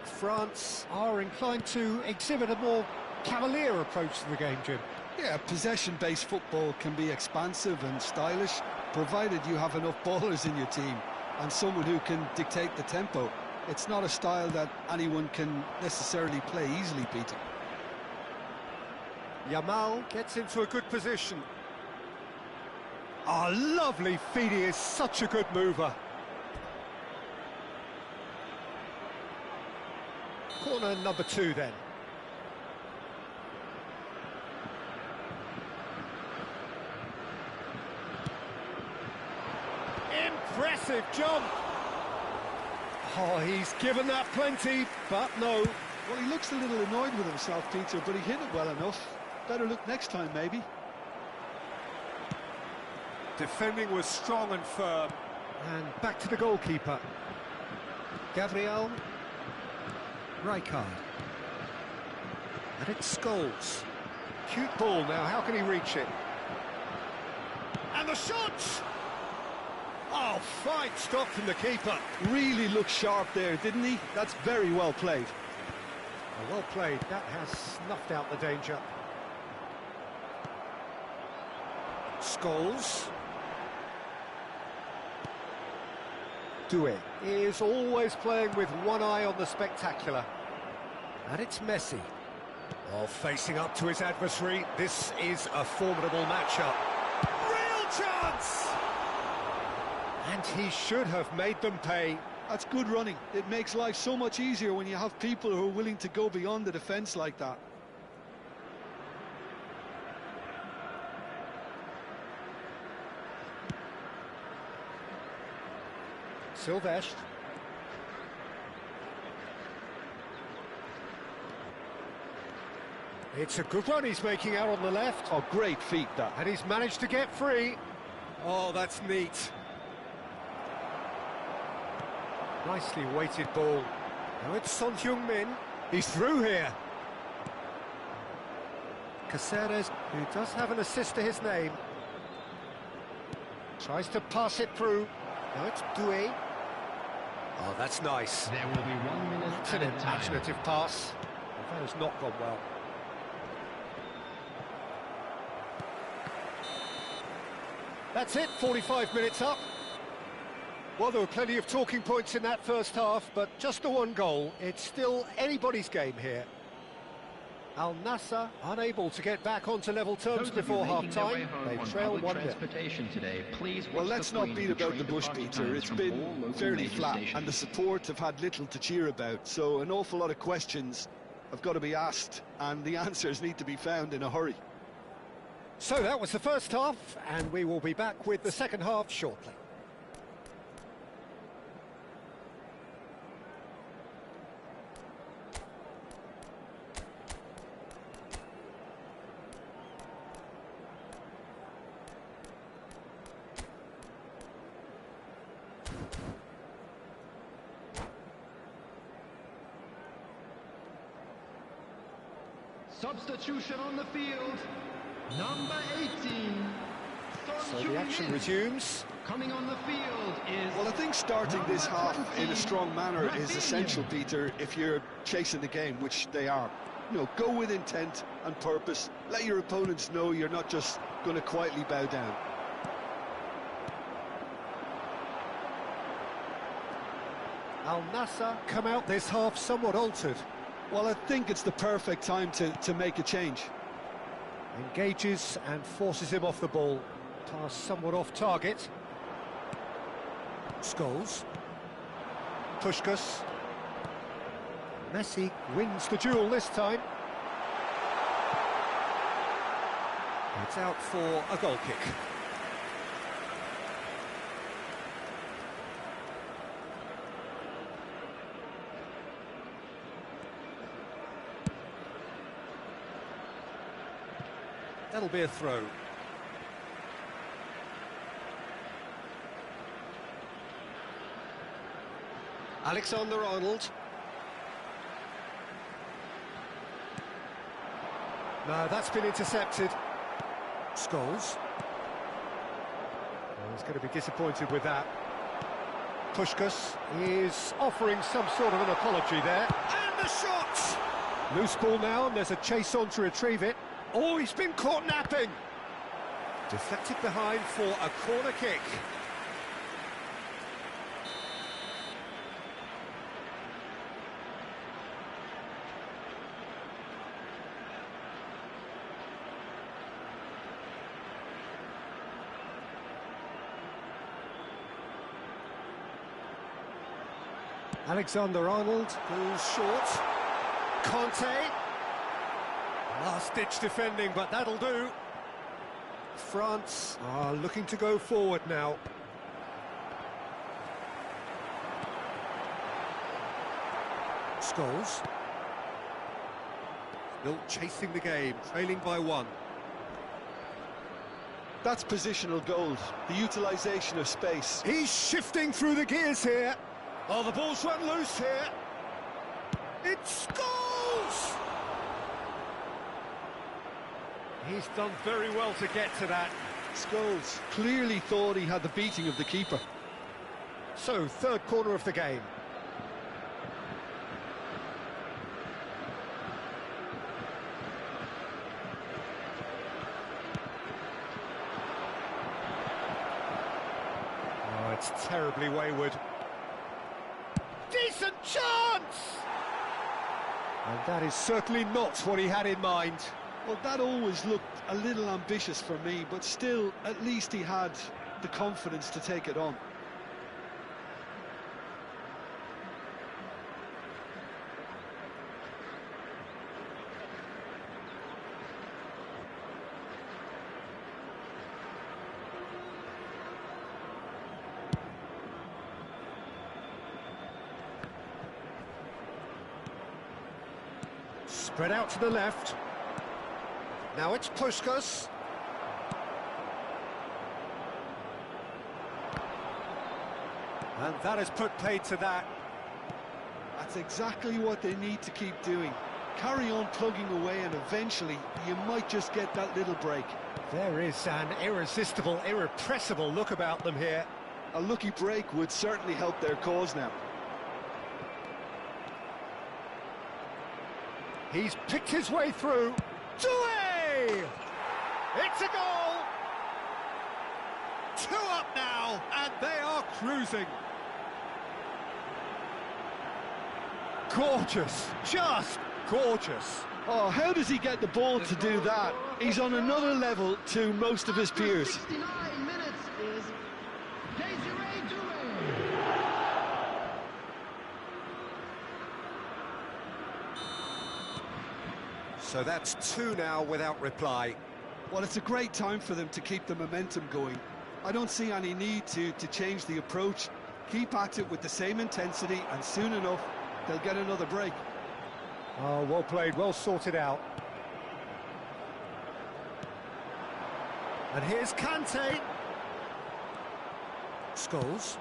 France are inclined to exhibit a more cavalier approach to the game, Jim. Yeah, possession-based football can be expansive and stylish, provided you have enough ballers in your team and someone who can dictate the tempo. It's not a style that anyone can necessarily play easily, Peter. Yamal gets into a good position. Ah, lovely feed. He is such a good mover. Corner number 2 then. Impressive jump. Oh, he's given that plenty, but no. Well, he looks a little annoyed with himself, Peter, but he hit it well enough. Better look next time, maybe. Defending was strong and firm. And back to the goalkeeper. Gabriel. Rijkaard. And it's Scholes. Cute ball now, how can he reach it? And the shot! Oh, fine stop from the keeper. Really looked sharp there, didn't he? That's very well played. Well played, that has snuffed out the danger. Scholes. Doué is always playing with one eye on the spectacular. And it's Messi. Oh, facing up to his adversary, this is a formidable matchup. Real chance! And he should have made them pay. That's good running. It makes life so much easier when you have people who are willing to go beyond the defence like that. Silvestre. It's a good run he's making out on the left. Oh, great feat, that. And he's managed to get free. Oh, that's neat. Nicely weighted ball. Now it's Son Heung-min. He's through here. Caceres, who does have an assist to his name. Tries to pass it through. Now it's Doué. Oh, that's nice. There will be 1 minute It's an imaginative pass. Well, that has not gone well. That's it, 45 minutes up. Well, there were plenty of talking points in that first half, but just the one goal. It's still anybody's game here. Al Nassr unable to get back onto level terms before half-time. They trail 1-0. Well, let's not beat about the bush, Peter. It's been fairly flat, and the support have had little to cheer about. So an awful lot of questions have got to be asked, and the answers need to be found in a hurry. So that was the first half, and we will be back with the second half shortly. Substitution on the field. Number 18. So the action resumes. Coming on the field is... Well, I think starting this half in a strong manner is essential, Peter, if you're chasing the game, which they are. You know, go with intent and purpose. Let your opponents know you're not just going to quietly bow down. Al Nassr come out this half somewhat altered. Well, I think it's the perfect time to make a change. Engages and forces him off the ball. Pass somewhat off target. Scholes. Puskás. Messi wins the duel this time. It's out for a goal kick. That'll be a throw. Alexander-Arnold. No, that's been intercepted. Scholes. Oh, he's going to be disappointed with that. Puskás is offering some sort of an apology there. And the shot! Loose ball now, and there's a chase on to retrieve it. Oh, he's been caught napping. Deflected behind for a corner kick. Alexander-Arnold goes short. Conte. Last-ditch defending, but that'll do. France are looking to go forward now. Scholes. Still chasing the game, trailing by 1. That's positional gold, the utilisation of space. He's shifting through the gears here. Oh, the ball's run loose here. It's Scholes! He's done very well to get to that. Scholes clearly thought he had the beating of the keeper. So, third corner of the game. Oh, it's terribly wayward. Decent chance! And that is certainly not what he had in mind. Well, that always looked a little ambitious for me, but still, at least he had the confidence to take it on. Spread out to the left. Now it's Puskas. And that has put paid to that. That's exactly what they need to keep doing. Carry on plugging away, and eventually you might just get that little break. There is an irresistible, irrepressible look about them here. A lucky break would certainly help their cause now. He's picked his way through. Doué! It's a goal! 2 up now, and they are cruising. Gorgeous, just gorgeous. Oh, how does he get the ball to do that? He's on another level to most of his peers. 69 minutes is Désiré Doué. So that's 2 now without reply. Well, it's a great time for them to keep the momentum going. I don't see any need to change the approach. Keep at it with the same intensity, and soon enough, they'll get another break. Oh, well played, well sorted out. And here's Kante. Scholes.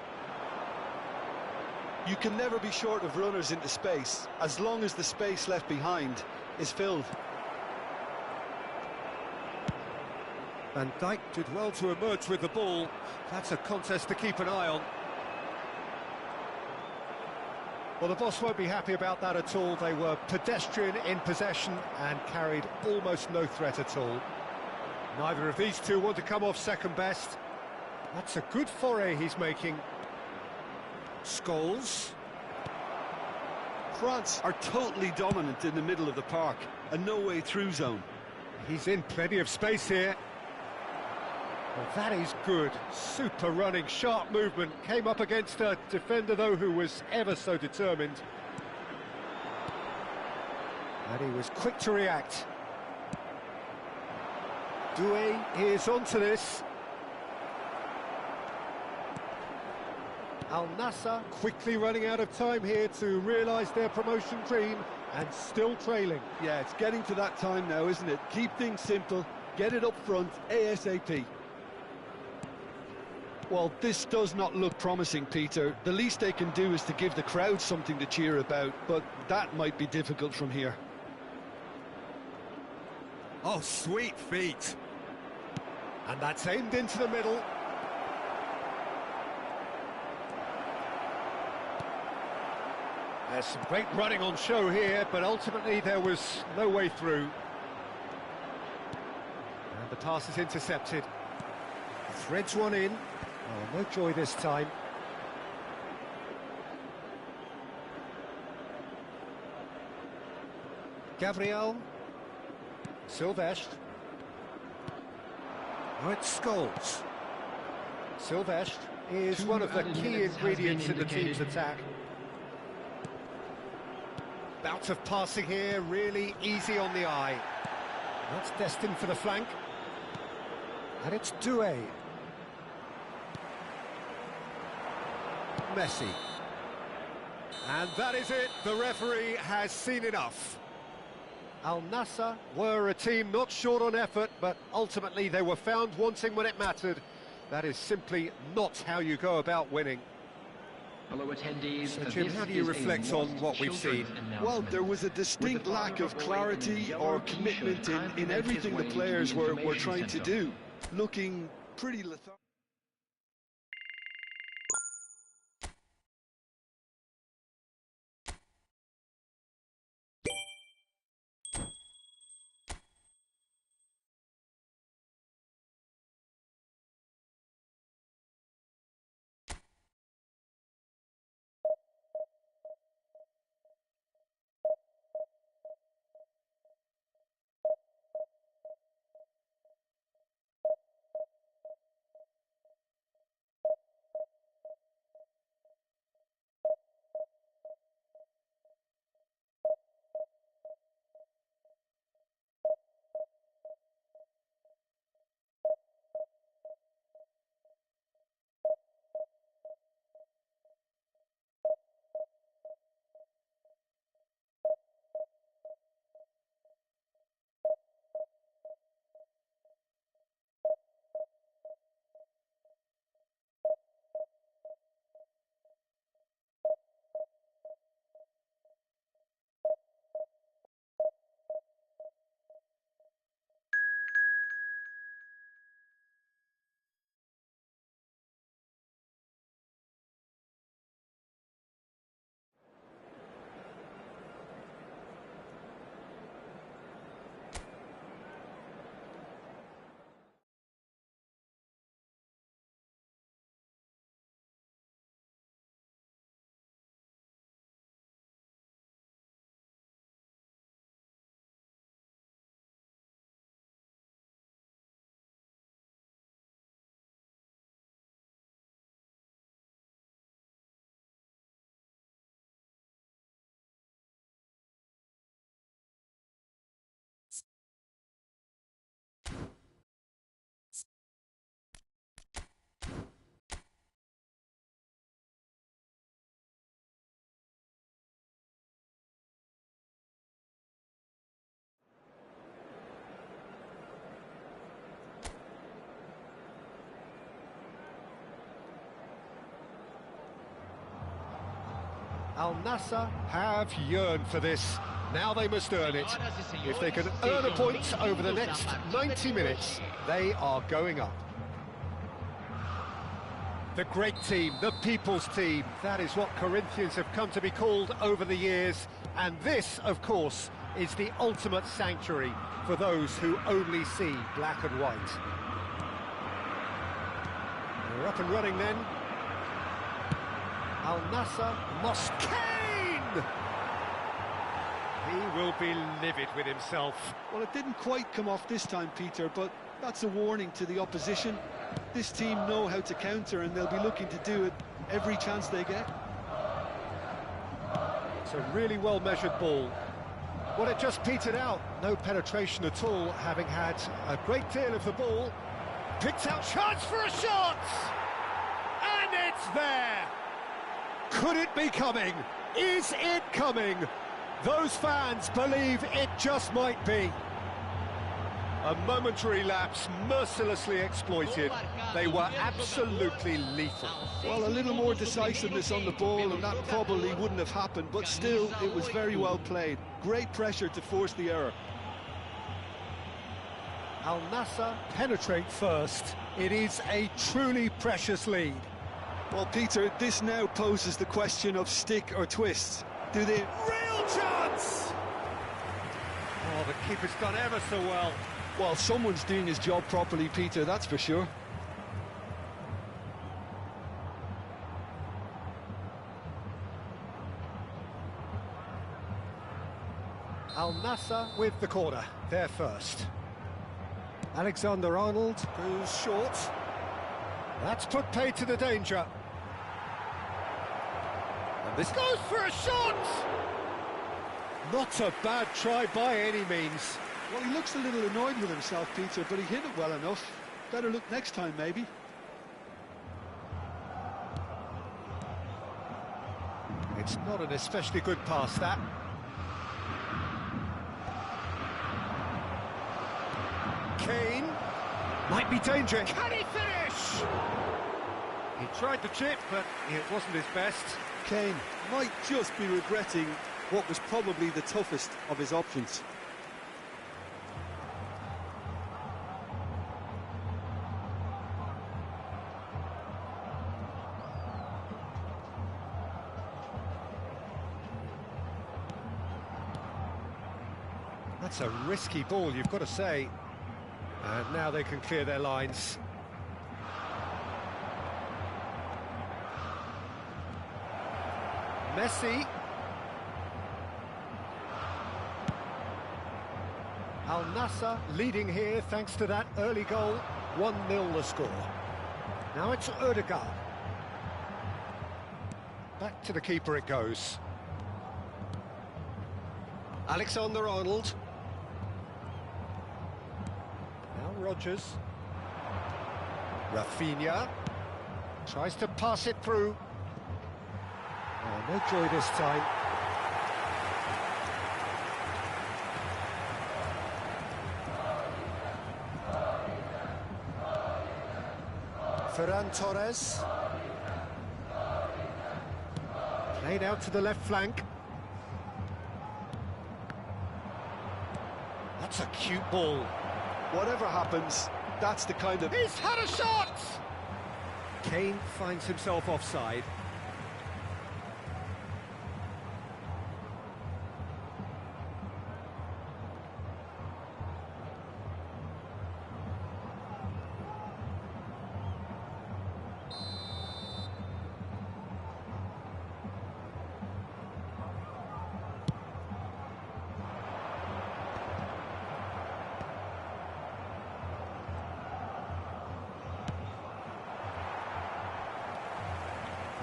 You can never be short of runners into space, as long as the space left behind is filled. Van Dijk did well to emerge with the ball. That's a contest to keep an eye on. Well, the boss won't be happy about that at all. They were pedestrian in possession and carried almost no threat at all. Neither of these two want to come off second best. That's a good foray he's making. Scholes. France are totally dominant in the middle of the park, a no-way through zone. He's in plenty of space here. Well, that is good. Super running, sharp movement. Came up against a defender, though, who was ever so determined. And he was quick to react. Doué is onto this. Al Nassr quickly running out of time here to realise their promotion dream, and still trailing. Yeah, it's getting to that time now, isn't it? Keep things simple, get it up front ASAP. Well, this does not look promising, Peter. The least they can do is to give the crowd something to cheer about, but that might be difficult from here. Oh, sweet feet. And that's aimed into the middle. There's some great running on show here, but ultimately there was no way through. And the pass is intercepted. Threads one in. Oh, no joy this time. Gabriel. Silvestre. Oh, it's Scholes. Silvestre is one of the key ingredients in the team's attack. Bout of passing here, really easy on the eye. That's destined for the flank. And it's Doué. Messi. And that is it, the referee has seen enough. Al Nassr were a team not short on effort, but ultimately they were found wanting when it mattered. That is simply not how you go about winning. Hello attendees. So Jim, how do you reflect on what we've seen? Well, there was a distinct lack of clarity or commitment in everything the players were trying to do. Looking pretty lethargic. Al Nassr have yearned for this. Now they must earn it. If they can earn a point over the next 90 minutes, they are going up. The great team, the people's team, that is what Corinthians have come to be called over the years. And this, of course, is the ultimate sanctuary for those who only see black and white. We're up and running then. Al Nassr, Moscaine! He will be livid with himself. Well, it didn't quite come off this time, Peter, but that's a warning to the opposition. This team know how to counter, and they'll be looking to do it every chance they get. It's a really well-measured ball. Well, it just petered out. No penetration at all, having had a great deal of the ball. Picked out chance for a shot! And it's there! Could it be coming? Is it coming? Those fans believe it just might be. A momentary lapse, mercilessly exploited. They were absolutely lethal. Well, a little more decisiveness on the ball, and that probably wouldn't have happened, but still, it was very well played. Great pressure to force the error. Al Nassr penetrate first. It is a truly precious lead. Well, Peter, this now poses the question of stick or twist. Do they... Real chance! Oh, the keeper's done ever so well. Well, someone's doing his job properly, Peter, that's for sure. Al Nassr with the corner, there first. Alexander-Arnold goes short. That's put paid to the danger. And this goes for a shot! Not a bad try by any means. Well, he looks a little annoyed with himself, Peter, but he hit it well enough. Better look next time, maybe. It's not an especially good pass, that. Kane might be dangerous. Can he finish? He tried the chip, but it wasn't his best. Kane might just be regretting what was probably the toughest of his options. That's a risky ball, you've got to say. And now they can clear their lines. Messi. Al Nassr leading here thanks to that early goal. 1-0 the score. Now it's Ødegaard. Back to the keeper it goes. Alexander-Arnold. Now Rodgers. Rafinha. Tries to pass it through. Oh, no joy this time. Ferran Torres. Played out to the left flank. That's a cute ball. Whatever happens, that's the kind of... He's had a shot! Kane finds himself offside.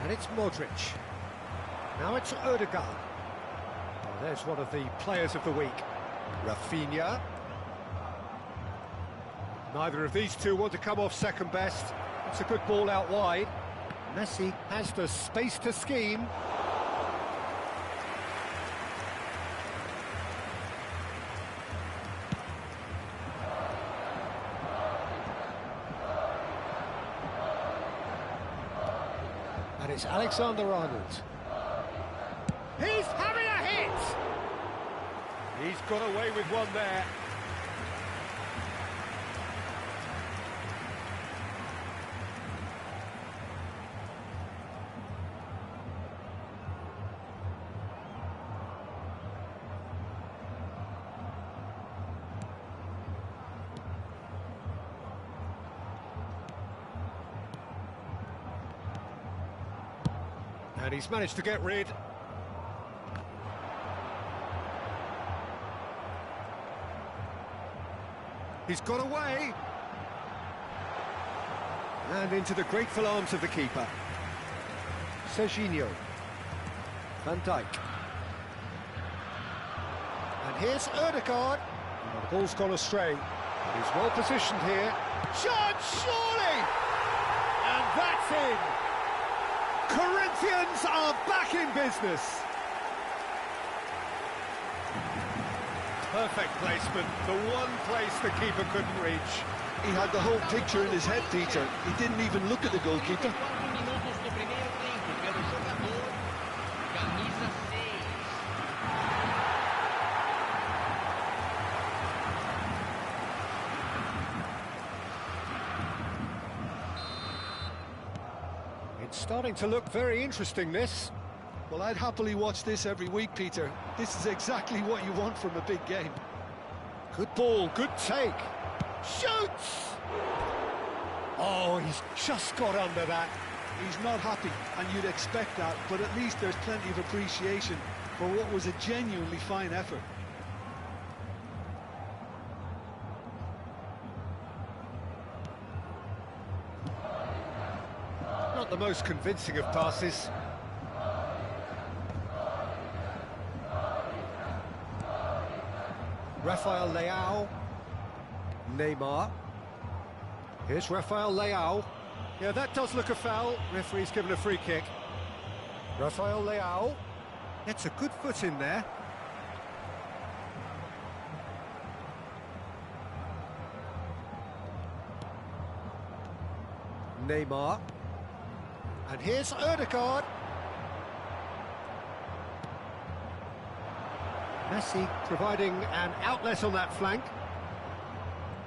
And it's Modric. Now it's Ødegaard. Oh, there's one of the players of the week. Rafinha. Neither of these two want to come off second best. It's a good ball out wide. Messi has the space to scheme. And it's Alexander-Arnold. He's having a hit! He's got away with one there. And he's managed to get rid. He's got away. And into the grateful arms of the keeper. Serginho. Van Dijk. And here's Ødegaard. Oh, the ball's gone astray. He's well positioned here. Shot, surely! And that's in! Corinthians are back in business. Perfect placement, the one place the keeper couldn't reach. He had the whole picture in his head, Peter. He didn't even look at the goalkeeper. It's starting to look very interesting, this. Well, I'd happily watch this every week, Peter. This is exactly what you want from a big game. Good ball, good take. Shoots! Oh, he's just got under that. He's not happy, and you'd expect that, but at least there's plenty of appreciation for what was a genuinely fine effort. Not the most convincing of passes. Rafael Leao. Neymar. Here's Rafael Leao. Yeah, that does look a foul. Referee's given a free kick. Rafael Leao. It's a good foot in there. Neymar. And here's Ødegaard. Messi providing an outlet on that flank.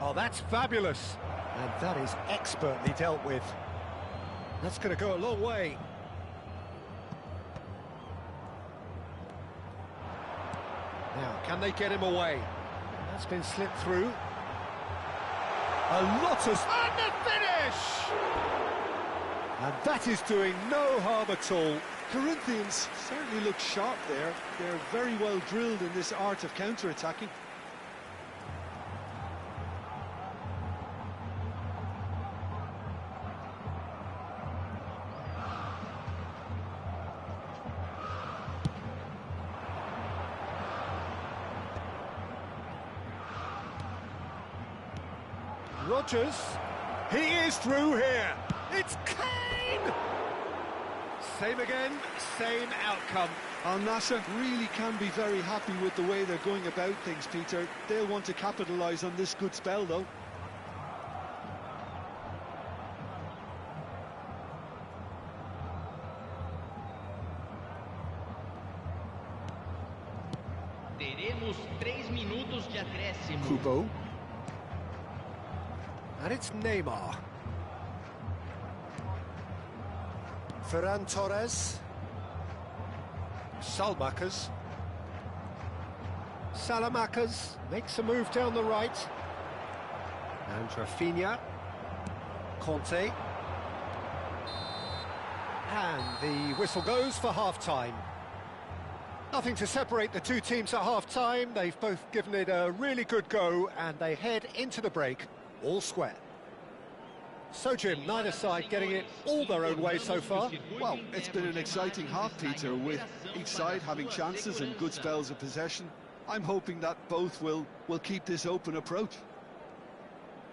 Oh, that's fabulous. And that is expertly dealt with. That's going to go a long way. Now, can they get him away? That's been slipped through. A lot of... And the finish! And that is doing no harm at all. Corinthians certainly look sharp there. They're very well drilled in this art of counter-attacking. Rodgers, he is through here. It's Kane! Same again, same outcome. Al Nassr really can be very happy with the way they're going about things, Peter. They'll want to capitalise on this good spell, though. Teremos 3 minutos de acréscimo. Kubo. And it's Neymar. Ferran Torres. Salmakers. Salamakers makes a move down the right. And Rafinha. Conte. And the whistle goes for half-time. Nothing to separate the two teams at half-time. They've both given it a really good go, and they head into the break all square. So, Jim, neither side getting it all their own way so far. Well, it's been an exciting half, Peter, with each side having chances and good spells of possession. I'm hoping that both will keep this open approach.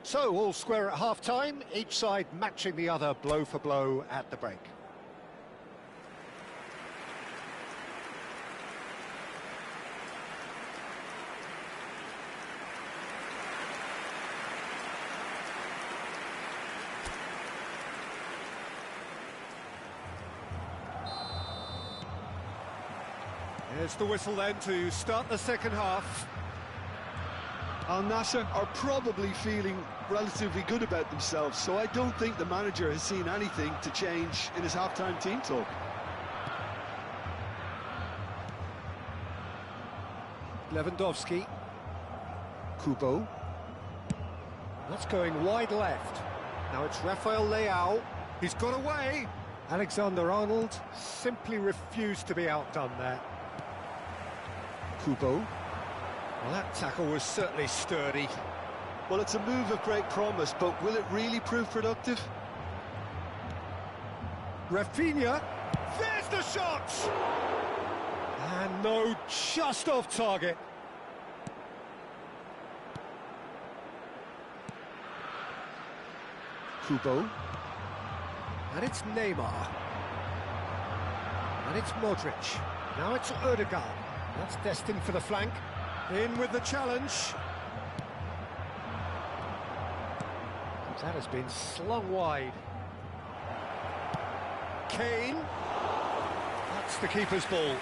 So, all square at half-time, each side matching the other blow for blow at the break. Here's the whistle then to start the second half. Al Nassr are probably feeling relatively good about themselves, so I don't think the manager has seen anything to change in his half-time team talk. Lewandowski. Kubo. That's going wide left. Now it's Rafael Leao. He's got away. Alexander-Arnold simply refused to be outdone there. Kubo. Well, that tackle was certainly sturdy. Well, it's a move of great promise, but will it really prove productive? Rafinha. There's the shot! And no, just off target. Kubo. And it's Neymar. And it's Modric. Now it's Ødegaard. That's destined for the flank. In with the challenge. That has been slung wide. Kane. That's the keeper's ball.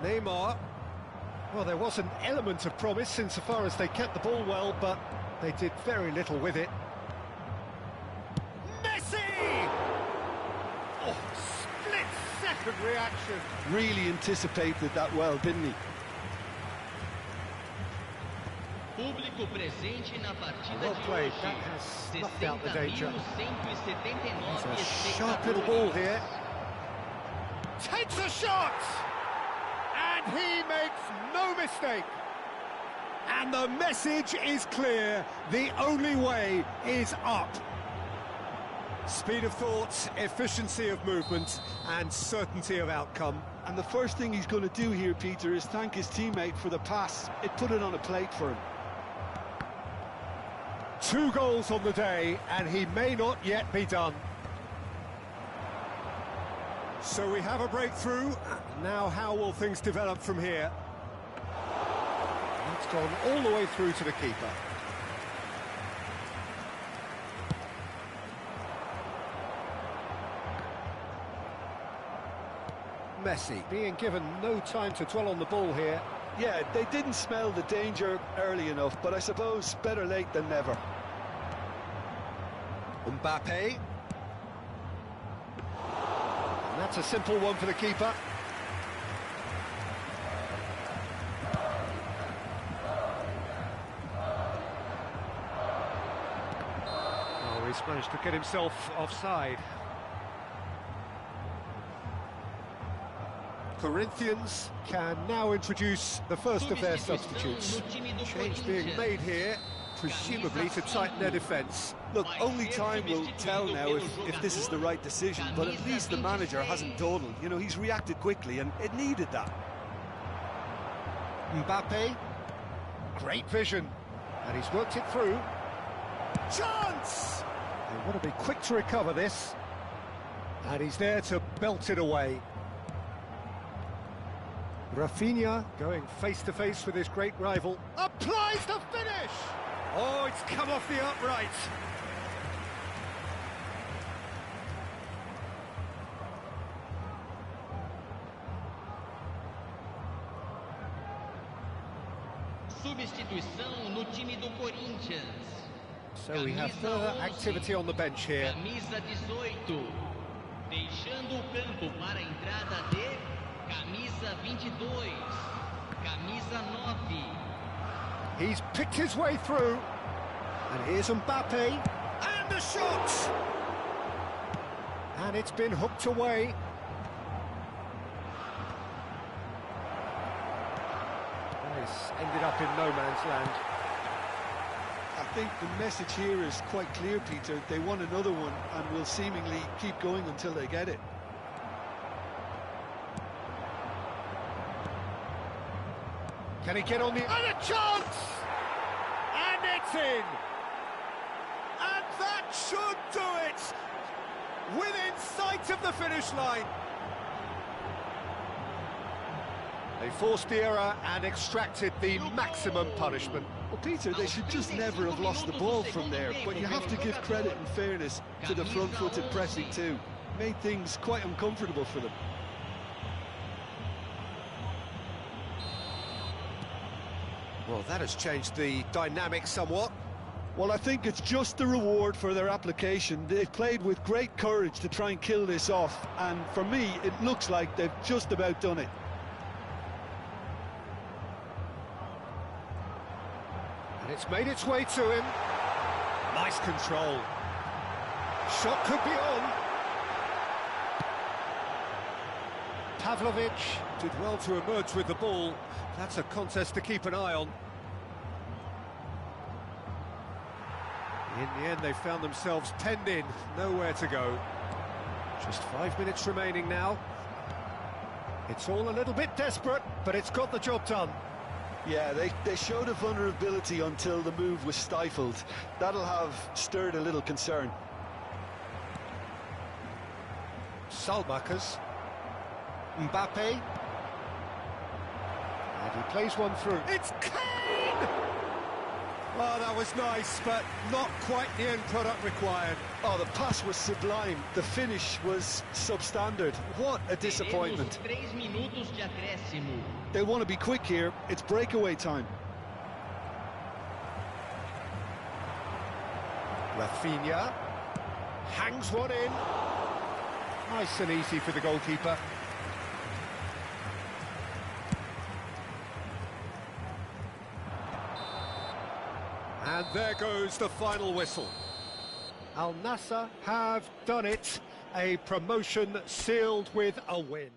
Neymar. Well, there was an element of promise insofar as they kept the ball well, but they did very little with it. Messi! Oh, split-second reaction. Really anticipated that well, didn't he? Público presente na partida Well de played. hoje. That has snuffed out the danger. 60.179 It's a sharp little ball here. Takes a shot! And he makes no mistake. And the message is clear. The only way is up. Speed of thought, efficiency of movement, and certainty of outcome. And the first thing he's going to do here, Peter, is thank his teammate for the pass. It put it on a plate for him. 2 goals on the day, and he may not yet be done. So we have a breakthrough. Now how will things develop from here? It's gone all the way through to the keeper. Messi being given no time to dwell on the ball here. Yeah, they didn't smell the danger early enough, but I suppose better late than never. Mbappe. And that's a simple one for the keeper. Oh, he's managed to get himself offside. Corinthians can now introduce the first of their substitutes. Change being made here, presumably to tighten their defence. Look, only time will tell now if this is the right decision, but at least the manager hasn't dawdled. You know, he's reacted quickly, and it needed that. Mbappe, great vision, and he's worked it through. Chance! They want to be quick to recover this, and he's there to belt it away. Rafinha going face-to-face with his great rival. Applies the finish! Oh, it's come off the upright. Substituição no time do Corinthians. So we have further activity on the bench here. Camisa 18. Deixando o campo para a entrada de Camisa 22, Camisa 9. He's picked his way through. And here's Mbappe. And the shot! And it's been hooked away. This ended up in no man's land. I think the message here is quite clear, Peter. They want another one and will seemingly keep going until they get it. Can he get on the... And a chance! And it's in! And that should do it! Within sight of the finish line. They forced the error and extracted the maximum punishment. Well, Peter, they should just never have lost the ball from there, but you have to give credit and fairness to the front-footed pressing too. Made things quite uncomfortable for them. Well, that has changed the dynamic somewhat. Well, I think it's just the reward for their application. They've played with great courage to try and kill this off, and for me, it looks like they've just about done it. And it's made its way to him. Nice control. Shot could be on. Pavlovic did well to emerge with the ball. That's a contest to keep an eye on. In the end, they found themselves penned in, nowhere to go. Just 5 minutes remaining now. It's all a little bit desperate, but it's got the job done. Yeah, they showed a vulnerability until the move was stifled. That'll have stirred a little concern. Salmakers. Mbappe. And he plays one through. It's Kane! Oh, that was nice, but not quite the end product required. Oh, the pass was sublime. The finish was substandard. What a disappointment. They want to be quick here. It's breakaway time. Rafinha hangs one in. Nice and easy for the goalkeeper. And there goes the final whistle. Al Nassr have done it. A promotion sealed with a win.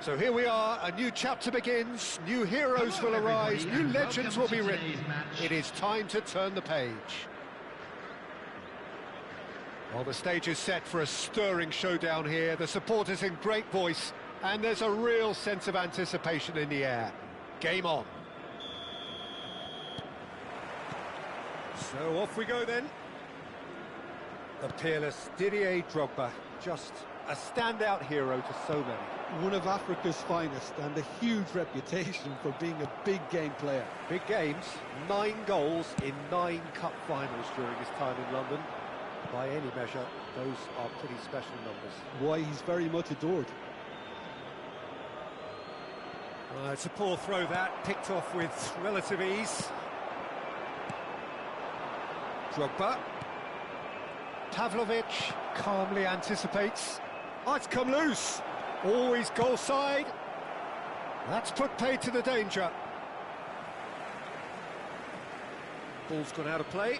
So here we are, a new chapter begins, new heroes will arise, new legends will be written. It is time to turn the page. Well, the stage is set for a stirring showdown here, the supporters in great voice, and there's a real sense of anticipation in the air. Game on. So off we go then. The peerless Didier Drogba, just a standout hero to so many. One of Africa's finest and a huge reputation for being a big game player. Big games, 9 goals in 9 cup finals during his time in London. By any measure, those are pretty special numbers. Why, he's very much adored. It's a poor throw that, picked off with relative ease. Drogba. Pavlovic calmly anticipates. Oh, it's come loose. Always goal side. That's put paid to the danger. Ball's gone out of play.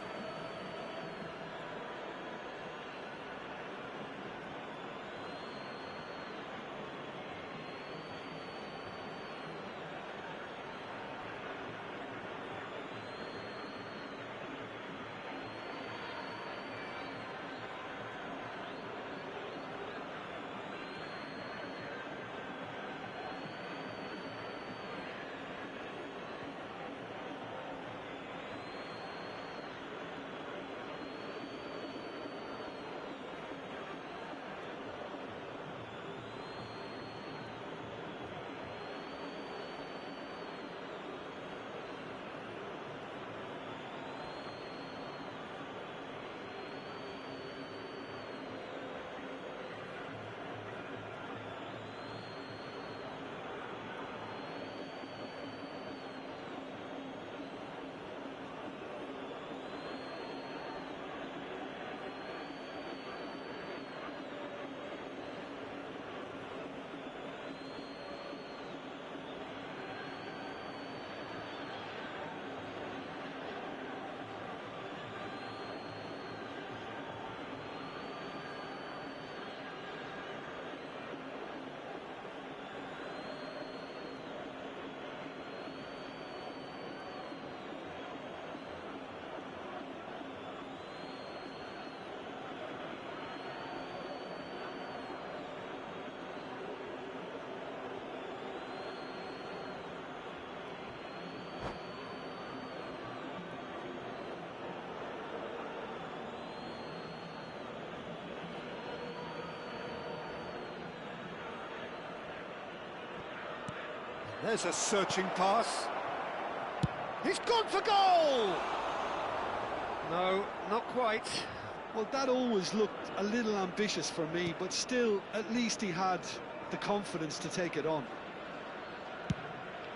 There's a searching pass. He's gone for goal! No, not quite. Well, that always looked a little ambitious for me, but still, at least he had the confidence to take it on.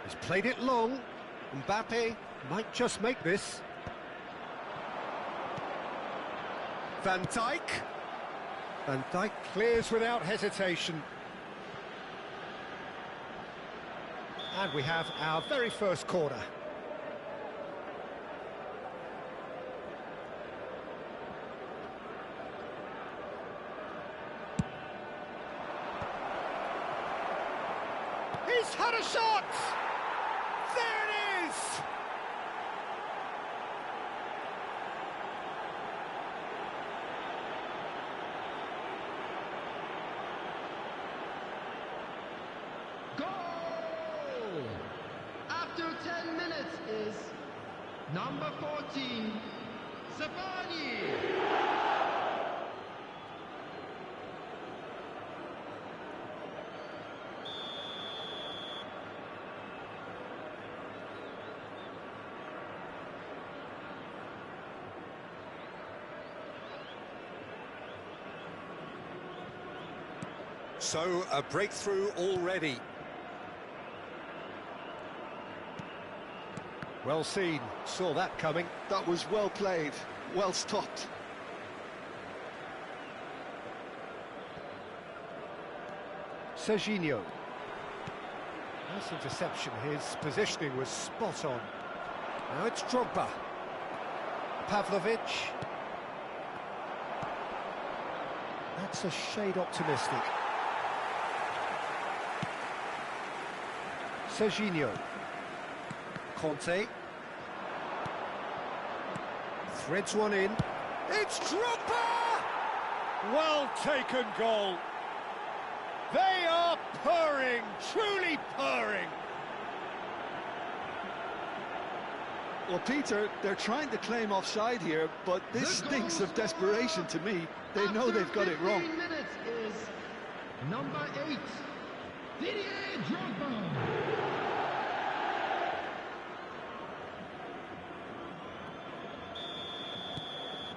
He's played it long. Mbappe might just make this. Van Dijk. Van Dijk clears without hesitation. And we have our very first corner. He's had a shot! There it is! After 10 minutes is number 14, Savani. So, a breakthrough already. Well seen, saw that coming. That was well played, well stopped. Serginho. Nice interception, his positioning was spot on. Now it's Drogba. Pavlovic. That's a shade optimistic. Serginho. Conte. Threads one in. It's Drogba! Well taken goal. They are purring, truly purring. Well, Peter, they're trying to claim offside here, but this stinks of desperation to me. They know they've got it wrong. 15 minutes is number 8, Didier Drogba.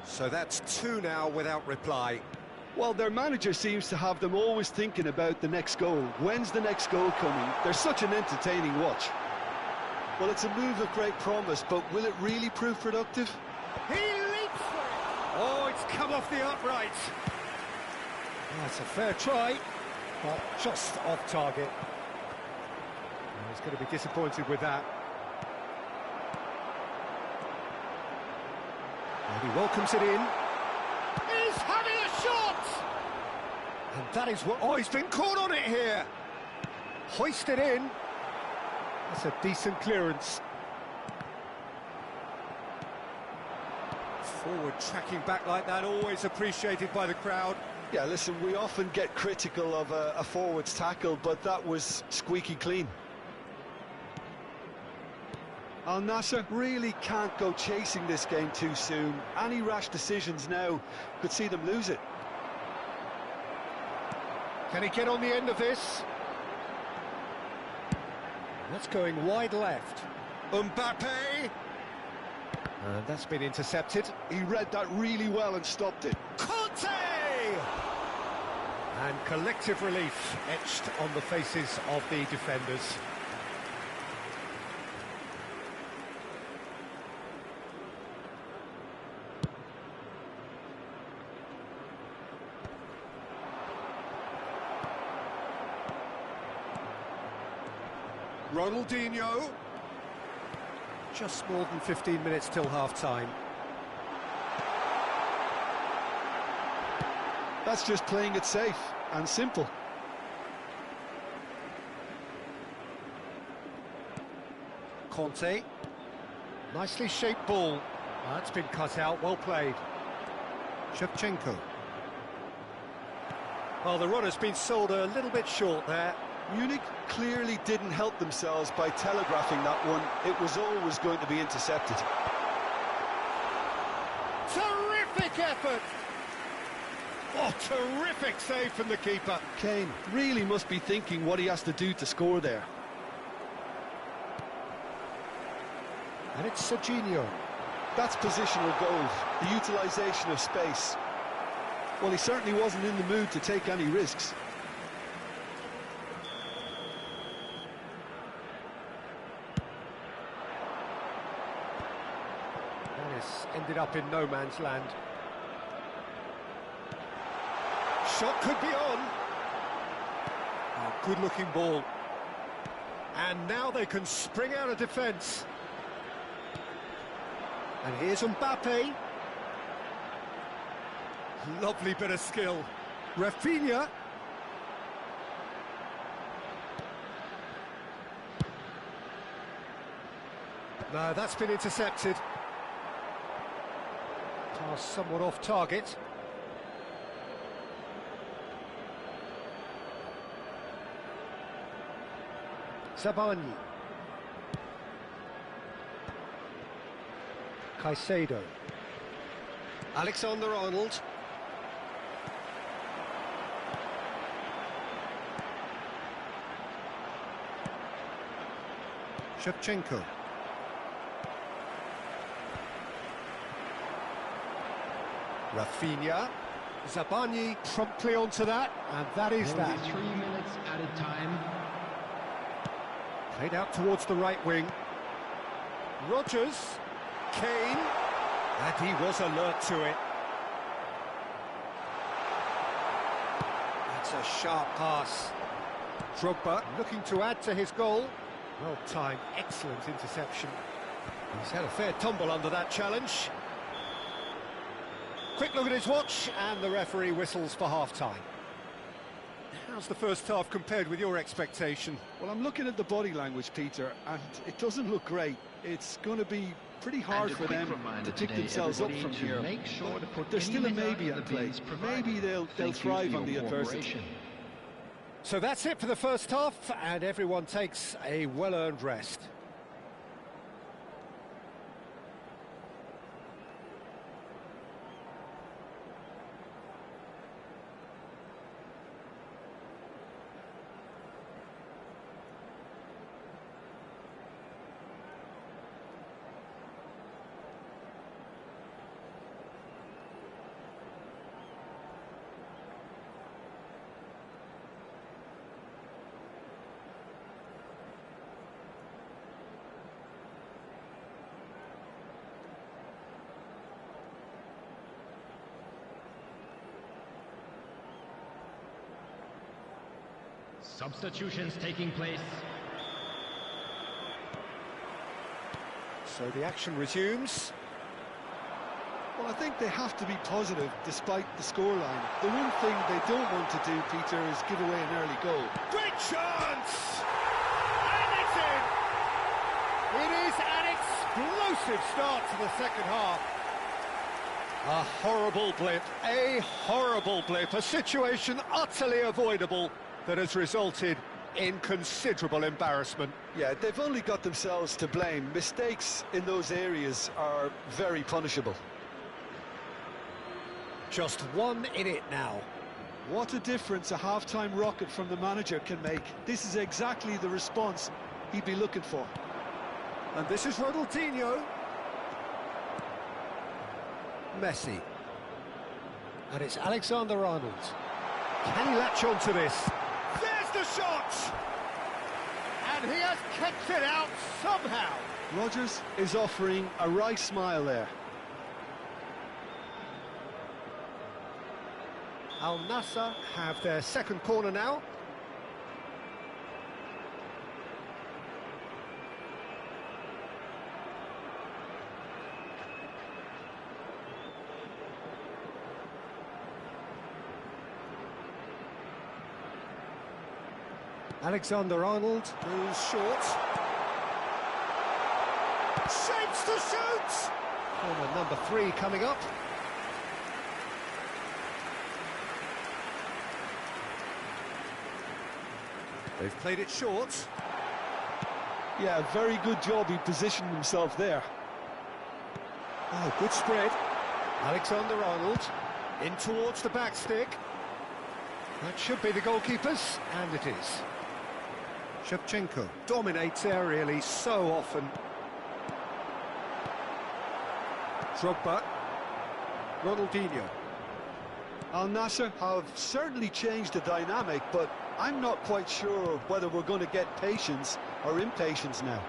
So that's 2 now without reply. Well, their manager seems to have them always thinking about the next goal. When's the next goal coming? They're such an entertaining watch. Well, it's a move of great promise, but will it really prove productive? He leaps for it. Oh, it's come off the upright. That's a fair try, but just off target. He's going to be disappointed with that. And he welcomes it in. He's having a shot! And that is what... Oh, he's been caught on it here! Hoisted in. That's a decent clearance. Forward tracking back like that, always appreciated by the crowd. Yeah, listen, we often get critical of a forward's tackle, but that was squeaky clean. Al Nassr really can't go chasing this game too soon. Any rash decisions now could see them lose it. Can he get on the end of this? That's going wide left. Mbappe! And that's been intercepted. He read that really well and stopped it. Conte! And collective relief etched on the faces of the defenders. Ronaldinho. Just more than 15 minutes till half-time. That's just playing it safe and simple. Conte. Nicely shaped ball. That's been cut out, well played. Shevchenko. Well, the runner's been sold a little bit short there. Munich clearly didn't help themselves by telegraphing that one. It was always going to be intercepted. Terrific effort! Oh, terrific save from the keeper. Kane really must be thinking what he has to do to score there. And it's Serginho. That's positional goals, the utilisation of space. Well, he certainly wasn't in the mood to take any risks. Ended up in no man's land. Shot could be on. Oh, good-looking ball. And now they can spring out of defence. And here's Mbappe. Lovely bit of skill. Rafinha. No, that's been intercepted. Pass somewhat off target. Zabani. Caicedo. Alexander-Arnold. Shevchenko. Rafinha. Zabani promptly onto that, and that is that. 3 minutes at a time. Played out towards the right wing. Rodgers. Kane. And he was alert to it. That's a sharp pass. Drogba looking to add to his goal. Well timed, excellent interception. He's had a fair tumble under that challenge. Quick look at his watch, and the referee whistles for half-time. How's the first half compared with your expectation? Well, I'm looking at the body language, Peter, and it doesn't look great. It's going to be pretty hard for them to pick themselves up from here. But there's still a maybe at play. Maybe they'll thrive on the adversity. So that's it for the first half, and everyone takes a well-earned rest. Substitutions taking place. So the action resumes. Well, I think they have to be positive despite the scoreline. The one thing they don't want to do, Peter, is give away an early goal. Great chance! And it's in! It is an explosive start to the second half. A horrible blip, a situation utterly avoidable that has resulted in considerable embarrassment. Yeah, they've only got themselves to blame. Mistakes in those areas are very punishable. Just one in it now. What a difference a half-time rocket from the manager can make. This is exactly the response he'd be looking for. And this is Ronaldinho. Messi. And it's Alexander-Arnold. Can he latch on to this? There's the shot! And he has kept it out somehow. Rodgers is offering a right smile there. Al Nassr have their second corner now. Alexander-Arnold goes short. Shapes to shoot! Corner number 3 coming up. They've played it short. Yeah, very good job. He positioned himself there. Oh, good spread. Alexander-Arnold in towards the back stick. That should be the goalkeepers, and it is. Shevchenko dominates aerially so often. Drogba. Ronaldinho. Al Nassr have certainly changed the dynamic, but I'm not quite sure whether we're going to get patience or impatience now.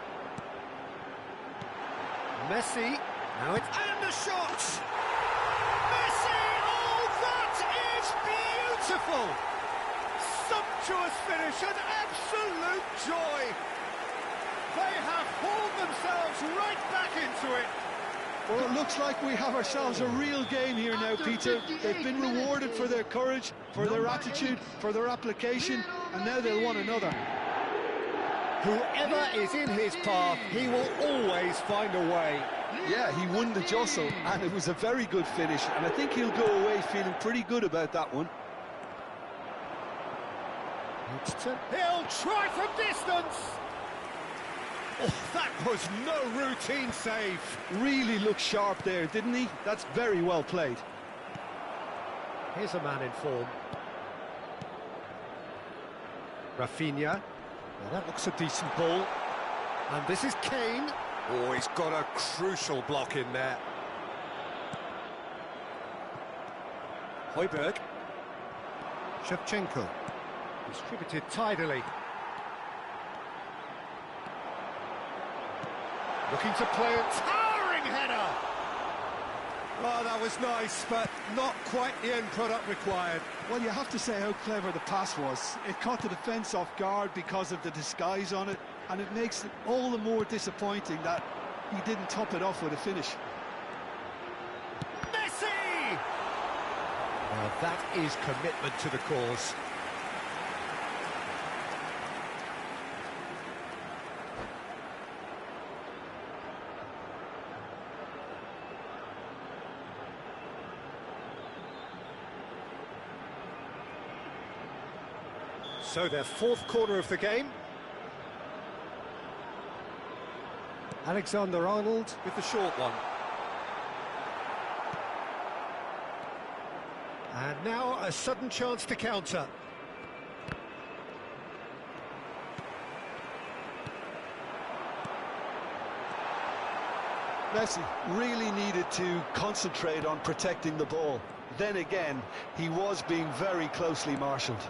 Messi. Now it's... And the shot! Messi! Oh, that is beautiful! Sumptuous finish, an absolute joy! They have hauled themselves right back into it. Well, it looks like we have ourselves a real game here now, Peter. They've been rewarded for their courage, for their attitude, for their application, and now they'll want another. Whoever is in his path, he will always find a way. Yeah, he won the jostle, and it was a very good finish, and I think he'll go away feeling pretty good about that one. He'll try from distance! Oh, that was no routine save. Really looked sharp there, didn't he? That's very well played. Here's a man in form. Rafinha. Now that looks a decent ball. And this is Kane. Oh, he's got a crucial block in there. Højbjerg. Shevchenko. Distributed tidily. Looking to play a towering header. Oh, that was nice, but not quite the end product required. Well, you have to say how clever the pass was. It caught the defence off guard because of the disguise on it, and it makes it all the more disappointing that he didn't top it off with a finish. Messi! Now that is commitment to the cause. So their fourth corner of the game. Alexander-Arnold with the short one. And now a sudden chance to counter. Messi really needed to concentrate on protecting the ball. Then again, he was being very closely marshalled.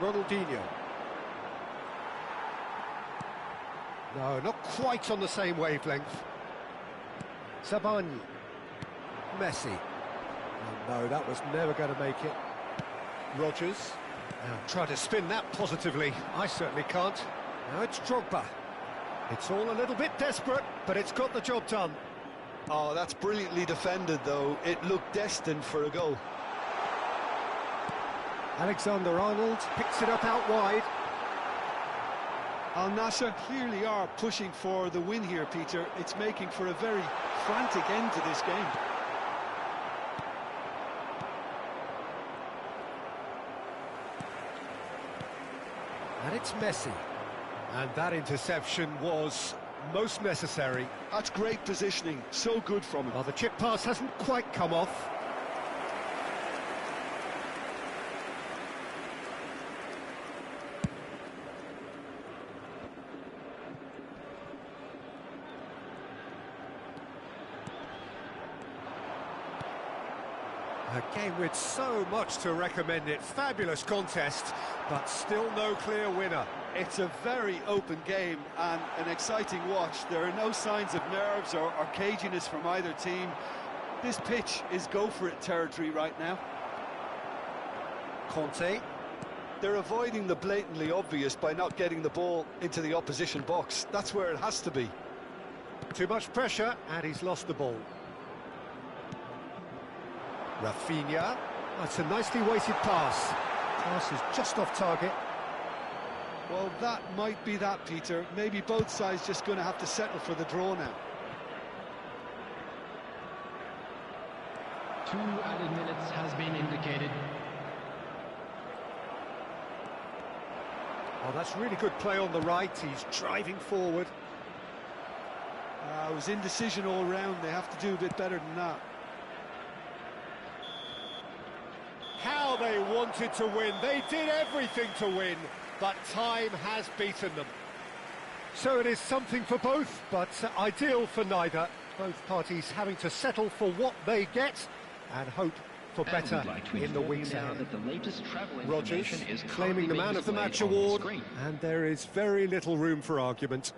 Ronaldinho. No, not quite on the same wavelength. Zabani. Messi. Oh, no, that was never going to make it. Rodgers. Now, try to spin that positively. I certainly can't. Now it's Drogba. It's all a little bit desperate, but it's got the job done. Oh, that's brilliantly defended, though. It looked destined for a goal. Alexander-Arnold picks it up out wide. Al Nassr clearly are pushing for the win here, Peter. It's making for a very frantic end to this game. And it's Messi. And that interception was most necessary. That's great positioning, so good from him. Well, the chip pass hasn't quite come off. A game with so much to recommend it. Fabulous contest, but still no clear winner. It's a very open game and an exciting watch. There are no signs of nerves or caginess from either team. This pitch is go-for-it territory right now. Conte. They're avoiding the blatantly obvious by not getting the ball into the opposition box. That's where it has to be. Too much pressure, and he's lost the ball. Rafinha. That's a nicely weighted pass. Pass is just off target. Well, that might be that, Peter. Maybe both sides just going to have to settle for the draw now. 2 added minutes has been indicated. Oh, that's really good play on the right. He's driving forward. It was indecision all round. They have to do a bit better than that. How they wanted to win. They did everything to win, but time has beaten them. So it is something for both, but ideal for neither. Both parties having to settle for what they get and hope for better in the weeks ahead. Rodgers is claiming the Man of the Match award, and there is very little room for argument.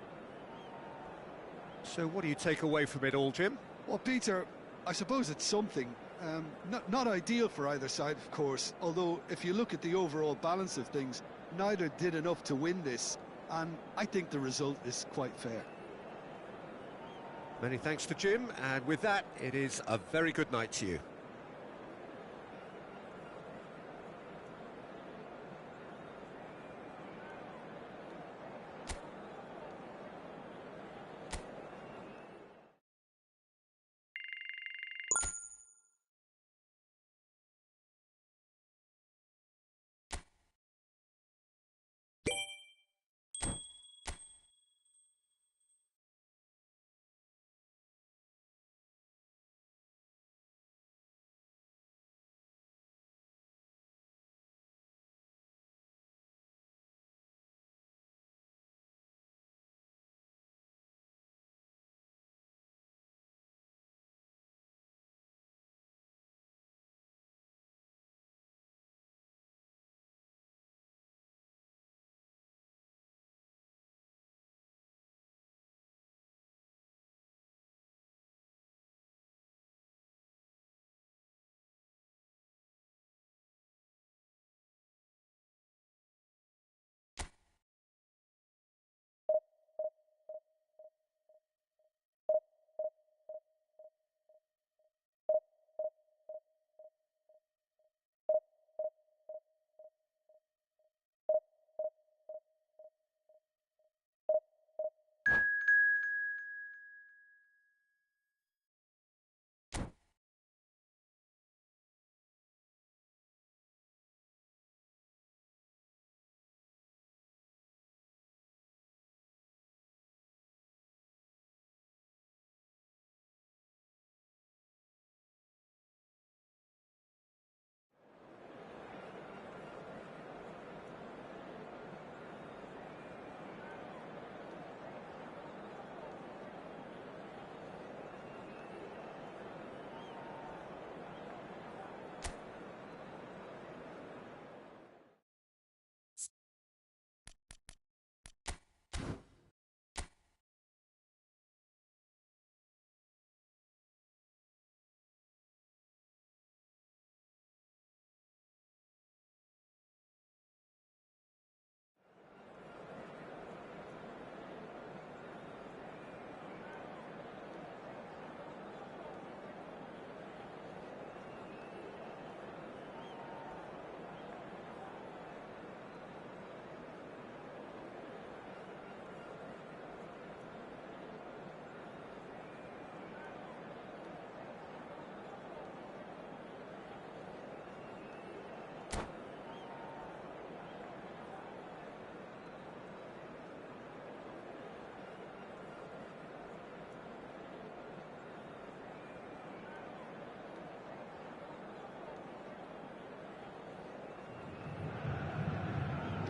So what do you take away from it all, Jim? Well, Peter, I suppose it's something. Not ideal for either side, of course, although if you look at the overall balance of things, neither did enough to win this, and I think the result is quite fair. Many thanks to Jim, and with that, it is a very good night to you.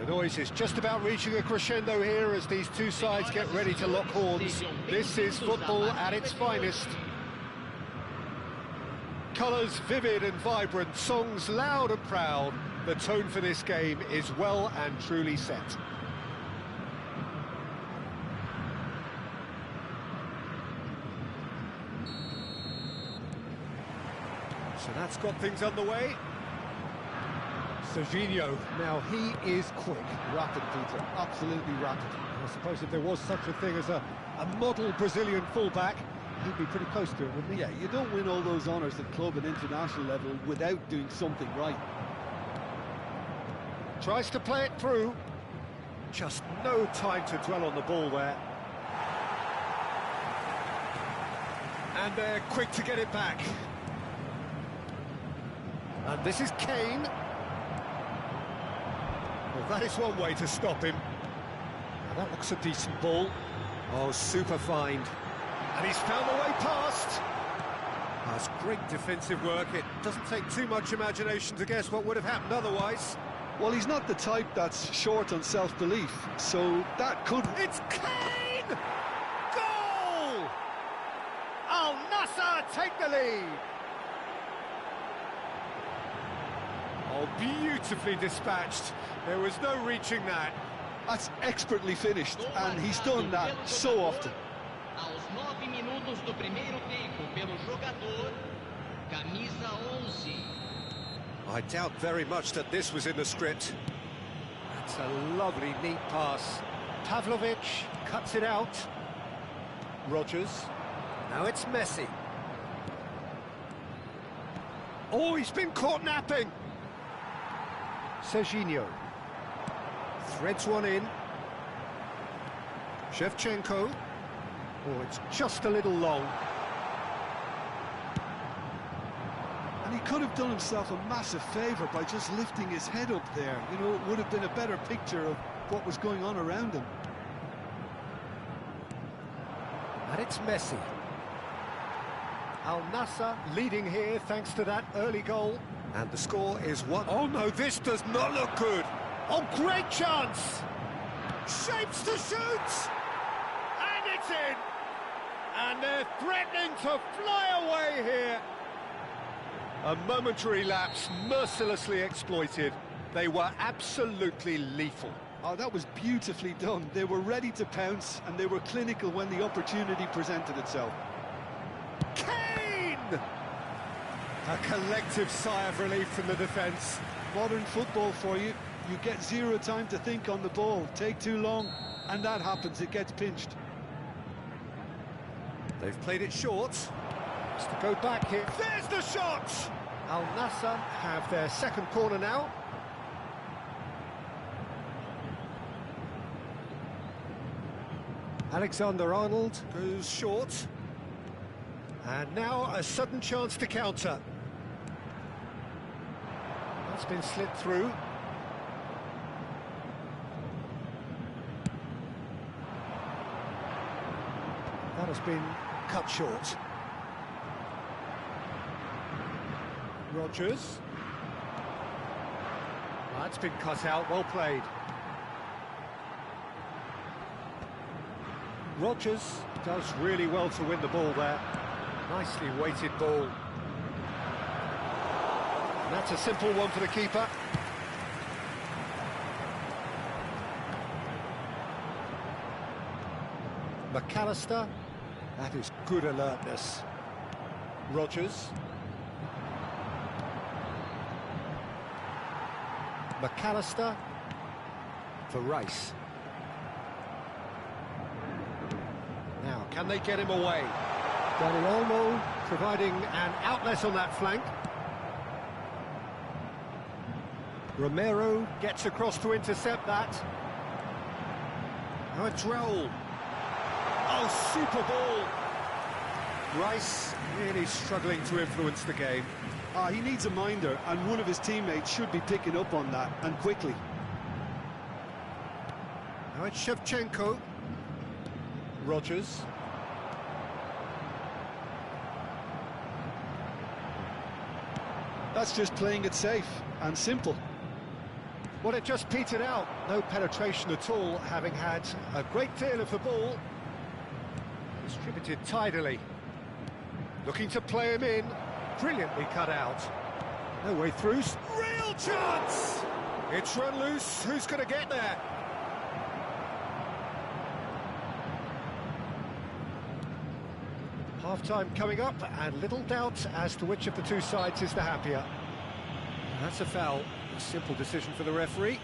The noise is just about reaching a crescendo here as these two sides get ready to lock horns. This is football at its finest. Colours vivid and vibrant, songs loud and proud. The tone for this game is well and truly set. So that's got things underway. Serginho, now he is quick. Rapid, Peter, absolutely rapid. I suppose if there was such a thing as a model Brazilian fullback, he'd be pretty close to it, wouldn't he? Yeah, you don't win all those honours at club and international level without doing something right. Tries to play it through. Just no time to dwell on the ball there. And they're quick to get it back. And this is Kane. Well, that is one way to stop him. And that looks a decent ball. Oh, super find. And he's found the way past. That's great defensive work. It doesn't take too much imagination to guess what would have happened otherwise. Well, he's not the type that's short on self-belief, so that could... It's Kane! Goal! Al Nassr take the lead. Oh, beautifully dispatched. There was no reaching that. That's expertly finished, and he's done that so often. Aos 9 minutos do primeiro tempo, pelo jogador, camisa 11. I doubt very much that this was in the script. That's a lovely, neat pass. Pavlovic cuts it out. Rodgers. Now it's Messi. Oh, he's been caught napping. Serginho. Threads one in. Shevchenko. Oh, it's just a little long. And he could have done himself a massive favour by just lifting his head up there. You know, it would have been a better picture of what was going on around him. And it's Messi. Al Nassr leading here thanks to that early goal. And the score is 1. Oh no, this does not look good. Oh, great chance! Shapes to shoot! And it's in! And they're threatening to fly away here. A momentary lapse, mercilessly exploited. They were absolutely lethal. Oh, that was beautifully done. They were ready to pounce, and they were clinical when the opportunity presented itself. Kane! A collective sigh of relief from the defence. Modern football for you. You get zero time to think on the ball. Take too long, and that happens. It gets pinched. They've played it short. Has to go back here. There's the shot! Al Nassr have their second corner now. Alexander-Arnold goes short. And now a sudden chance to counter. That's been slipped through. That has been cut short. Rodgers. That's been cut out, well played. Rodgers does really well to win the ball there. Nicely weighted ball. And that's a simple one for the keeper. McAllister. That is good alertness. Rodgers. McAllister for Rice. Now, can they get him away? Dani Olmo providing an outlet on that flank. Romero gets across to intercept that. Now it's Raul. Oh, super ball! Rice really struggling to influence the game. He needs a minder, and one of his teammates should be picking up on that, and quickly. Now it's Shevchenko. Rodgers. That's just playing it safe and simple. Well, it just petered out. No penetration at all, having had a great deal of the ball. Distributed tidily. Looking to play him in. Brilliantly cut out. No way through. Real chance! It's run loose. Who's going to get there? Half-time coming up, and little doubt as to which of the two sides is the happier. That's a foul. A simple decision for the referee.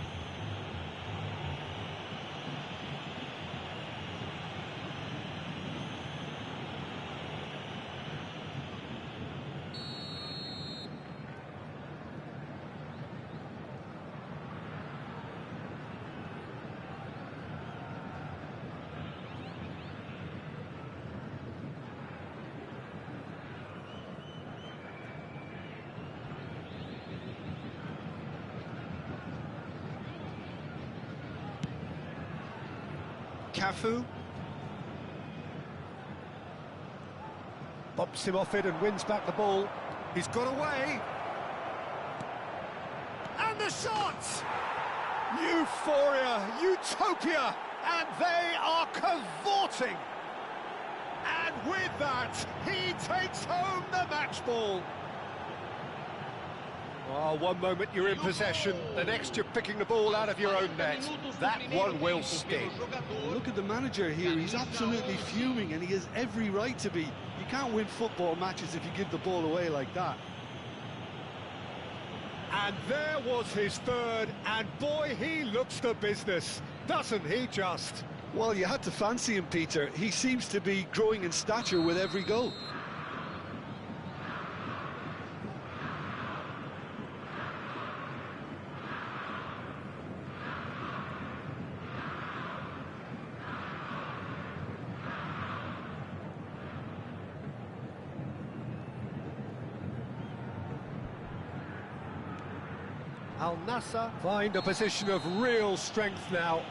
Cafu bumps him off it and wins back the ball. He's got away. And the shot! Euphoria, utopia, and they are cavorting. And with that, he takes home the match ball. Oh, one moment you're in possession, the next you're picking the ball out of your own net. That one will sting. Look at the manager here, he's absolutely fuming, and he has every right to be. You can't win football matches if you give the ball away like that. And there was his third, and boy, he looks the business, doesn't he just? Well, you had to fancy him, Peter. He seems to be growing in stature with every goal. Al Nassr find a position of real strength now.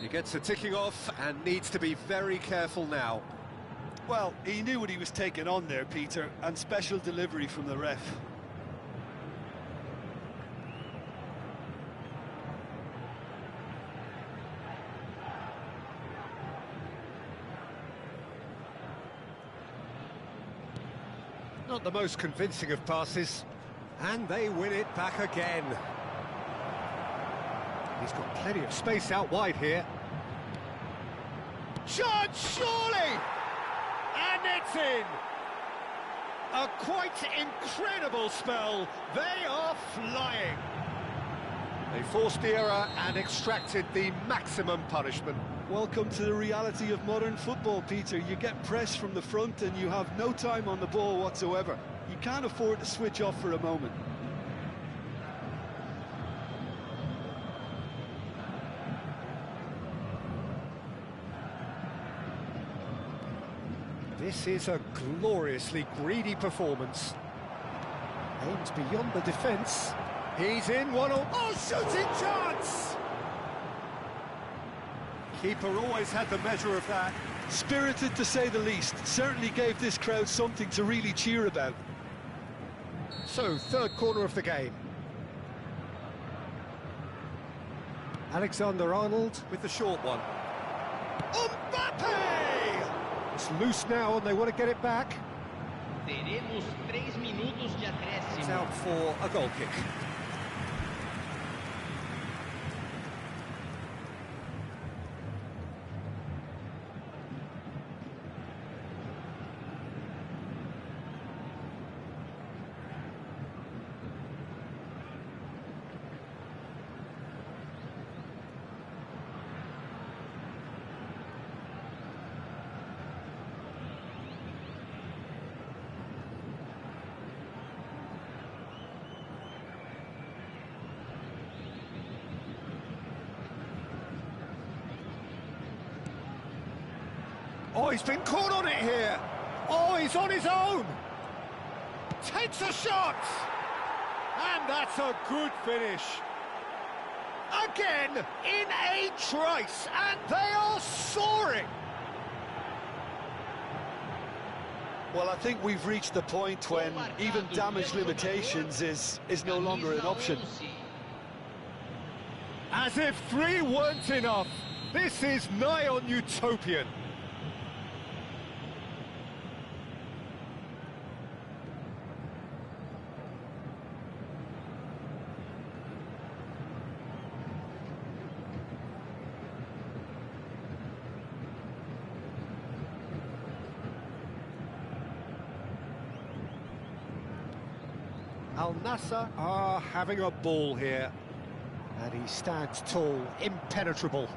He gets a ticking off and needs to be very careful now. Well, he knew what he was taking on there, Peter, and special delivery from the ref. Not the most convincing of passes, and they win it back again. He's got plenty of space out wide here. Chance, surely! And it's in! A quite incredible spell. They are flying. They forced the error and extracted the maximum punishment. Welcome to the reality of modern football, Peter. You get pressed from the front and you have no time on the ball whatsoever. You can't afford to switch off for a moment. This is a gloriously greedy performance. Aims beyond the defence. He's in one or... Oh, shooting chance! Keeper always had the measure of that. Spirited to say the least. Certainly gave this crowd something to really cheer about. So, third corner of the game. Alexander-Arnold with the short one. Mbappe! It's loose now and they want to get it back. Teremos 3 minutos de acréscimo. It's out for a goal kick. Oh, he's been caught on it here. Oh, he's on his own. Takes a shot. And that's a good finish. A again in a trice, and they are soaring. Well, I think we've reached the point when even damage limitations is no longer an option. As if 3 weren't enough, this is nigh on utopian. Al Nassr are having a ball here. And he stands tall, impenetrable.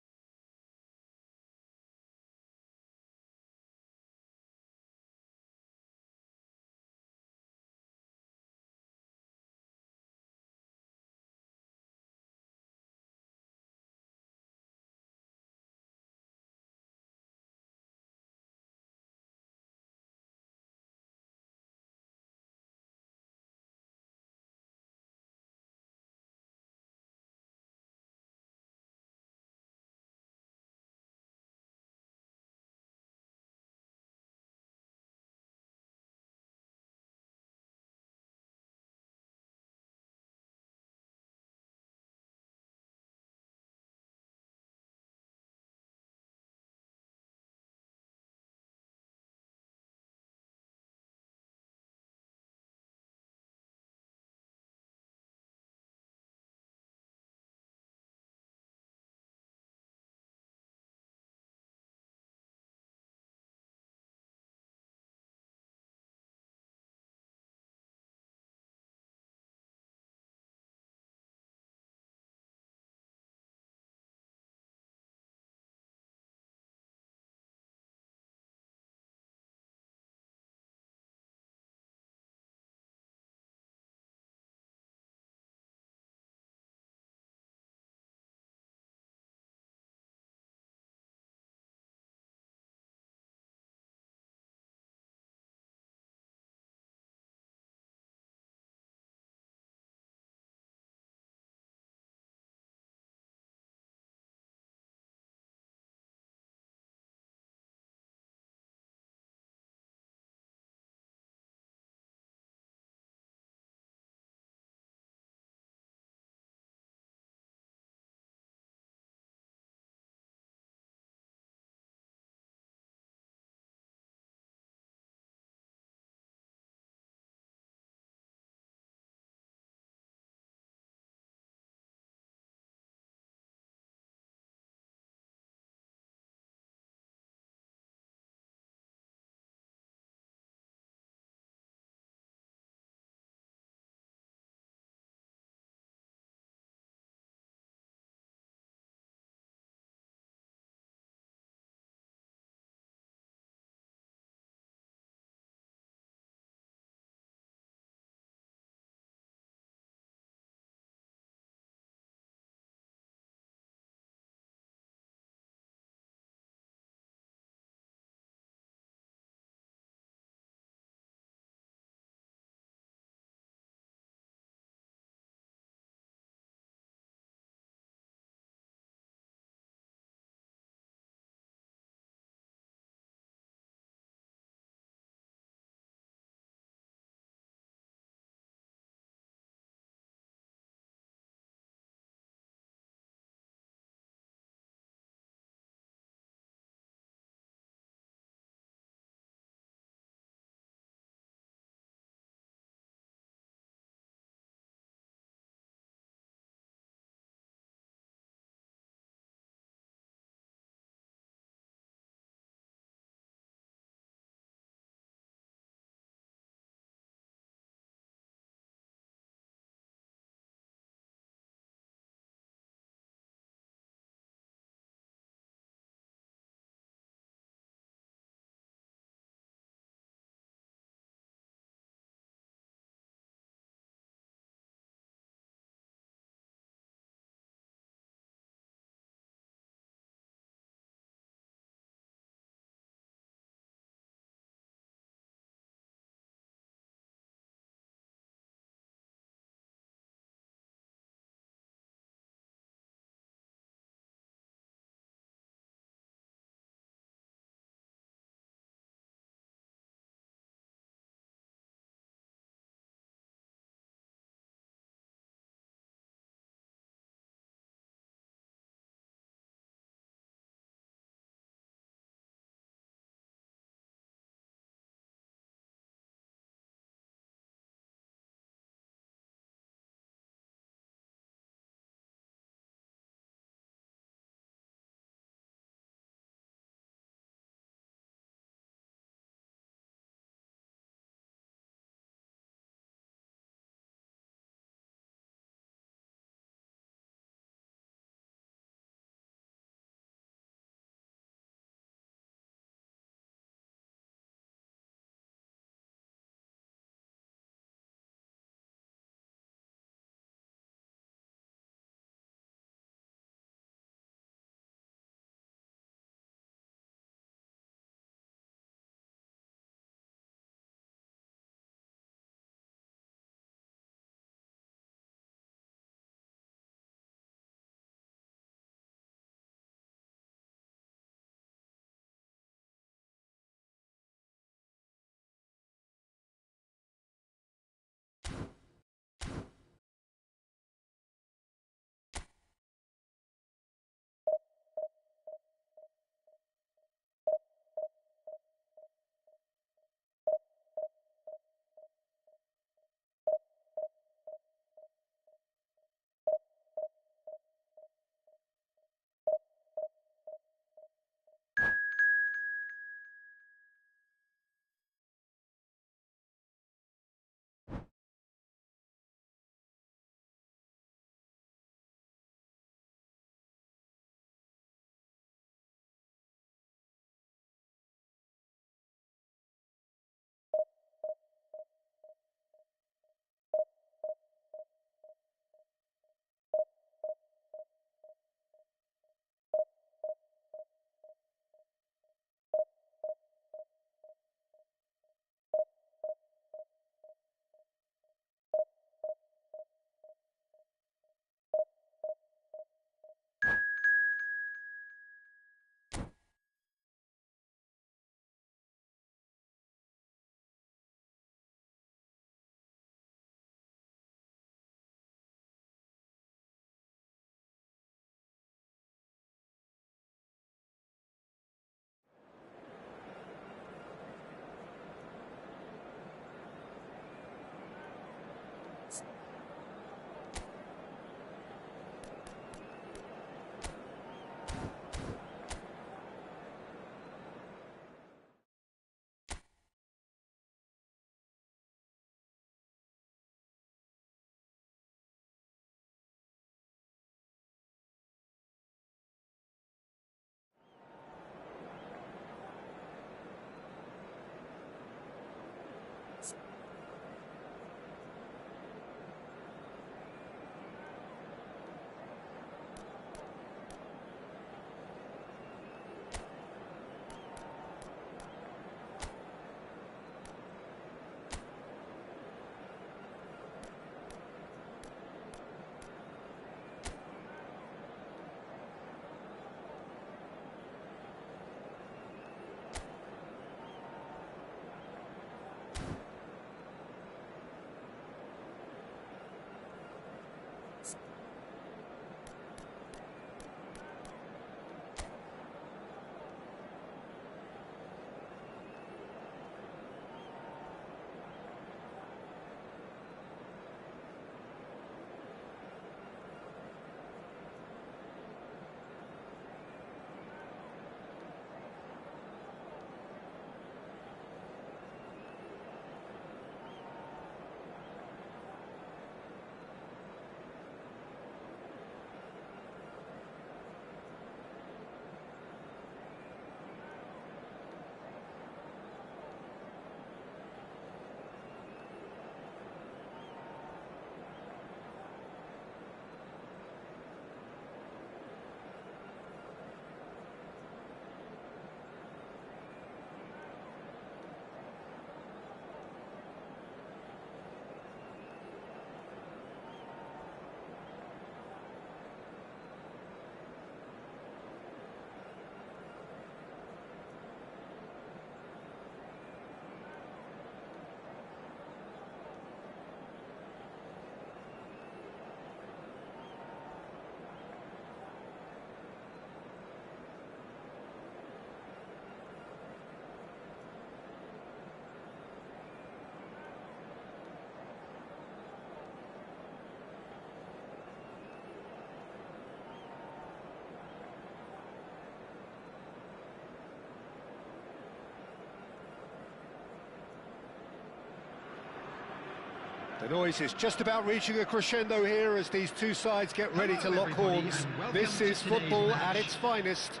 The noise is just about reaching a crescendo here as these two sides get ready to lock horns. This is football at its finest.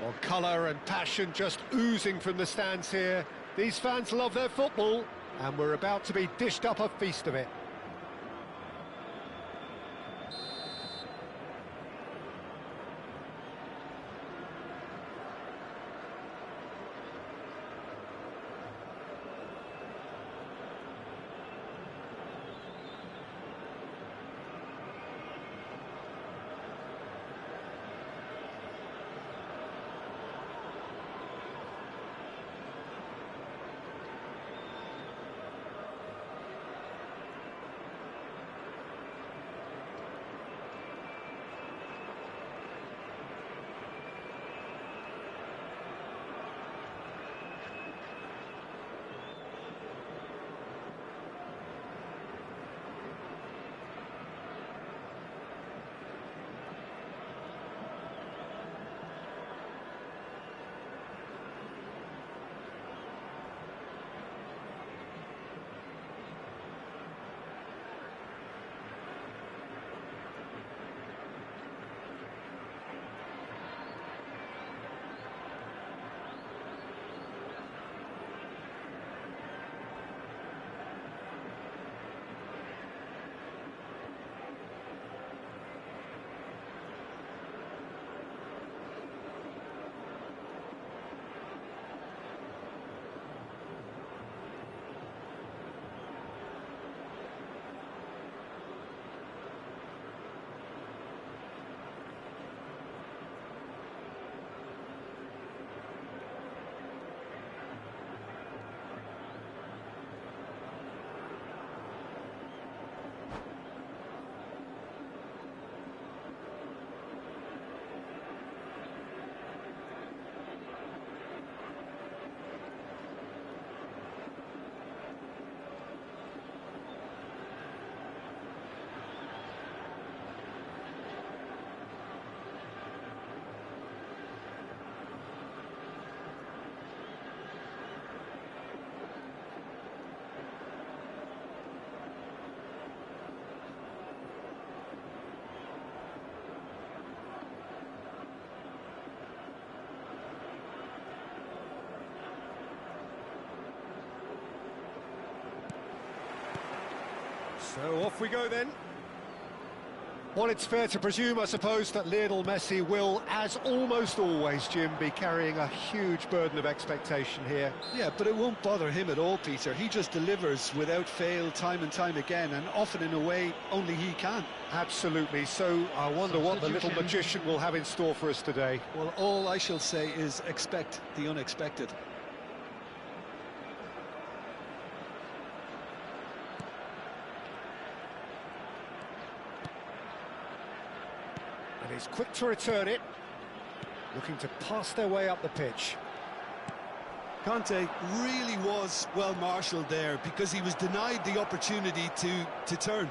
Well, colour and passion just oozing from the stands here. These fans love their football, and we're about to be dished up a feast of it. So off we go then. Well, it's fair to presume, I suppose, that Lionel Messi will, as almost always, Jim, be carrying a huge burden of expectation here. Yeah, but it won't bother him at all, Peter. He just delivers without fail time and time again, and often in a way only he can. Absolutely. So I wonder what the little magician will have in store for us today. Well, all I shall say is expect the unexpected. And he's quick to return it, looking to pass their way up the pitch. Conte really was well marshalled there because he was denied the opportunity to turn.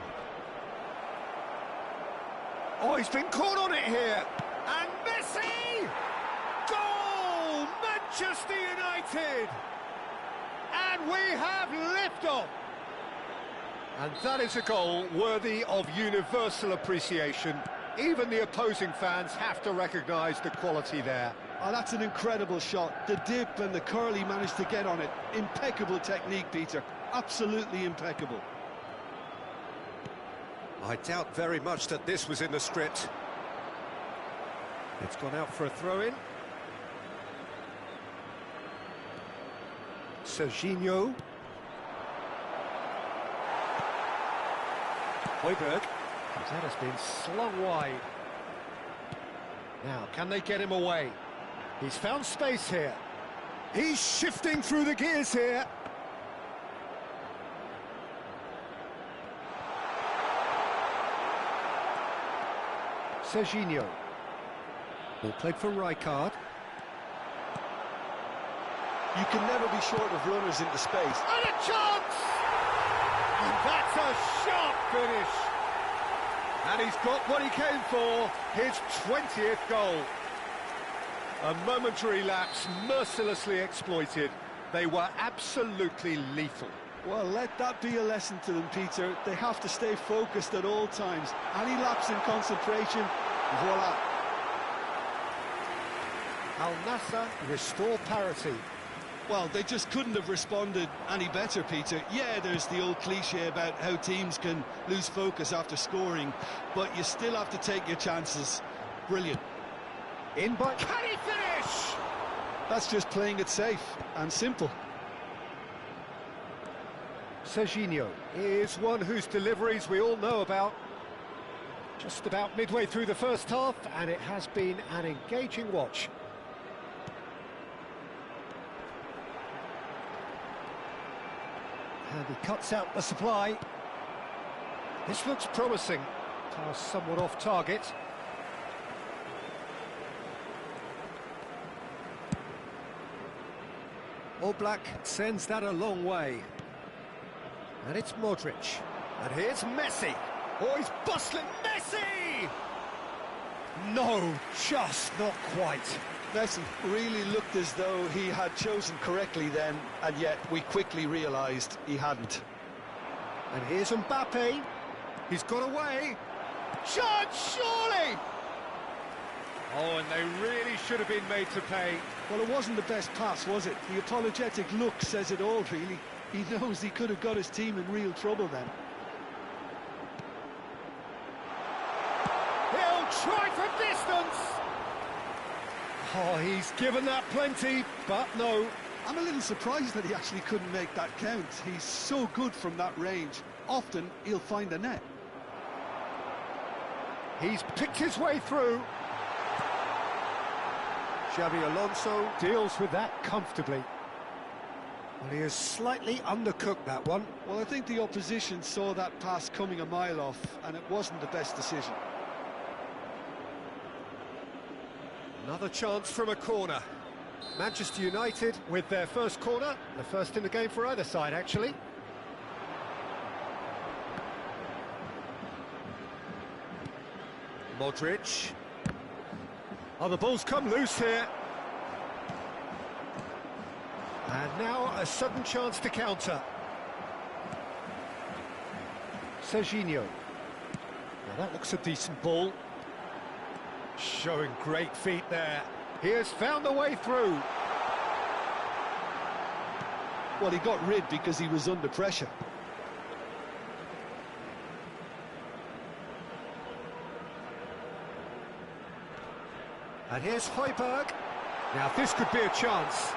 Oh, he's been caught on it here. And Messi! Goal! Manchester United! And we have liftoff! And that is a goal worthy of universal appreciation. Even the opposing fans have to recognise the quality there. Oh, that's an incredible shot. The dip and the curl he managed to get on it. Impeccable technique, Peter. Absolutely impeccable. I doubt very much that this was in the script. It's gone out for a throw-in. Serginho. Højbjerg. That has been slung wide. Now, can they get him away? He's found space here. He's shifting through the gears here. Serginho. Ball played for Rijkaard. You can never be short of runners into space. And a chance! And that's a sharp finish. And he's got what he came for, his 20th goal. A momentary lapse, mercilessly exploited. They were absolutely lethal. Well, let that be a lesson to them, Peter. They have to stay focused at all times. Any lapse in concentration, voila. Al Nassr restore parity. Well, they just couldn't have responded any better, Peter. Yeah, there's the old cliche about how teams can lose focus after scoring, but you still have to take your chances. Brilliant. In by... Can he finish? That's just playing it safe and simple. Serginho is one whose deliveries we all know about. Just about midway through the first half, and it has been an engaging watch. And he cuts out the supply. This looks promising. Pass somewhat off target. Oblak sends that a long way. And it's Modric. And here's Messi. Oh, he's bustling. Messi! No, just not quite. Messi really looked as though he had chosen correctly then, and yet we quickly realised he hadn't. And here's Mbappe. He's got away. Shot, surely! Oh, and they really should have been made to pay. Well, it wasn't the best pass, was it? The apologetic look says it all, really. He knows he could have got his team in real trouble then. He'll try for distance. Oh, he's given that plenty, but no. I'm a little surprised that he actually couldn't make that count. He's so good from that range. Often, he'll find the net. He's picked his way through. Xabi Alonso deals with that comfortably. Well, he has slightly undercooked that one. Well, I think the opposition saw that pass coming a mile off, and it wasn't the best decision. Another chance from a corner. Manchester United with their first corner, the first in the game for either side, actually. Modric. Oh, the ball's come loose here. And now a sudden chance to counter. Serginho. Now that looks a decent ball. Showing great feet there. He has found a way through. Well, he got rid because he was under pressure. And here's Højbjerg. Now this could be a chance.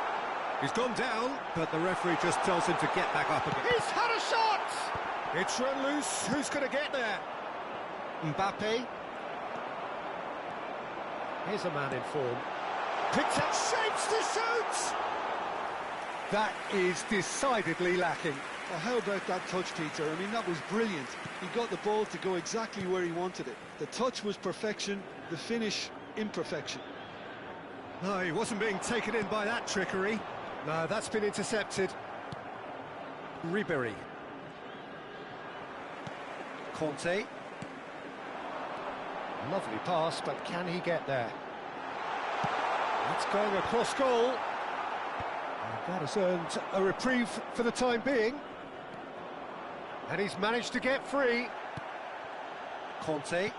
He's gone down, but the referee just tells him to get back up again. He's had a shot! It's run loose. Who's going to get there? Mbappe. Here's a man in form. Picks up shapes to shoot! That is decidedly lacking. Well, how about that touch, Peter? I mean, that was brilliant. He got the ball to go exactly where he wanted it. The touch was perfection, the finish, imperfection. No, he wasn't being taken in by that trickery. No, that's been intercepted. Ribéry. Conte. Lovely pass, but can he get there? It's going across goal. And that has earned a reprieve for the time being. And he's managed to get free. Conte.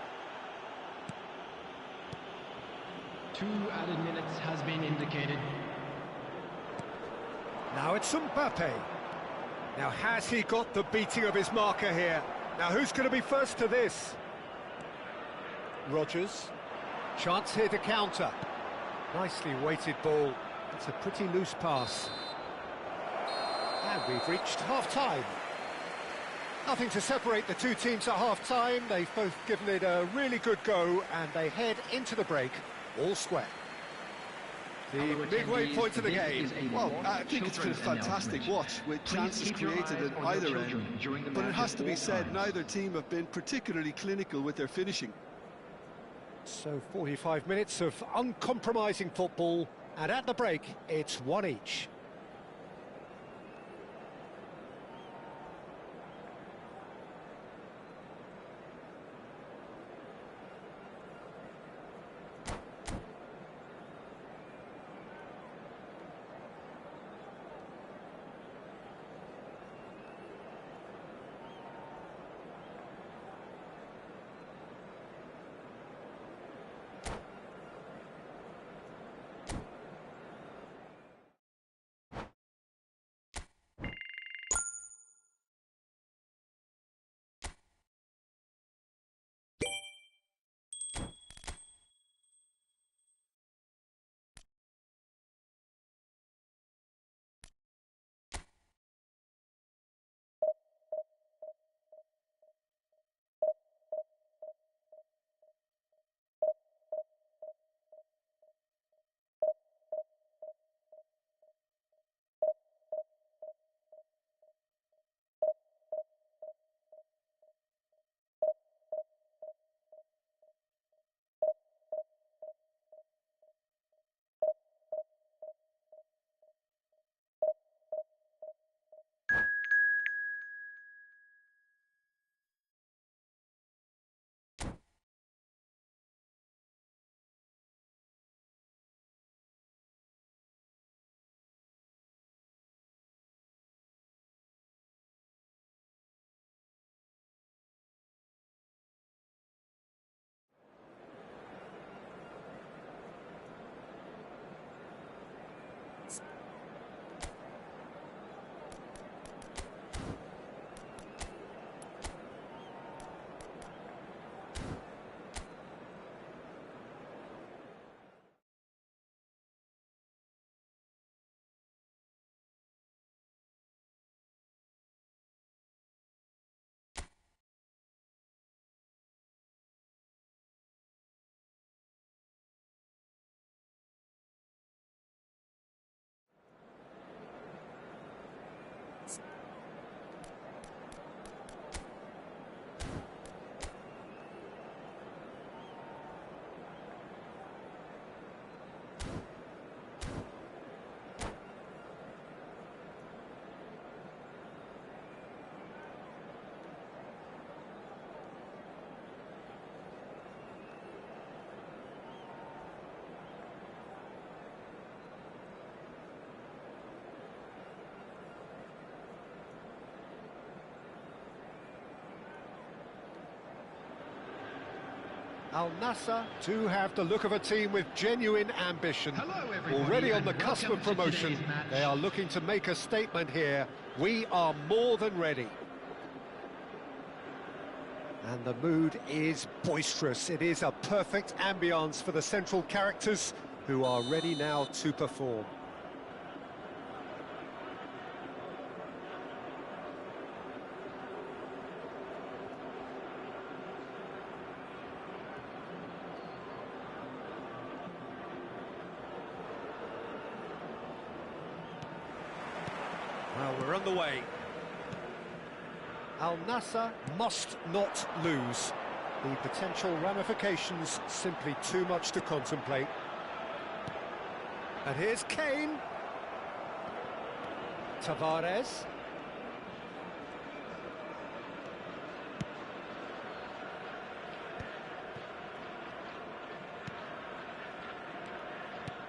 2 added minutes has been indicated. Now it's Mbappe. Now has he got the beating of his marker here? Now who's going to be first to this? Rodgers. Chance here to counter. Nicely weighted ball. It's a pretty loose pass. And we've reached half-time. Nothing to separate the two teams at half-time. They've both given it a really good go, and they head into the break all square. The midway point of the game. Well, I think it's been a fantastic watch with chances created at either end. But it has to be said, neither team have been particularly clinical with their finishing. So 45 minutes of uncompromising football, and at the break, it's 1 each. Al Nassr do have the look of a team with genuine ambition. Hello, everybody, Already on the and cusp of welcome to promotion, today's match. they are looking to make a statement here. We are more than ready. And the mood is boisterous. It is a perfect ambience for the central characters who are ready now to perform. Well, we're underway. Al Nassr must not lose. The potential ramifications simply too much to contemplate. And here's Kane. Tavares.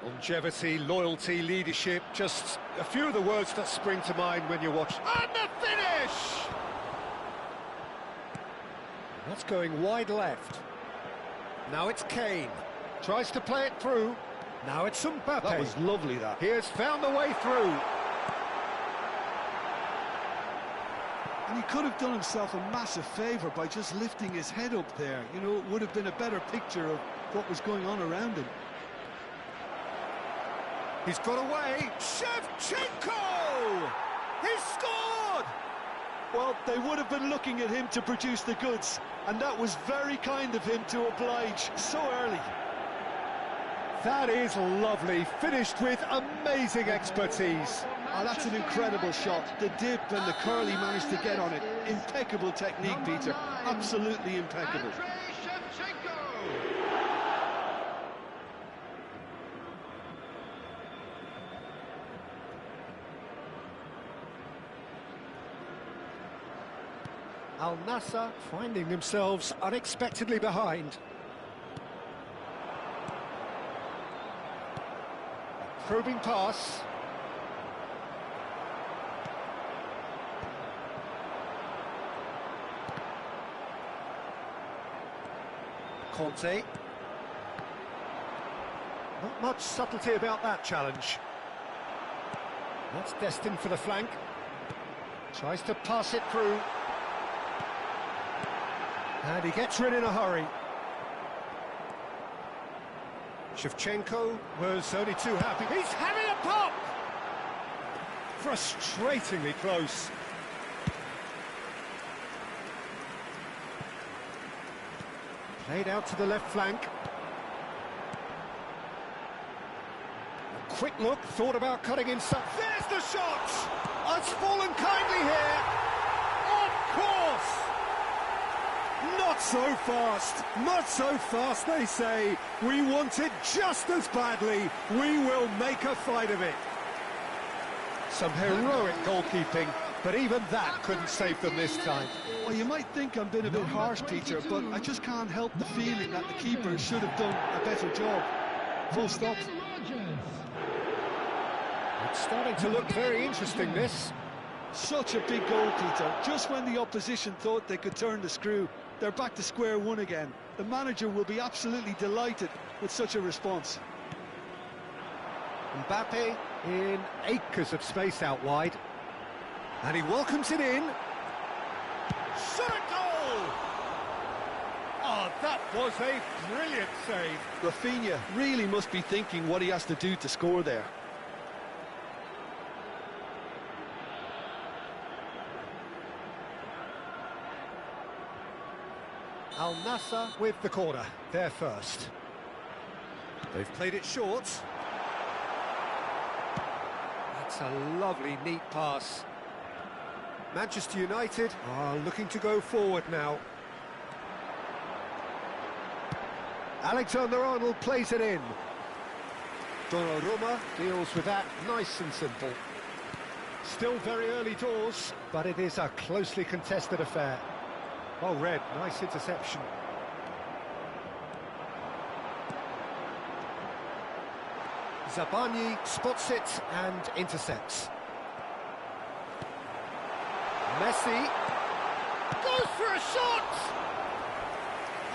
Longevity, loyalty, leadership, just a few of the words that spring to mind when you watch. And the finish! That's going wide left. Now it's Kane. Tries to play it through. Now it's Mbappe. That was lovely, that. He has found a way through. And he could have done himself a massive favour by just lifting his head up there. You know, it would have been a better picture of what was going on around him. He's got away. Shevchenko! He's scored! Well, they would have been looking at him to produce the goods, and that was very kind of him to oblige so early. That is lovely, finished with amazing expertise. Oh, that's an incredible shot. The dip and the curl he managed to get on it. Impeccable technique, Peter. Absolutely impeccable. Al Nassr finding themselves unexpectedly behind. A probing pass. Conte. Not much subtlety about that challenge. That's destined for the flank. Tries to pass it through. And he gets rid in a hurry. Shevchenko was only too happy. He's having a pop! Frustratingly close. Played out to the left flank. A quick look, thought about cutting inside. There's the shot! It's fallen kindly here. Of course! Not so fast, they say. We want it just as badly. We will make a fight of it. Some heroic goalkeeping, but even that couldn't save them this time. Well, you might think I'm being a bit harsh, Peter, but I just can't help the feeling that the keeper should have done a better job. Full stop. It's starting to look very interesting, this. Such a big goal, Peter. Just when the opposition thought they could turn the screw, they're back to square one again. The manager will be absolutely delighted with such a response. Mbappe in acres of space out wide. And he welcomes it in. Shot a goal! Oh, that was a brilliant save. Rafinha really must be thinking what he has to do to score there. Al Nassr with the corner, they're first. They've played it short. That's a lovely, neat pass. Manchester United are looking to go forward now. Alexander-Arnold plays it in. Donnarumma deals with that nice and simple. Still very early doors, but it is a closely contested affair. Oh, Red, nice interception. Zabani spots it and intercepts. Messi goes for a shot!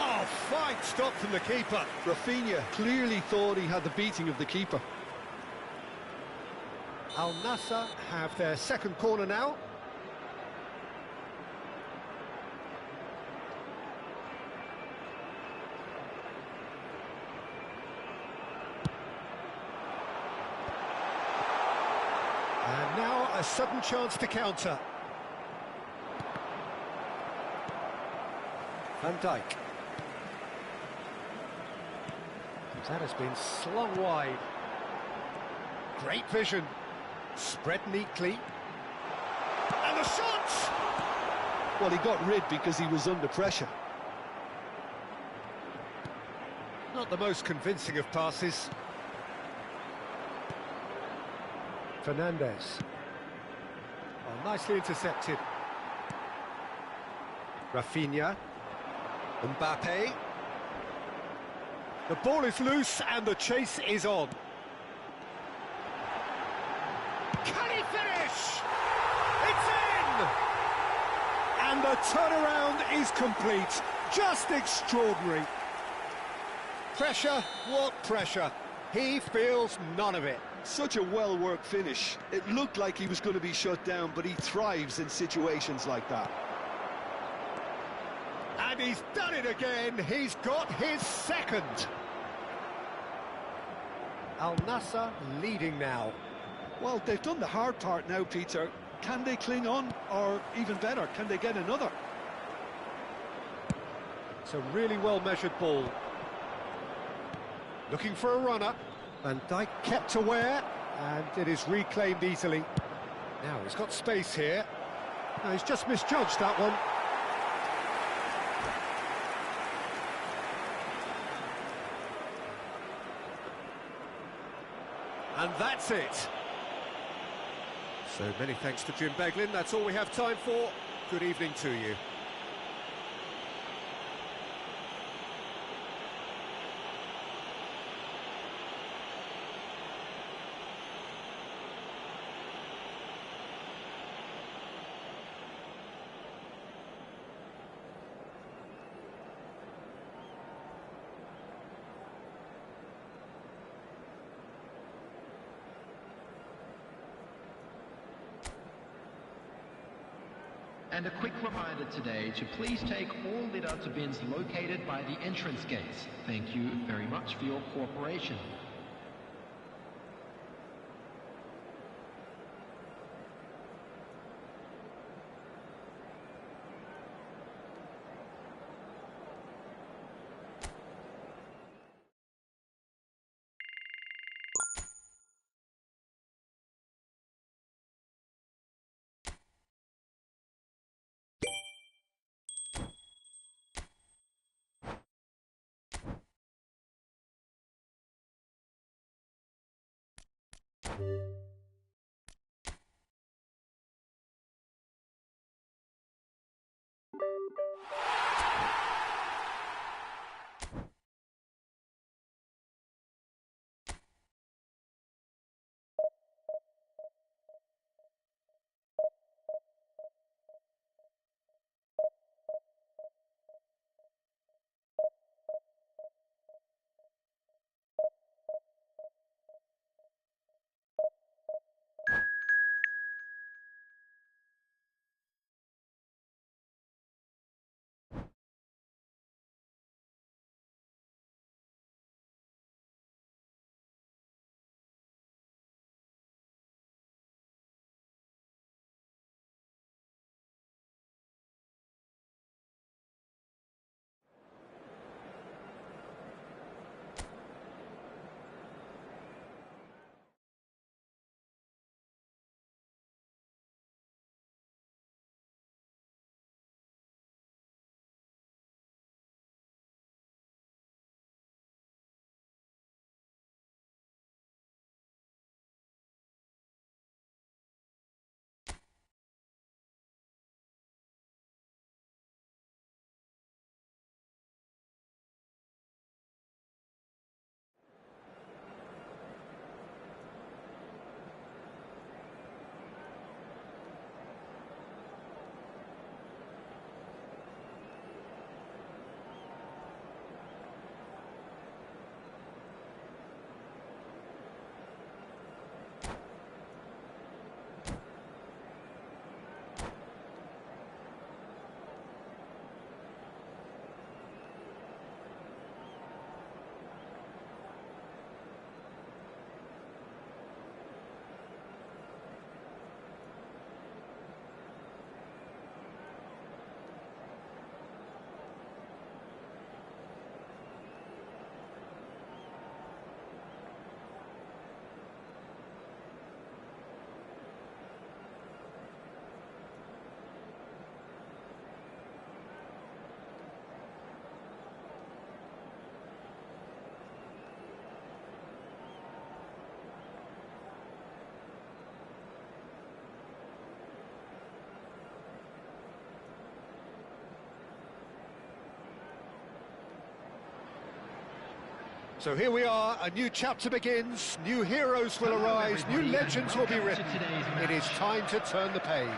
Oh, fine stop from the keeper. Rafinha clearly thought he had the beating of the keeper. Al Nassr have their second corner now. And now a sudden chance to counter. Van Dijk. That has been slung wide. Great vision. Spread neatly. And the shot! Well, he got rid because he was under pressure. Not the most convincing of passes. Fernandez. Oh, nicely intercepted. Rafinha. Mbappe. The ball is loose and the chase is on. Can he finish? It's in! And the turnaround is complete. Just extraordinary. Pressure, what pressure? He feels none of it. Such a well-worked finish. It looked like he was going to be shut down, but he thrives in situations like that. And he's done it again. He's got his second. Al Nassr leading now. Well, they've done the hard part now, Peter. Can they cling on, or even better, can they get another? It's a really well-measured ball. Looking for a runner. Van Dijk kept aware, and it is reclaimed easily. Now he's got space here. No, he's just misjudged that one. And that's it. So many thanks to Jim Beglin. That's all we have time for. Good evening to you. And a quick reminder today to please take all litter to bins located by the entrance gates. Thank you very much for your cooperation. So here we are, a new chapter begins, new heroes will arise, new legends will be written. It is time to turn the page.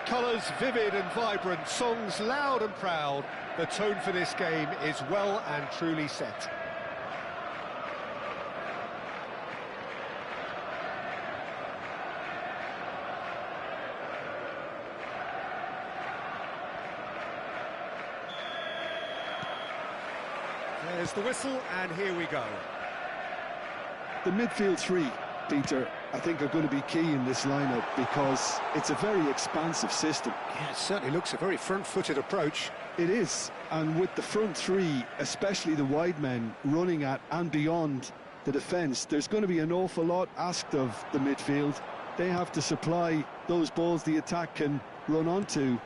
Colours vivid and vibrant, songs loud and proud. The tone for this game is well and truly set. There's the whistle, and here we go. The midfield three, Peter, I think are going to be key in this lineup because it's a very expansive system. Yeah, it certainly looks a very front-footed approach. It is, and with the front three, especially the wide men, running at and beyond the defence, there's going to be an awful lot asked of the midfield. They have to supply those balls the attack can run onto